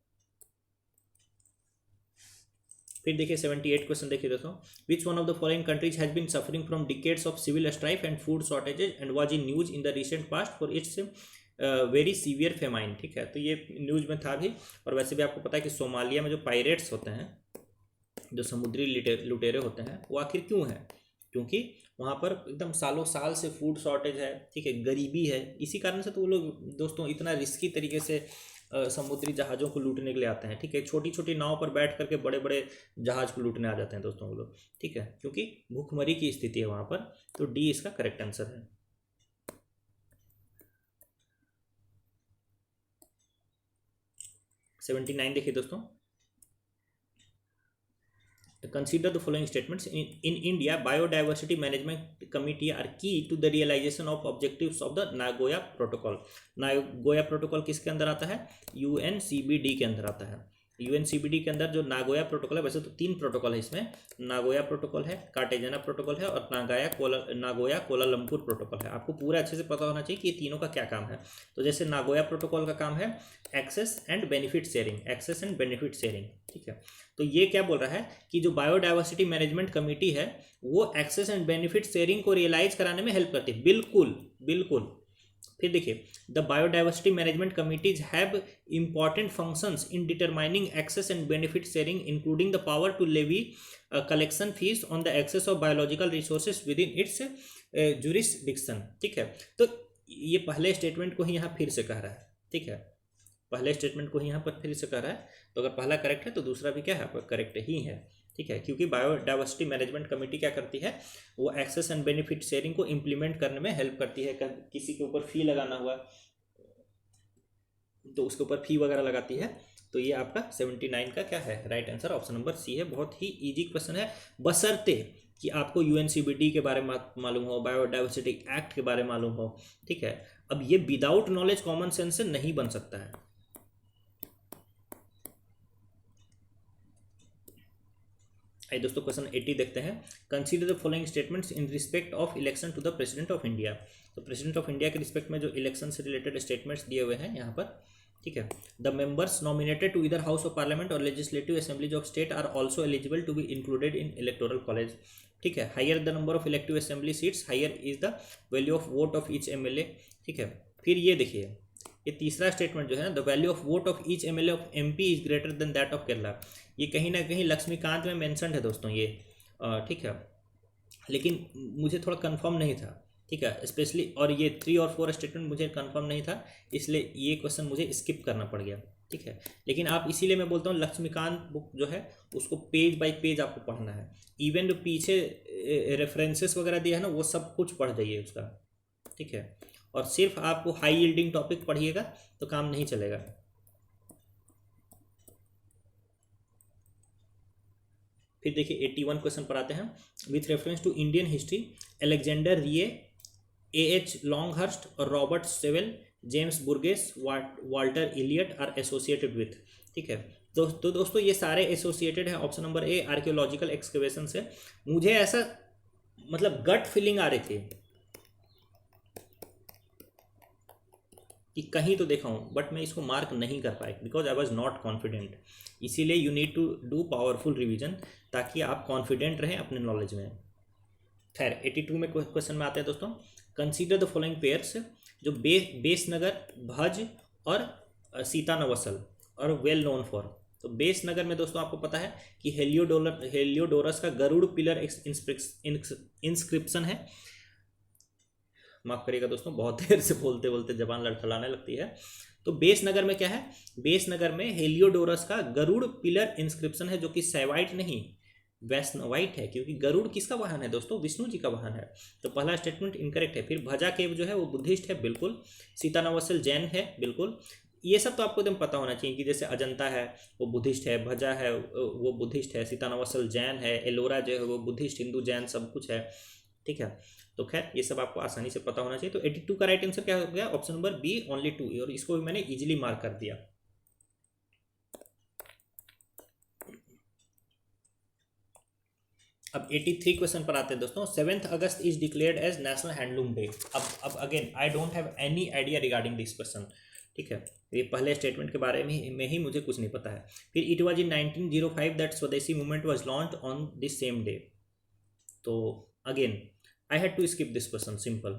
फिर देखिए 78 क्वेश्चन देखिए दोस्तों, which one of the following countries has been suffering from decades of civil strife and food shortages and was in news in the recent past for its very severe famine. ठीक है, तो ये न्यूज में था भी, और वैसे भी आपको पता है कि सोमालिया में जो पायरेट्स होते हैं, जो समुद्री लुटेरे होते हैं, वो आखिर क्यों है, क्योंकि वहाँ पर एकदम सालों साल से फूड शॉर्टेज है, ठीक है, गरीबी है, इसी कारण से तो वो लोग दोस्तों इतना रिस्की तरीके से समुद्री जहाज़ों को लूटने के लिए आते हैं। ठीक है, छोटी छोटी नाव पर बैठ करके बड़े बड़े जहाज़ को लूटने आ जाते हैं दोस्तों वो लोग। ठीक है, क्योंकि भूखमरी की स्थिति है वहाँ पर, तो डी इसका करेक्ट आंसर है। 79 देखिए दोस्तों, consider the following statements. In India, biodiversity management committee are key to the realization of objectives of the Nagoya protocol. Nagoya protocol किसके अंदर आता है, UNCBD के अंदर आता है। UNCBD के अंदर जो नागोया प्रोटोकॉल है, वैसे तो 3 प्रोटोकॉल है इसमें, नागोया प्रोटोकॉल है, कार्टेजना प्रोटोकॉल है और नागोया कोलालमपुर प्रोटोकॉल है। आपको पूरा अच्छे से पता होना चाहिए कि ये तीनों का क्या काम है। तो जैसे नागोया प्रोटोकॉल का काम है एक्सेस एंड बेनिफिट शेयरिंग, ठीक है, तो ये क्या बोल रहा है कि जो बायोडाइवर्सिटी मैनेजमेंट कमेटी है वो एक्सेस एंड बेनिफिट शेयरिंग को रियलाइज कराने में हेल्प करती है। बिल्कुल। फिर देखिए, the biodiversity management committees have important functions in determining access and benefit sharing, including the power to levy collection fees on the access of biological resources within its jurisdiction. ठीक है, तो ये पहले स्टेटमेंट को ही यहाँ फिर से कह रहा है। ठीक है, पहले स्टेटमेंट को ही यहाँ पर फिर से कह रहा है, तो अगर पहला करेक्ट है तो दूसरा भी क्या है, आपका करेक्ट ही है। ठीक है, क्योंकि बायोडाइवर्सिटी मैनेजमेंट कमेटी क्या करती है, वो एक्सेस एंड बेनिफिट शेयरिंग को इम्प्लीमेंट करने में हेल्प करती है। किसी के ऊपर फी लगाना हुआ तो उसके ऊपर फी वगैरह लगाती है। तो ये आपका 79 का क्या है, right answer option number C है। बहुत ही इजी क्वेश्चन है, बशर्ते कि आपको यूएनसीबीडी के बारे में मालूम हो, बायोडाइवर्सिटी एक्ट के बारे में मालूम हो, ठीक है। अब ये विदाउट नॉलेज कॉमन सेंस से नहीं बन सकता है। आइए दोस्तों क्वेश्चन 80 देखते हैं। Consider the following statements in respect of election to the president of India. तो प्रेसिडेंट ऑफ इंडिया के रिस्पेक्ट में जो इलेक्शन से रिलेटेड स्टेटमेंट्स दिए हुए हैं यहाँ पर, ठीक है। The members nominated to either house of parliament और legislative assemblies of state are also eligible to be included in electoral college, ठीक है। Higher the number of elective assembly seats, higher is the value of vote of each MLA, ठीक है। फिर ये देखिए, ये तीसरा स्टेटमेंट जो है, the value of vote of each MLA of MP is greater than that of Kerala. ये कहीं ना कहीं लक्ष्मीकांत में मेंशन्ड है दोस्तों ये, ठीक है, लेकिन मुझे थोड़ा कंफर्म नहीं था, ठीक है, स्पेशली। और ये 3 और 4 स्टेटमेंट मुझे कंफर्म नहीं था, इसलिए ये क्वेश्चन मुझे स्किप करना पड़ गया, ठीक है। लेकिन आप इसीलिए मैं बोलता हूँ लक्ष्मीकांत बुक जो है उसको पेज बाय पेज आपको पढ़ना है। इवन जो पीछे रेफरेंसेस वगैरह दिया है ना, वो सब कुछ पढ़ जाइए उसका, ठीक है। और सिर्फ आपको हाई यील्डिंग टॉपिक पढ़िएगा तो काम नहीं चलेगा। फिर देखिए 81 क्वेश्चन पर आते हैं। With reference to Indian history, Alexander Rea, A.H. Longhurst और Robert Sewell, James Burgess, Walter Elliot are associated with, ठीक है। तो दोस्तों ये सारे एसोसिएटेड हैं। Option number A archaeological excavation से। मुझे ऐसा मतलब गट फीलिंग आ रही थी कि कहीं तो देखा हूँ, बट मैं इसको मार्क नहीं कर पाया because I was not confident. इसीलिए you need to do powerful revision ताकि आप कॉन्फिडेंट रहें अपने नॉलेज में। खैर 82 में क्वेश्चन में आते हैं दोस्तों। कंसीडर द फॉलोइंग पेयर्स, जो बेसनगर, भज और सीतानवसल और वेल नोन फॉर। तो बेसनगर में दोस्तों आपको पता है कि हेलियोडोरस का गरुड़ पिलर इंस्क्रिप्शन है। माफ करिएगा दोस्तों, बहुत देर से बोलते बोलते जबान लड़खड़ाने लगती है। तो बेसनगर में क्या है, बेसनगर में हेलियोडोरस का गरुड़ पिलर इंस्क्रिप्शन है, जो कि सैवाइट नहीं वैष्णवाइट है, क्योंकि गरुड़ किसका वाहन है दोस्तों, विष्णु जी का वाहन है। तो पहला स्टेटमेंट इनकरेक्ट है। फिर भजा केव जो है वो बुद्धिस्ट है, बिल्कुल। सीतानवसल जैन है, बिल्कुल। ये सब तो आपको एकदम पता होना चाहिए कि जैसे अजंता है वो बुद्धिस्ट है, भजा है वो बुद्धिस्ट है, सीतानवसल जैन है, एलोरा जो है वो बुद्धिस्ट, हिंदू, जैन सब कुछ है, ठीक है। तो खैर ये सब आपको आसानी से पता होना चाहिए। तो 82 का राइट आंसर क्या हो गया, ऑप्शन नंबर बी ओनली 2, और इसको भी मैंने इजीली मार्क कर दिया। अब 83 क्वेश्चन पर आते हैं दोस्तों। 7 August is declared as national handloom day. अब again I don't have any idea regarding this question, ठीक है। ये पहले स्टेटमेंट के बारे में ही मुझे कुछ नहीं पता है। फिर it was in 1905 that swadeshi movement was launched on this same day. तो again I had to skip this question, simple.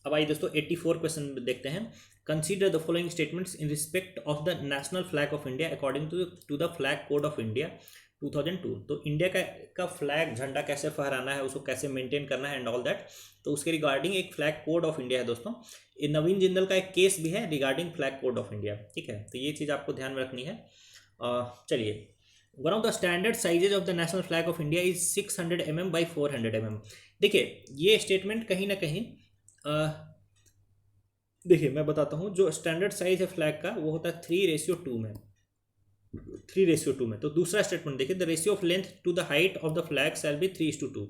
अब आइए दोस्तों 84 क्वेश्चन देखते हैं। Consider the following statements in respect of the national flag of India according to the flag code of India 2002। तो इंडिया का फ्लैग, झंडा कैसे फहराना है, उसको कैसे मेंटेन करना है एंड ऑल दैट, तो उसके रिगार्डिंग एक फ्लैग कोड ऑफ इंडिया है दोस्तों। ये नवीन जिंदल का एक केस भी है regarding flag code of India, ठीक है। तो ये चीज़ आपको ध्यान में रखनी है। चलिए, one of the standard sizes of the national flag of India is 600 mm by 400 mm। देखिए ये स्टेटमेंट कहीं ना कहीं देखिए मैं बताता हूँ, जो स्टैंडर्ड साइज है फ्लैग का वो होता है 3:2 में, 3:2 में। तो दूसरा स्टेटमेंट देखिए, the ratio of length to the height of the flag shall be 3:2।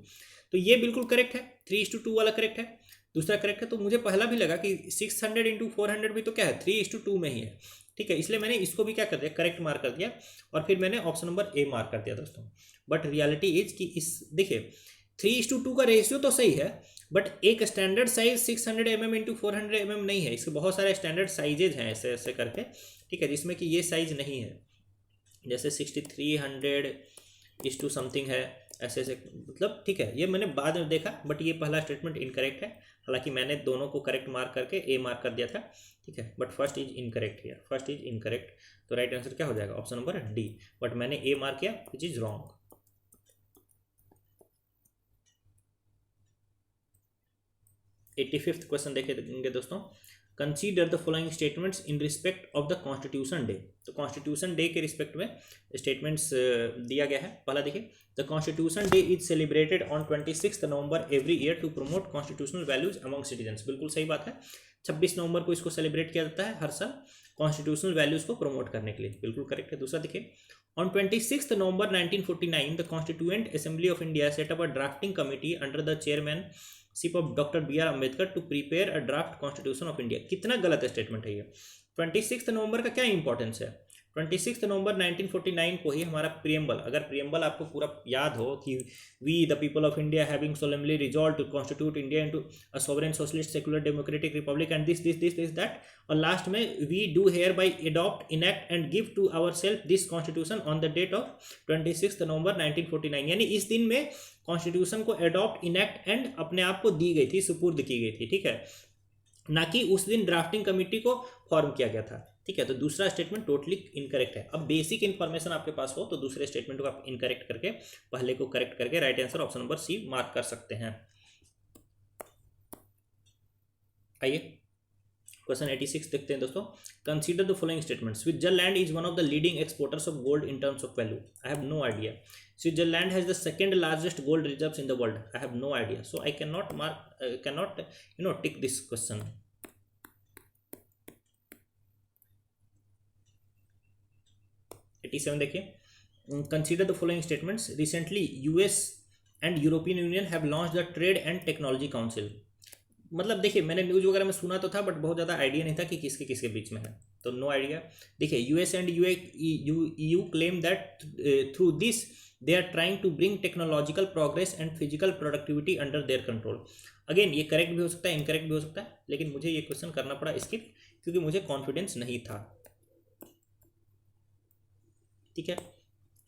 तो ये बिल्कुल करेक्ट है, 3:2 वाला करेक्ट है, दूसरा करेक्ट है। तो मुझे पहला भी लगा कि 600 × 400 भी तो क्या है 3:2 में ही है, ठीक है। इसलिए मैंने इसको भी क्या कर दिया, करेक्ट मार्क कर दिया, और फिर मैंने ऑप्शन नंबर ए मार्क कर दिया दोस्तों। बट रियलिटी इज कि इस देखिए 3:2 का रेशियो तो सही है, बट एक स्टैंडर्ड साइज 600 mm × 400 mm नहीं है। इसके बहुत सारे स्टैंडर्ड साइजेज हैं ऐसे ऐसे करके, ठीक है, जिसमें कि ये साइज नहीं है। जैसे 6300 समथिंग है, ऐसे ऐसे, मतलब ठीक है। ये मैंने बाद में देखा, बट ये पहला स्टेटमेंट इनकरेक्ट है। हालांकि मैंने दोनों को करेक्ट मार्क करके ए मार्क कर दिया था, ठीक है। But first is incorrect here, first is incorrect. तो राइट आंसर क्या हो जाएगा, ऑप्शन नंबर डी। बट मैंने ए मार्क किया which is wrong. 85th question देखेंगे दोस्तों। Consider the following statements in respect of the constitution day. तो कॉन्स्टिट्यूशन डे के रिस्पेक्ट में स्टेटमेंट्स दिया गया है। पहला देखिए, the constitution day is celebrated on 26 November every year to promote constitutional values among citizens. बिल्कुल सही बात है, 26 नवंबर को इसको सेलिब्रेट किया जाता है हर साल। कॉन्स्टिट्यूशनल वैल्यूज को प्रमोट करने के लिए, बिल्कुल करेक्ट है। दूसरा देखिए, on 26 November 1949 the constituent assembly of India set up a drafting committee under the chairmanship of doctor B.R. Ambedkar to prepare a draft constitution of India. कितना गलत स्टेटमेंट है ये। 26 नवंबर का क्या इंपॉर्टेंस है? 26 नवंबर 1949 को ही हमारा प्रियम्बल, अगर प्रियम्बल आपको पूरा याद हो कि we the people of India having solemnly resolve to constitute India into a sovereign socialist secular democratic republic and this this this this that, और लास्ट में we do hereby adopt enact and give to our self this constitution on the date of 26 नवंबर 1949, यानी इस दिन में कॉन्स्टिट्यूशन को अडॉप्ट इनैक्ट एंड अपने आप को दी गई थी, सुपुर्द की गई थी, ठीक है, ना कि उस दिन ड्राफ्टिंग कमेटी को फॉर्म किया गया था, ठीक है। तो दूसरा स्टेटमेंट टोटली इनकरेक्ट है। अब बेसिक इन्फॉर्मेशन आपके पास हो तो दूसरे स्टेटमेंट को आप इनकरेक्ट करके पहले को करेक्ट करके right answer option number C mark कर सकते हैं। आइए क्वेश्चन 86 देखते हैं दोस्तों। Consider the following statement. Switzerland is one of the leading exporters of gold in terms of value. I have no idea. Switzerland has the second largest gold reserves in the world. I have no idea, so I cannot tick this question. देखिए, consider the following statements. Recently, US and European Union have launched the Trade and Technology Council. मतलब देखिए, मैंने न्यूज़ वगैरह में सुना तो था, बट बहुत ज़्यादा आइडिया नहीं था कि किसके किसके बीच में है, तो नो आइडिया। देखिए, US and EU claim that through this they are trying to bring technological progress and physical productivity under their control. Again ये करेक्ट भी हो सकता है, इनकरेक्ट भी हो सकता है, लेकिन मुझे ये क्वेश्चन करना पड़ा स्किप क्योंकि मुझे कॉन्फिडेंस नहीं था, ठीक है।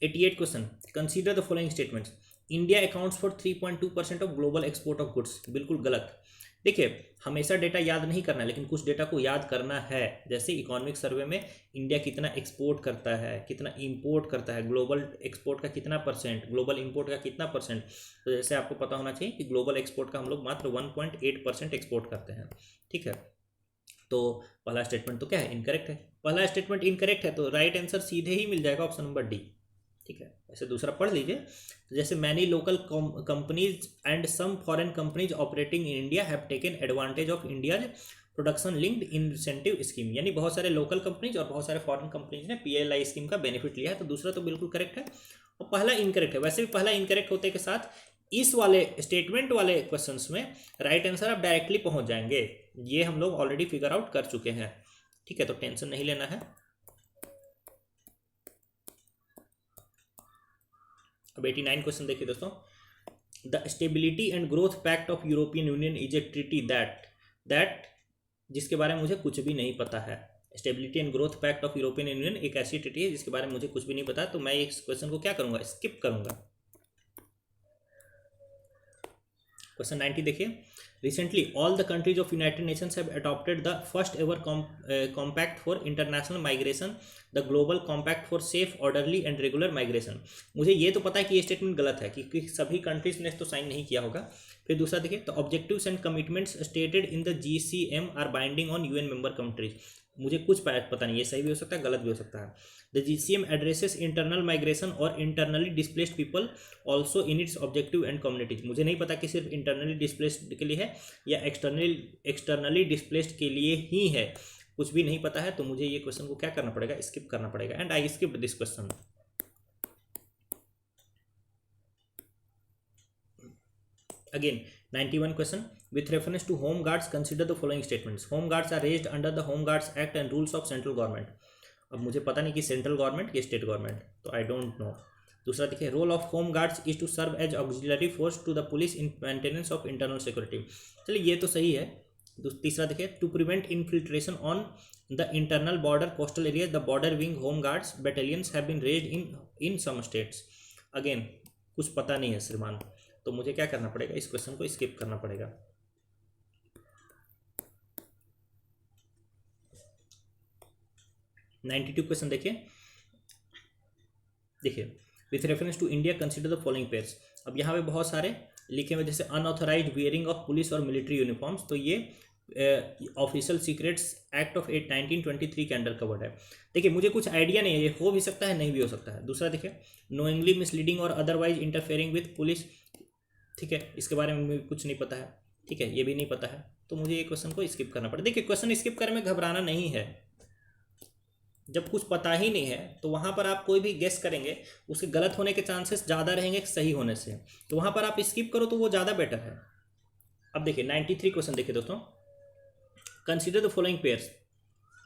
88 question. Consider the following statements. India accounts for 3.2% of global export of goods. बिल्कुल गलत। देखिए, हमेशा डेटा याद नहीं करना, लेकिन कुछ डेटा को याद करना है। जैसे इकोनॉमिक सर्वे में इंडिया कितना एक्सपोर्ट करता है, कितना इंपोर्ट करता है, ग्लोबल एक्सपोर्ट का कितना परसेंट, ग्लोबल इंपोर्ट का कितना परसेंट। तो जैसे आपको पता होना चाहिए कि ग्लोबल एक्सपोर्ट का हम लोग मात्र 1.8% एक्सपोर्ट करते हैं, ठीक है। तो पहला स्टेटमेंट तो क्या है, इनकरेक्ट है। पहला स्टेटमेंट इनकरेक्ट है तो राइट आंसर सीधे ही मिल जाएगा ऑप्शन नंबर डी, ठीक है। ऐसे दूसरा पढ़ लीजिए। तो जैसे many local companies and some foreign companies operating in India have taken advantage of India production linked incentive scheme, यानी बहुत सारे लोकल कंपनीज और बहुत सारे फॉरेन कंपनीज ने PLI स्कीम का बेनिफिट लिया है। तो दूसरा तो बिल्कुल करेक्ट है और पहला इनकरेक्ट है। वैसे भी पहला इनकरेक्ट होते के साथ इस वाले स्टेटमेंट वाले क्वेश्चंस में राइट आंसर आप डायरेक्टली पहुंच जाएंगे, ये हम लोग ऑलरेडी फिगर आउट कर चुके हैं, ठीक है। तो टेंशन नहीं लेना है। अब 89 क्वेश्चन देखिए दोस्तों। The stability and growth pact of European Union is a treaty that जिसके बारे में मुझे कुछ भी नहीं पता है। Stability and growth pact of European Union एक ऐसी ट्रीटी है जिसके बारे में मुझे कुछ भी नहीं पता, तो मैं इस क्वेश्चन को क्या करूंगा, स्किप करूंगा। क्वेश्चन 90 देखिए। Recently, all the countries of United Nations have adopted the first ever compact for international migration, the Global Compact for Safe, Orderly and Regular Migration. मुझे ये तो पता है कि ये स्टेटमेंट गलत है कि सभी कंट्रीज ने तो साइन नहीं किया होगा। फिर दूसरा देखिए, तो objectives and commitments stated in the GCM are binding on UN member countries. मुझे कुछ पता नहीं, ये सही भी हो सकता है, गलत भी हो सकता है। द GCM एड्रेसेस इंटरनल माइग्रेशन और internally displaced people also in its objective and communities. मुझे नहीं पता कि सिर्फ इंटरनली डिस्प्लेस्ड के लिए है या एक्सटर्नली डिस्प्लेस्ड के लिए ही है, कुछ भी नहीं पता है। तो मुझे ये क्वेश्चन को क्या करना पड़ेगा, स्किप करना पड़ेगा, and I skip this question. Again, 91 question. With reference to home guards, consider the following statements. Home guards are raised under the Home Guards Act and rules of central government. अब मुझे पता नहीं कि सेंट्रल गवर्नमेंट या स्टेट गवर्नमेंट, तो आई डोंट नो। दूसरा देखिए, role of home guards is to serve as auxiliary force to the police in maintenance of internal security. चलिए ये तो सही है। तीसरा देखिए, to prevent infiltration on the internal border coastal area the border wing home guards battalions have been raised in some states. Again कुछ पता नहीं है श्रीमान, तो मुझे क्या करना पड़ेगा, इस क्वेश्चन को स्किप करना पड़ेगा। (92) क्वेश्चन देखिए with reference to India consider the following pairs. अब यहाँ पे बहुत सारे लिखे हुए, जैसे अनऑथराइज्ड वियरिंग ऑफ पुलिस और मिलिट्री यूनिफॉर्म्स, तो ये ऑफिशियल सीक्रेट्स एक्ट ऑफ 1923 के अंडर कवर्ड है। देखिए मुझे कुछ आइडिया नहीं है, ये हो भी सकता है नहीं भी हो सकता है। दूसरा देखिए, नोइंगली मिसलीडिंग और अदरवाइज इंटरफेयरिंग विथ पुलिस, ठीक है, इसके बारे में मुझे कुछ नहीं पता है, ठीक है, ये भी नहीं पता है, तो मुझे ये क्वेश्चन को स्किप करना पड़ेगा। देखिए क्वेश्चन स्किप करने में घबराना नहीं है, जब कुछ पता ही नहीं है तो वहाँ पर आप कोई भी गेस करेंगे उसके गलत होने के चांसेस ज़्यादा रहेंगे सही होने से, तो वहाँ पर आप स्किप करो तो वो ज़्यादा बेटर है। अब देखिए 93 क्वेश्चन देखिए दोस्तों, consider the following pairs,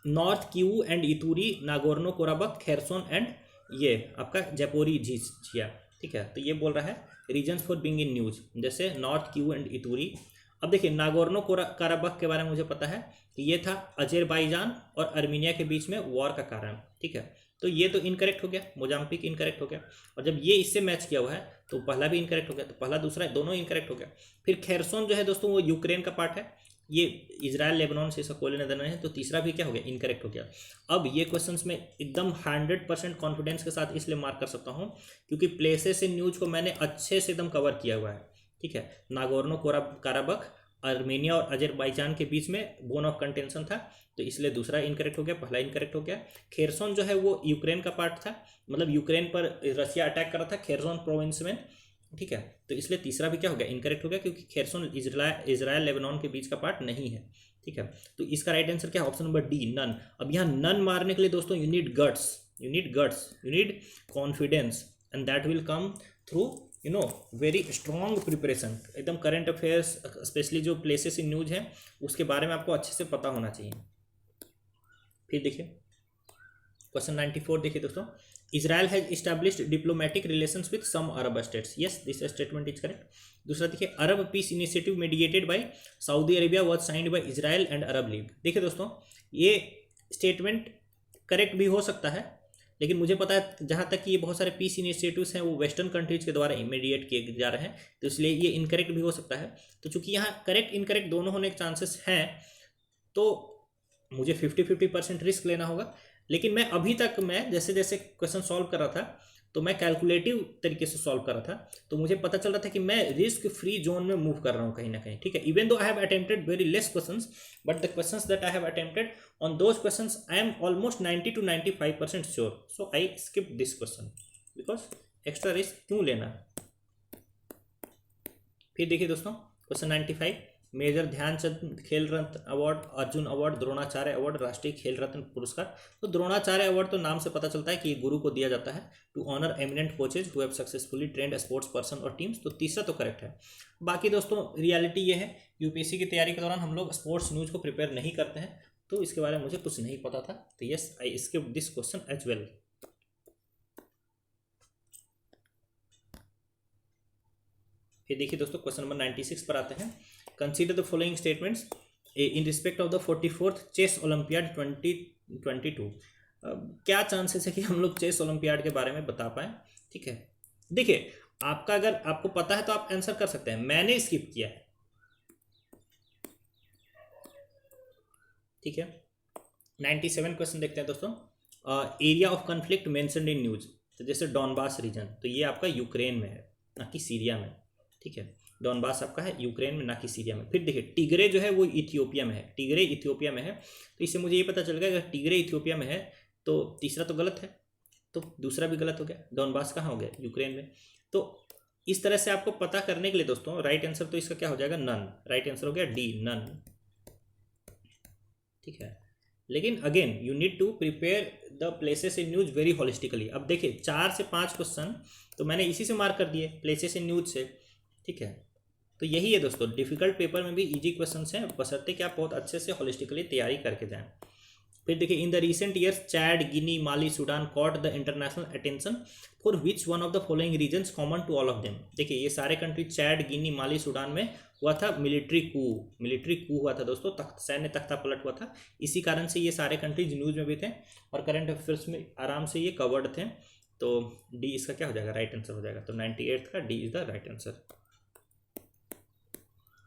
North Kivu and Ituri, Nagorno Karabakh, Kherson and ये आपका जयपुरी झिया। ठीक है, तो ये बोल रहा है reasons for being in news, जैसे नॉर्थ कीवू एंड इतूरी। अब देखिए नागोर्नो काराबक के बारे में मुझे पता है कि ये था अजरबैजान और अर्मीनिया के बीच में वॉर का कारण। ठीक है, तो ये तो इनकरेक्ट हो गया, मोजाम्बिक इनकरेक्ट हो गया, और जब ये इससे मैच किया हुआ है तो पहला भी इनकरेक्ट हो गया, तो पहला दूसरा दोनों इनकरेक्ट हो गया। फिर खेरसोन जो है दोस्तों वो यूक्रेन का पार्ट है, ये इजराइल लेबनान से इसका कोई लेना देना है, तो तीसरा भी क्या हो गया, इनकरेक्ट हो गया। अब ये क्वेश्चंस में एकदम 100% कॉन्फिडेंस के साथ इसलिए मार्क कर सकता हूँ क्योंकि प्लेसेस इन न्यूज को मैंने अच्छे से एकदम कवर किया हुआ है। ठीक है, नागोर्नो काराबक आर्मेनिया और अजरबैजान के बीच में बोन ऑफ कंटेंशन था, तो इसलिए दूसरा इनकरेक्ट हो गया, पहला इनकरेक्ट हो गया। खेरसोन जो है वो यूक्रेन का पार्ट था, मतलब यूक्रेन पर रसिया अटैक कर रहा था खेरसोन प्रोविंस में। ठीक है, तो इसलिए तीसरा भी क्या हो गया, इनकरेक्ट हो गया, क्योंकि खेरसोन इजराइल लेबनान के बीच का पार्ट नहीं है। ठीक है, तो इसका राइट आंसर क्या है, ऑप्शन नंबर डी, नन। अब यहाँ नन मारने के लिए दोस्तों you need guts, you need confidence, and that will come through very strong preparation. एकदम करंट अफेयर्स स्पेशली जो प्लेसेस इन न्यूज हैं उसके बारे में आपको अच्छे से पता होना चाहिए। फिर देखिए क्वेश्चन 94 देखिए दोस्तों, Israel has established diplomatic relations with some Arab states. Yes, this statement is correct. दूसरा देखिए, Arab peace initiative mediated by Saudi Arabia was signed by Israel and Arab League. देखिए दोस्तों ये स्टेटमेंट करेक्ट भी हो सकता है, लेकिन मुझे पता है जहाँ तक कि ये बहुत सारे पीस इनिशिएटिव्स हैं वो वेस्टर्न कंट्रीज के द्वारा इमीडिएट किए जा रहे हैं, तो इसलिए ये इनकरेक्ट भी हो सकता है। तो चूंकि यहाँ करेक्ट इनकरेक्ट दोनों होने के चांसेस हैं, तो मुझे 50-50% रिस्क लेना होगा। लेकिन मैं अभी तक जैसे जैसे क्वेश्चन सॉल्व कर रहा था तो मैं कैलकुलेटिव तरीके से सॉल्व कर रहा था, तो मुझे पता चल रहा था कि मैं रिस्क फ्री जोन में मूव कर रहा हूँ कहीं ना कहीं। ठीक है, even though I have attempted very less questions, but the questions that I have attempted on those questions I am almost 90 to 95% sure, so I skip this question because extra risk क्यों लेना। फिर देखिए दोस्तों question 95, major Dhyan Chand Khel Ratna award, Arjuna award, Dronacharya award, Rashtriya Khel रत्न पुरस्कार। तो द्रोणाचार्य अवार्ड तो नाम से पता चलता है कि ये गुरु को दिया जाता है to honour eminent coaches who have successfully trained sports person और टीम्स, तो तीसरा तो करेक्ट है। बाकी दोस्तों रियलिटी ये है, यूपीएससी की तैयारी के दौरान हम लोग स्पोर्ट्स न्यूज को प्रिपेयर नहीं करते हैं, तो इसके बारे में मुझे कुछ नहीं पता था, तो yes I skip this question as well. फिर देखिए दोस्तों क्वेश्चन नंबर 96 पर आते हैं, consider the following statements in respect of the 44th chess olympiad 2022। क्या चांसेस है कि हम लोग चेस ओलंपियाड के बारे में बता पाए। ठीक है, देखिए आपका अगर आपको पता है तो आप आंसर कर सकते हैं, मैंने स्किप किया है। ठीक है, 97 क्वेश्चन देखते हैं दोस्तों, area of conflict mentioned in news, तो जैसे डॉनबास रीजन, तो ये आपका यूक्रेन में है ना कि सीरिया में। ठीक है, डॉनबास आपका है यूक्रेन में ना कि सीरिया में। फिर देखिए टिग्रे जो है वो इथियोपिया में है, टिग्रे इथियोपिया में है, तो इससे मुझे ये पता चल गया अगर टिग्रे इथियोपिया में है तो तीसरा तो गलत है, तो दूसरा भी गलत हो गया। डॉनबास कहाँ हो गया, यूक्रेन में। तो इस तरह से आपको पता करने के लिए दोस्तों राइट आंसर तो इसका क्या हो जाएगा, नन। राइट आंसर हो गया डी, नन। ठीक है, लेकिन again you need to prepare the places in news very holistically. अब देखिए 4 से 5 क्वेश्चन तो मैंने इसी से मार्क कर दिए, प्लेसेस इन न्यूज से। ठीक है, तो यही है दोस्तों, डिफिकल्ट पेपर में भी इजी क्वेश्चंस हैं, बशर्ते कि आप बहुत अच्छे से होलिस्टिकली तैयारी करके जाएं। फिर देखिए, in the recent years Chad, Guinea, Mali, Sudan caught the international attention for which one of the following reasons common to all of them. देखिए ये सारे country Chad, Guinea, Mali, Sudan में हुआ था मिलिट्री कू हुआ था दोस्तों, सैन्य तख्ता पलट हुआ था। इसी कारण से ये सारे कंट्रीज न्यूज में भी थे और करंट अफेयर्स में आराम से ये कवर्ड थे। तो डी इसका क्या हो जाएगा, राइट आंसर हो जाएगा। तो 98 का D is the right answer.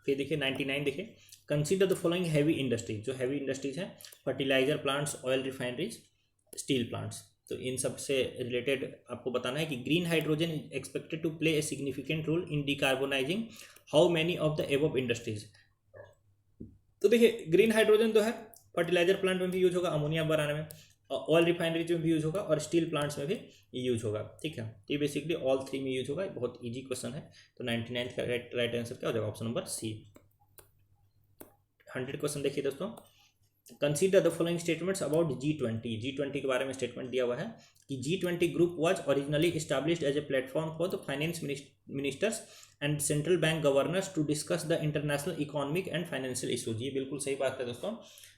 फिर देखिए 99 देखिए, consider the following heavy industries. जो हैवी इंडस्ट्रीज हैं, fertiliser plants, oil refineries, steel plants, तो इन सब से रिलेटेड आपको बताना है कि green hydrogen is expected to play a significant role in decarbonising how many of the above industries. तो देखिए ग्रीन हाइड्रोजन तो है, फर्टिलाइजर प्लांट में भी यूज होगा अमोनिया बनाने में, ऑयल रिफाइनरीज में भी यूज होगा और स्टील प्लांट्स में भी यूज होगा। ठीक है, ये बेसिकली ऑल 3 में यूज होगा, बहुत इजी क्वेश्चन है। तो 99 का राइट आंसर क्या हो जाएगा, ऑप्शन नंबर सी। 100 क्वेश्चन देखिए दोस्तों, consider the following statements about G20 के बारे में स्टेटमेंट दिया हुआ है कि G20 group was originally established as a platform for the finance ministers and central bank governors to discuss the international economic and financial issues. ये बिल्कुल सही बात है दोस्तों।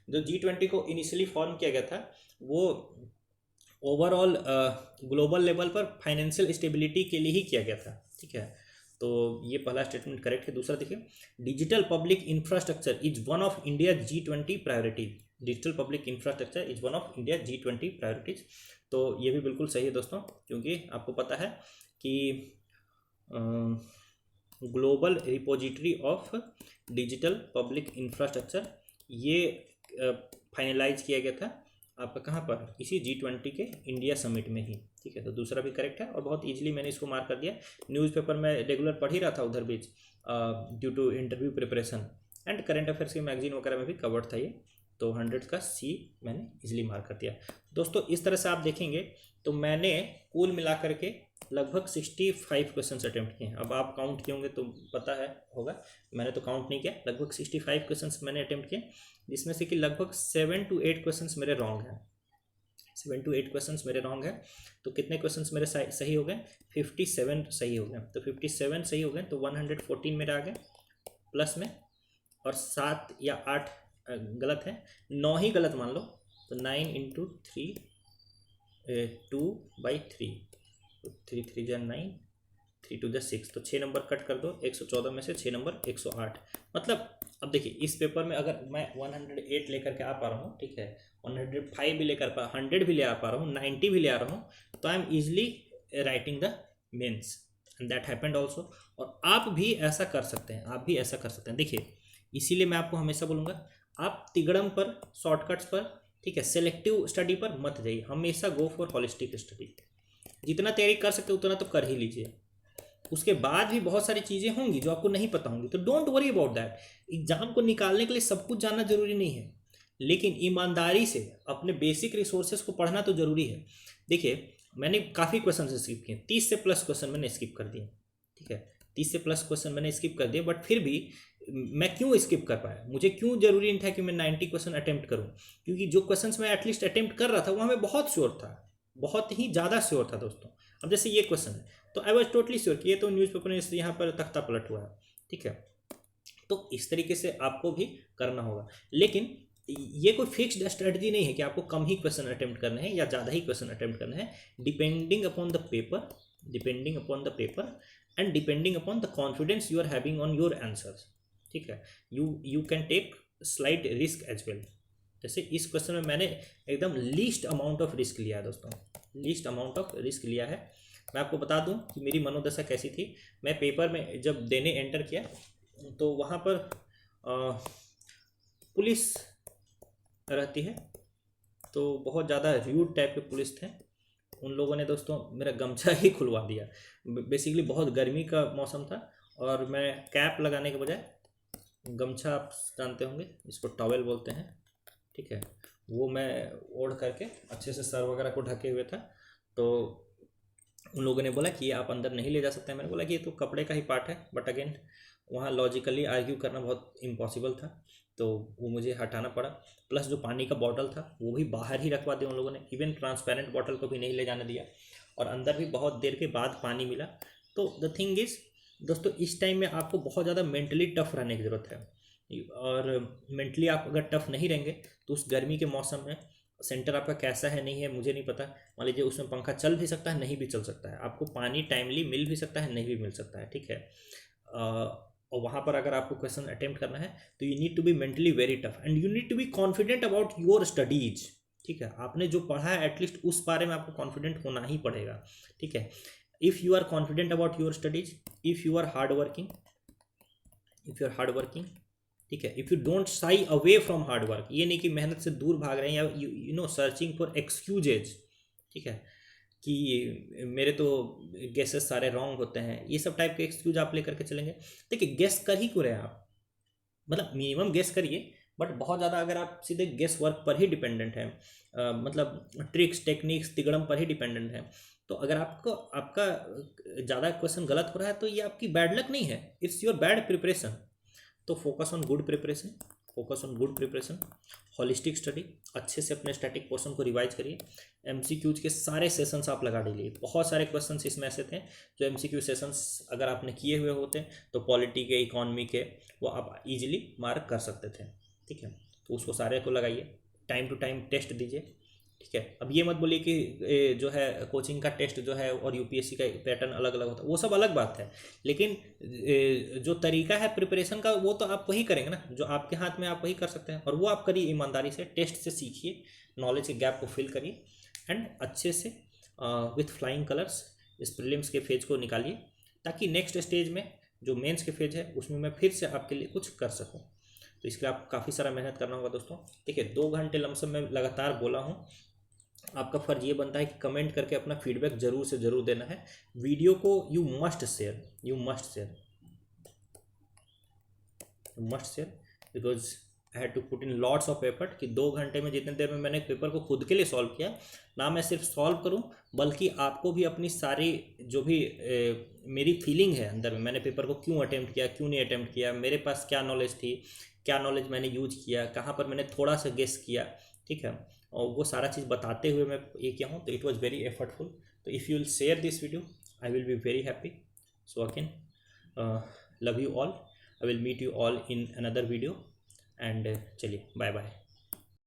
जो G20 को इनिशियली फॉर्म किया गया था वो ओवरऑल ग्लोबल लेवल पर फाइनेंशियल स्टेबिलिटी के लिए ही किया गया था, ठीक है। तो ये पहला स्टेटमेंट करेक्ट है। दूसरा देखिए, digital public infrastructure is one of India G20 priorities. Digital public infrastructure is one of India G20 priorities. तो ये भी बिल्कुल सही है दोस्तों, क्योंकि आपको पता है कि global repository of digital public infrastructure ये फाइनलाइज किया गया था आपका कहाँ पर, इसी G20 के इंडिया समिट में ही, ठीक है। तो दूसरा भी करेक्ट है और बहुत इजीली मैंने इसको मार्क कर दिया। न्यूज़पेपर में रेगुलर पढ़ ही रहा था उधर बीच due to interview preparation and current affairs के मैगजीन वगैरह में भी कवर्ड था ये, तो 100 का C मैंने इजीली मार्क कर दिया दोस्तों। इस तरह से आप देखेंगे तो मैंने कुल मिला करके लगभग 65 क्वेश्चन अटैम्प्ट किए हैं। अब आप काउंट किए होंगे तो पता है होगा, मैंने तो काउंट नहीं किया। लगभग 65 क्वेश्चन मैंने अटैम्प्ट किए, जिसमें से कि लगभग 7 to 8 क्वेश्चन मेरे रॉन्ग हैं। 7 to 8 क्वेश्चन मेरे रॉन्ग हैं। तो कितने क्वेश्चन मेरे सही हो गए? 57 सही हो गए। तो 57 सही हो गए तो 114 मेरे आ गए प्लस में, और 7 या 8 गलत है, 9 ही गलत मान लो। तो 9 into 3 2/3, 3 3 जा 9, 3 2 जा 6, तो 6 नंबर कट कर दो। 114 में से 6 नंबर 108। मतलब अब देखिए इस पेपर में अगर मैं 108 लेकर के आ पा रहा हूँ, ठीक है, 105 भी लेकर 100 भी ले आ पा रहा हूँ, 90 भी ले आ रहा हूँ, तो I am easily writing the mains and that happened also. और आप भी ऐसा कर सकते हैं, आप भी ऐसा कर सकते हैं। देखिए इसीलिए मैं आपको हमेशा बोलूँगा, आप तिगड़म पर, शॉर्टकट्स पर, ठीक है, सेलेक्टिव स्टडी पर मत जाइए, हमेशा गो फॉर होलिस्टिक स्टडी। जितना तैयारी कर सकते उतना तो कर ही लीजिए। उसके बाद भी बहुत सारी चीज़ें होंगी जो आपको नहीं पता होंगी, तो don't worry about that. Exam को निकालने के लिए सब कुछ जानना जरूरी नहीं है, लेकिन ईमानदारी से अपने बेसिक रिसोर्सेज को पढ़ना तो जरूरी है। देखिए मैंने काफ़ी क्वेश्चन स्किप किए, 30 से प्लस क्वेश्चन मैंने स्किप कर दिए, ठीक है, 30 से प्लस क्वेश्चन मैंने स्किप कर दिए। बट फिर भी मैं क्यों स्किप कर पाया, मुझे क्यों जरूरी नहीं था कि मैं 90 क्वेश्चन अटेम्प्ट करूँ? क्योंकि जो क्वेश्चन मैं एटलीस्ट अटेम्प्ट कर रहा था वहाँ मैं बहुत श्योर था, बहुत ही ज़्यादा श्योर था दोस्तों। अब जैसे ये क्वेश्चन है तो आई वॉज टोटली श्योर कि ये तो न्यूज़पेपर में यहाँ पर तख्ता पलट हुआ है, ठीक है। तो इस तरीके से आपको भी करना होगा, लेकिन ये कोई फिक्स्ड स्ट्रेटजी नहीं है कि आपको कम ही क्वेश्चन अटेम्प्ट करने हैं या ज़्यादा ही क्वेश्चन अटेम्प्ट करने हैं। Depending upon the paper, depending upon the paper and depending upon the confidence you are having on your answers, ठीक है। You can take slight risk as well. जैसे इस क्वेश्चन में मैंने एकदम लीस्ट अमाउंट ऑफ रिस्क लिया है दोस्तों, लीस्ट अमाउंट ऑफ रिस्क लिया है। मैं आपको बता दूं कि मेरी मनोदशा कैसी थी। मैं पेपर में जब देने एंटर किया तो वहाँ पर पुलिस रहती है, तो बहुत ज़्यादा र्यूड टाइप के पुलिस थे। उन लोगों ने दोस्तों मेरा गमछा ही खुलवा दिया। बेसिकली बहुत गर्मी का मौसम था और मैं कैप लगाने के बजाय गमछा, आप जानते होंगे इसको टॉवेल बोलते हैं, ठीक है, वो मैं ओढ़ करके अच्छे से सर वगैरह को ढके हुए था। तो उन लोगों ने बोला कि ये आप अंदर नहीं ले जा सकते हैं। मैंने बोला कि ये तो कपड़े का ही पार्ट है, बट अगेन वहाँ लॉजिकली आर्ग्यू करना बहुत इम्पॉसिबल था, तो वो मुझे हटाना पड़ा। प्लस जो पानी का बॉटल था वो भी बाहर ही रखवा दिया उन लोगों ने, इवन ट्रांसपेरेंट बॉटल को भी नहीं ले जाने दिया, और अंदर भी बहुत देर के बाद पानी मिला। तो द थिंग इज़ दोस्तों, इस टाइम में आपको बहुत ज़्यादा मेंटली टफ रहने की ज़रूरत है, और मेंटली आप अगर टफ नहीं रहेंगे तो उस गर्मी के मौसम में सेंटर आपका कैसा है नहीं है मुझे नहीं पता, मान लीजिए उसमें पंखा चल भी सकता है नहीं भी चल सकता है, आपको पानी टाइमली मिल भी सकता है नहीं भी मिल सकता है, ठीक है। और वहाँ पर अगर आपको क्वेश्चन अटेम्प्ट करना है तो you need to be mentally very tough and you need to be confident about your studies, ठीक है। आपने जो पढ़ा है एटलीस्ट उस बारे में आपको कॉन्फिडेंट होना ही पड़ेगा, ठीक है। If you are confident about your studies, if you are hard working, ठीक है, if you don't shy away from hard work, ये नहीं कि मेहनत से दूर भाग रहे हैं या you know searching for excuses, ठीक है, कि मेरे तो गेसेस सारे रॉन्ग होते हैं, ये सब टाइप के एक्सक्यूज आप लेकर के चलेंगे। देखिए गेस कर ही क्यों रहे हैं आप, मतलब मिनिमम गेस करिए, बट बहुत ज़्यादा अगर आप सीधे गेस वर्क पर ही डिपेंडेंट है, मतलब ट्रिक्स टेक्निक्स तिगड़म पर ही डिपेंडेंट है, तो अगर आपका ज़्यादा क्वेश्चन गलत हो रहा है तो ये आपकी बैड लक नहीं है, इट्स योर बैड प्रिपरेशन। तो focus on good preparation, focus on good preparation, holistic study, अच्छे से अपने स्टैटिक पोर्शन को रिवाइज करिए। एमसीक्यूज के सारे सेशंस आप लगा डालिए, बहुत सारे क्वेश्चंस इसमें ऐसे थे जो एमसीक्यू सेशंस अगर आपने किए हुए होते तो पॉलिटी के, इकोनॉमी के, वो आप इजीली मार्क कर सकते थे। ठीक है, तो उसको सारे को लगाइए, टाइम टू टाइम टेस्ट दीजिए। ठीक है, अब ये मत बोलिए कि जो है कोचिंग का टेस्ट जो है और यूपीएससी का पैटर्न अलग अलग होता है, वो सब अलग बात है, लेकिन जो तरीका है प्रिपरेशन का वो तो आप वही करेंगे ना, जो आपके हाथ में आप वही कर सकते हैं, और वो आप करिए ईमानदारी से, टेस्ट से सीखिए, नॉलेज के गैप को फिल करिए, एंड अच्छे से विथ फ्लाइंग कलर्स इस प्रीलिम्स के फेज को निकालिए, ताकि नेक्स्ट स्टेज में जो मेंस के फेज है उसमें मैं फिर से आपके लिए कुछ कर सकूँ। तो इसके लिए आप काफ़ी सारा मेहनत करना होगा दोस्तों। ठीक है, 2 घंटे लमसम मैं लगातार बोला हूँ, आपका फ़र्ज ये बनता है कि कमेंट करके अपना फीडबैक ज़रूर से ज़रूर देना है। वीडियो को you must share, because I had to put in lots of effort कि 2 घंटे में जितने देर में मैंने पेपर को खुद के लिए सॉल्व किया ना, मैं सिर्फ सॉल्व करूं बल्कि आपको भी अपनी सारी जो भी मेरी फीलिंग है अंदर में, मैंने पेपर को क्यों अटेम्प्ट किया, क्यों नहीं अटेम्प्ट किया, मेरे पास क्या नॉलेज थी, क्या नॉलेज मैंने यूज किया, कहाँ पर मैंने थोड़ा सा गेस किया। ठीक है, और वो सारा चीज़ बताते हुए मैं ये किया हूँ, तो इट वॉज वेरी एफर्टफुल। तो if you will share this video I will be very happy. So again love you all, I will meet you all in another video, and चलिए बाय बाय।